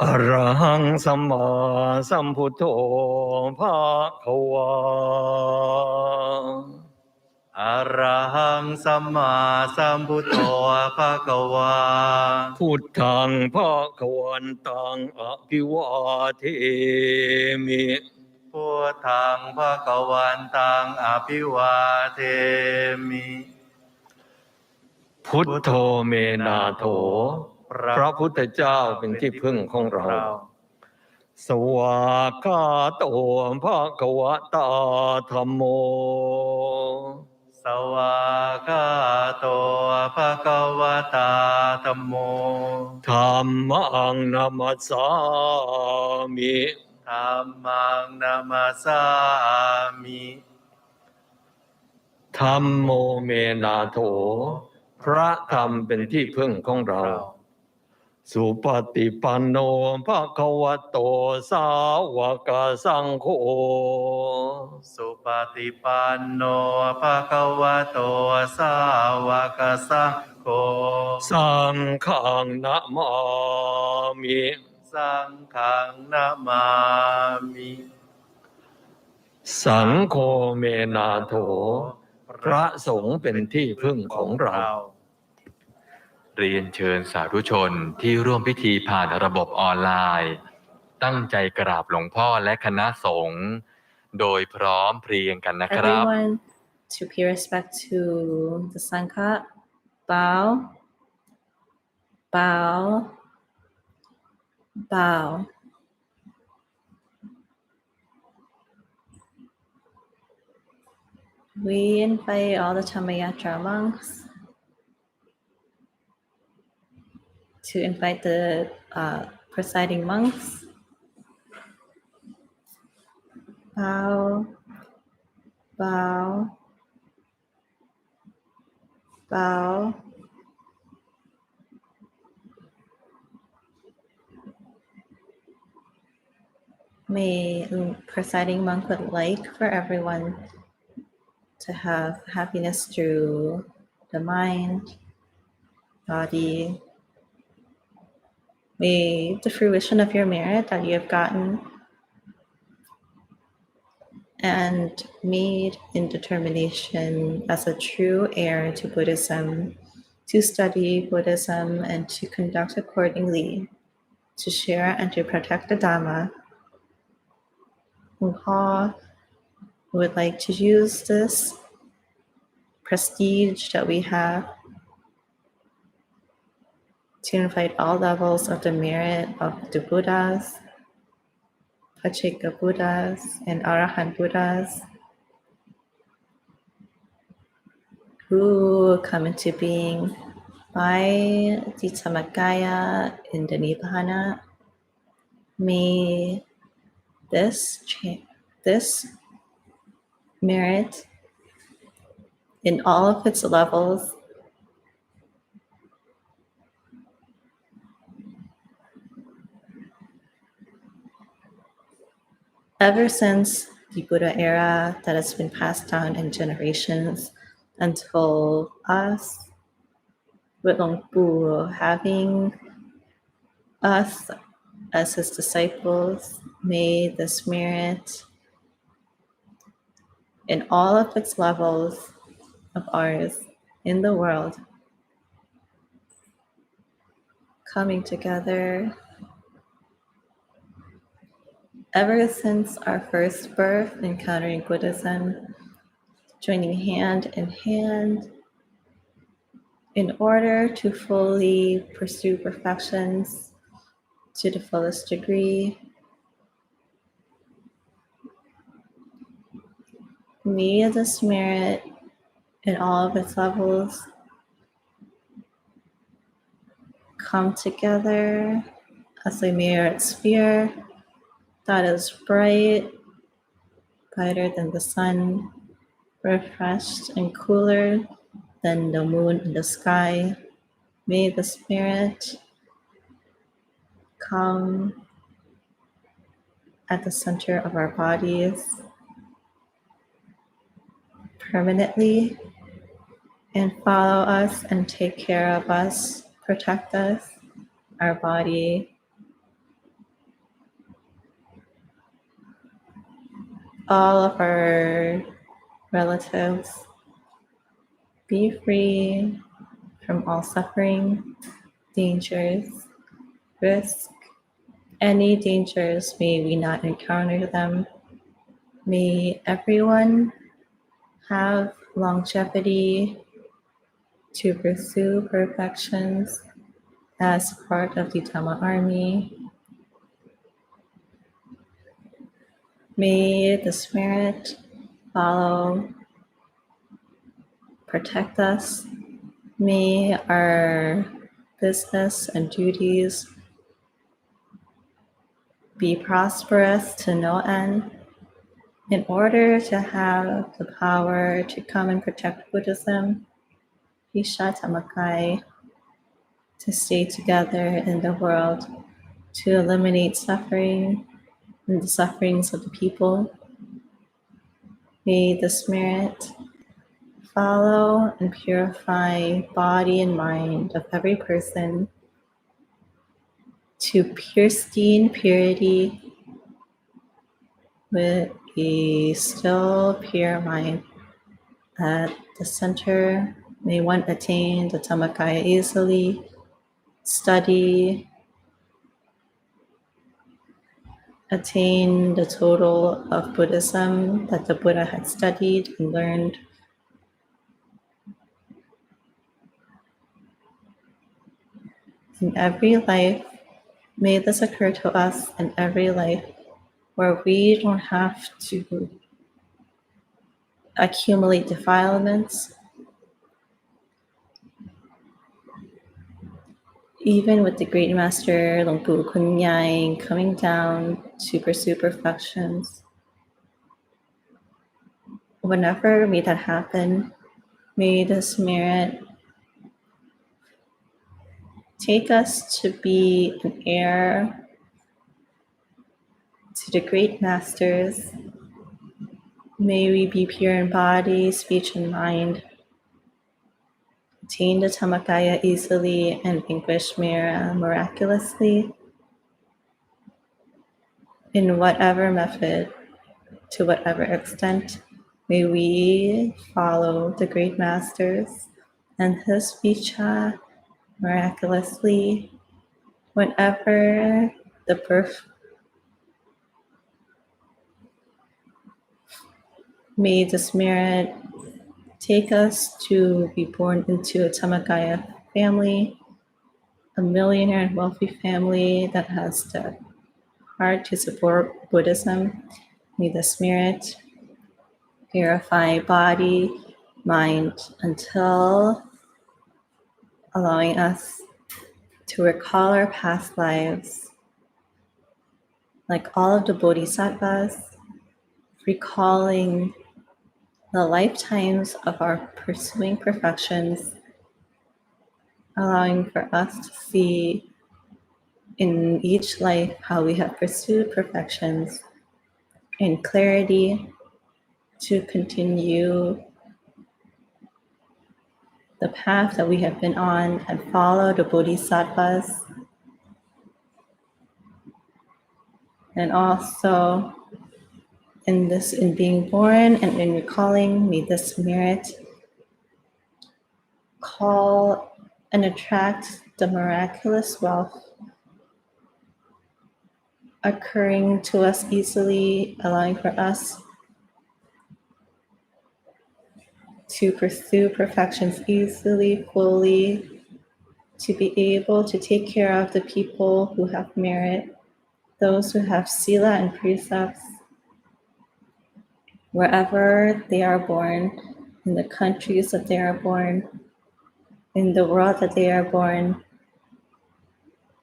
อรหังสัมมาสัมพุทโธภะคะวา อะระหังสัมมาสัมพุทโธภะคะวา พุทธังภะคะวันตังอภิวาเทมิ พุทธังภะคะวันตังอภิวาเทมิ พุทโธเมนาโถพระพุทธเจ้าเป็นที่พึ่งของเรา สวากขาโตภะคะวะตาธัมโม สวากขาโตภะคะวะตาธัมโม ธัมมังนัมสสามิ ธัมมังนามัสสามิ ธัมโมเมนาโถพระธรรมเป็นที่พึ่งของเรา สุปฏิปันโนภะคะวะโตสาวกสังโฆ สุปฏิปันโนภะคะวะโตสาวกสังโฆ สังฆังนะมามิ สังฆังนามามิ สังโฆเมนาโถพระสงฆ์เป็นที่พึ่งของเรา เรียนเชิญสาธุชนที่ร่วมพิธีผ่านระบบออนไลน์ ตั้งใจกราบหลวงพ่อและคณะสงฆ์โดยพร้อมเพรียงกันนะครับ Everyone, to pay respect to the Sangha, bow, bow, bow. We invite all the Dhammayatra monks to invite the presiding monks. Bow, bow, bow. May the presiding monk would like for everyone to have happiness through the mind, body. May the fruition of your merit that you have gotten and made in determination as a true heir to Buddhism, to study Buddhism and to conduct accordingly, to share and to protect the Dhamma. Ngha would like to use this prestige that we have to invite all levels of the merit of the Buddhas, Pachika Buddhas, and Arahant Buddhas who come into being by the Dhammakaya in the Nibbana. May this merit in all of its levels ever since the Buddha era that has been passed down in generations until us, with Long Bu having us as his disciples, may this merit in all of its levels of ours in the world coming together ever since our first birth, encountering Buddhism, joining hand in hand in order to fully pursue perfections to the fullest degree. May this merit in all of its levels come together as a merit sphere that is bright, brighter than the sun, refreshed and cooler than the moon in the sky. May the spirit come at the center of our bodies permanently and follow us and take care of us, protect us, our body, all of our relatives be free from all suffering, dangers, risk, any dangers. May we not encounter them. May everyone have longevity to pursue perfections as part of the Dhamma army. May the Spirit follow, protect us. May our business and duties be prosperous to no end. In order to have the power to come and protect Buddhism, Isha Tamakai, to stay together in the world, to eliminate suffering and the sufferings of the people. May the Spirit follow and purify body and mind of every person to pristine purity with a still pure mind. At the center, may one attain the Dhammakaya easily, study, attain the total of Buddhism that the Buddha had studied and learned. In every life, may this occur to us in every life where we don't have to accumulate defilements. Even with the great master Luang Pu Kunyai coming down to pursue perfections, whenever may that happen, may this merit take us to be an heir to the great masters. May we be pure in body, speech, and mind, attain the Dhammakaya easily, and vanquish Mira miraculously in whatever method, to whatever extent. May we follow the great masters and his vicha miraculously whenever the birth. May this merit take us to be born into a Dhammakaya family, a millionaire and wealthy family that has the heart to support Buddhism. May the Spirit purify body, mind, until allowing us to recall our past lives, like all of the Bodhisattvas, recalling the lifetimes of our pursuing perfections, allowing for us to see in each life how we have pursued perfections in clarity to continue the path that we have been on and follow the Bodhisattvas. And also in being born and in recalling, may this merit call and attract the miraculous wealth occurring to us easily, allowing for us to pursue perfections easily, fully, to be able to take care of the people who have merit, those who have sila and precepts, wherever they are born, in the countries that they are born, in the world that they are born.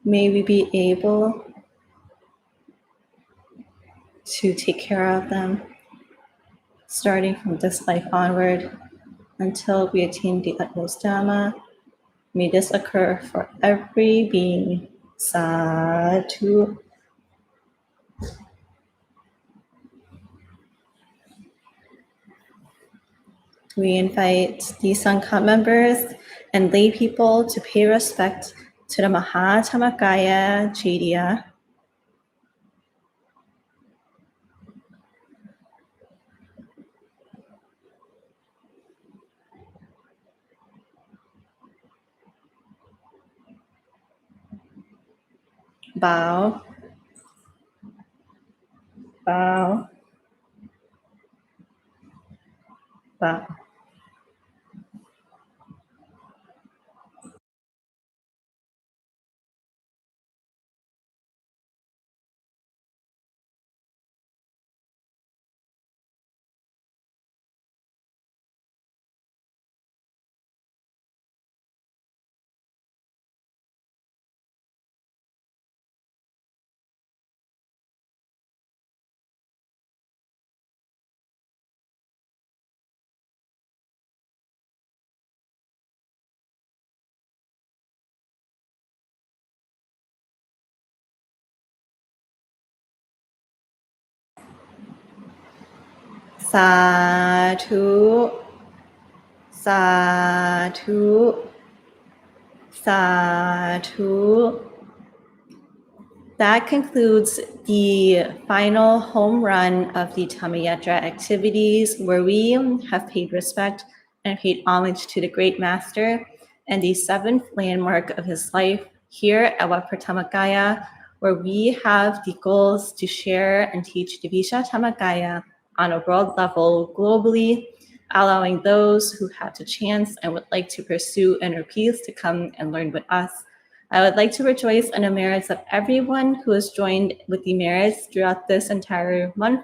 May we be able to take care of them, starting from this life onward, until we attain the utmost Dhamma. May this occur for every being. Sadhu. We invite the Sangha members and lay people to pay respect to the Mahathammakaya Jediya. bow, bow, bow. Sadhu, sadhu, sadhu. That concludes the final home run of the Dhammayatra activities, where we have paid respect and paid homage to the great master and the seventh landmark of his life here at Wat Pratamagaya, where we have the goals to share and teach Divisha Dhammakaya on a world level globally, allowing those who have the chance and would like to pursue inner peace to come and learn with us. I would like to rejoice in the merits of everyone who has joined with the merits throughout this entire month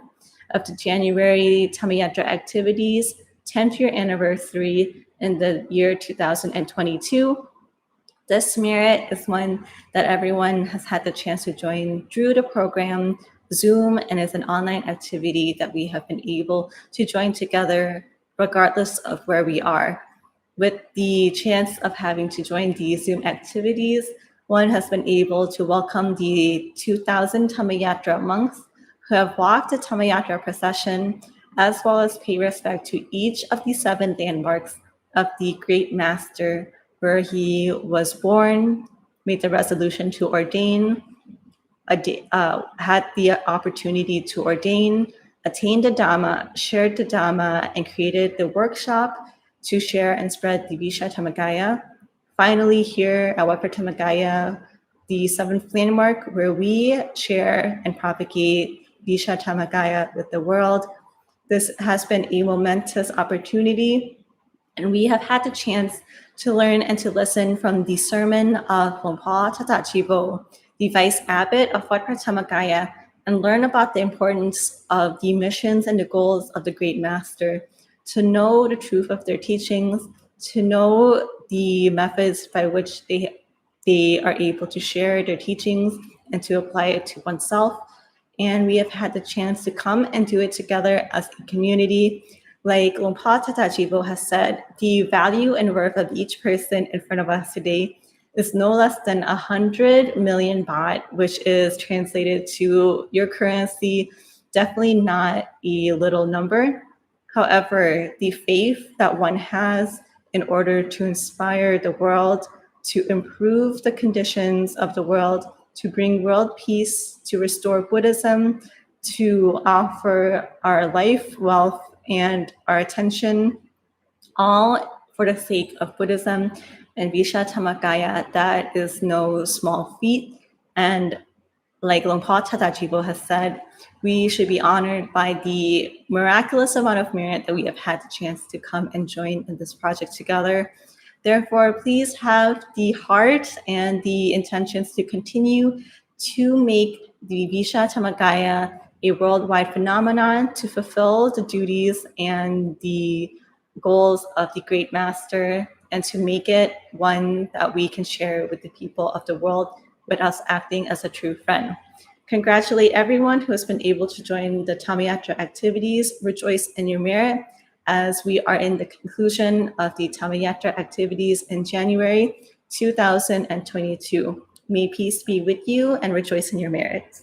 of the January Dhammayatra activities, 10th year anniversary in the year 2022. This merit is one that everyone has had the chance to join through the program, Zoom, and is an online activity that we have been able to join together regardless of where we are. With the chance of having to join these Zoom activities, one has been able to welcome the 2,000 Dhammayatra monks who have walked the Dhammayatra procession, as well as pay respect to each of the 7 landmarks of the great master, where he was born, made the resolution to ordain, had the opportunity to ordain, attained the Dhamma, shared the Dhamma, and created the workshop to share and spread the Divisha Dhammakaya. Finally, here at Wat Pratamagaya, the 7th landmark, where we share and propagate Divisha Dhammakaya with the world. This has been a momentous opportunity, and we have had the chance to learn and to listen from the sermon of Longpa Tatachivo, the Vice Abbot of Wat Pratamagaya, and learn about the importance of the missions and the goals of the Great Master, to know the truth of their teachings, to know the methods by which they are able to share their teachings and to apply it to oneself. And we have had the chance to come and do it together as a community. Like Longpa Tatachivo has said, the value and worth of each person in front of us today is no less than 100 million baht, which is translated to your currency, definitely not a little number. However, the faith that one has in order to inspire the world, to improve the conditions of the world, to bring world peace, to restore Buddhism, to offer our life, wealth, and our attention, all for the sake of Buddhism and Divisha Dhammakaya, that is no small feat. And like Longpa Tatachivo has said, we should be honored by the miraculous amount of merit that we have had the chance to come and join in this project together. Therefore, please have the heart and the intentions to continue to make the Divisha Dhammakaya a worldwide phenomenon, to fulfill the duties and the goals of the great master, and to make it one that we can share with the people of the world with us acting as a true friend. Congratulate everyone who has been able to join the Dhammayatra activities. Rejoice in your merit as we are in the conclusion of the Dhammayatra activities in January 2022. May peace be with you and rejoice in your merit.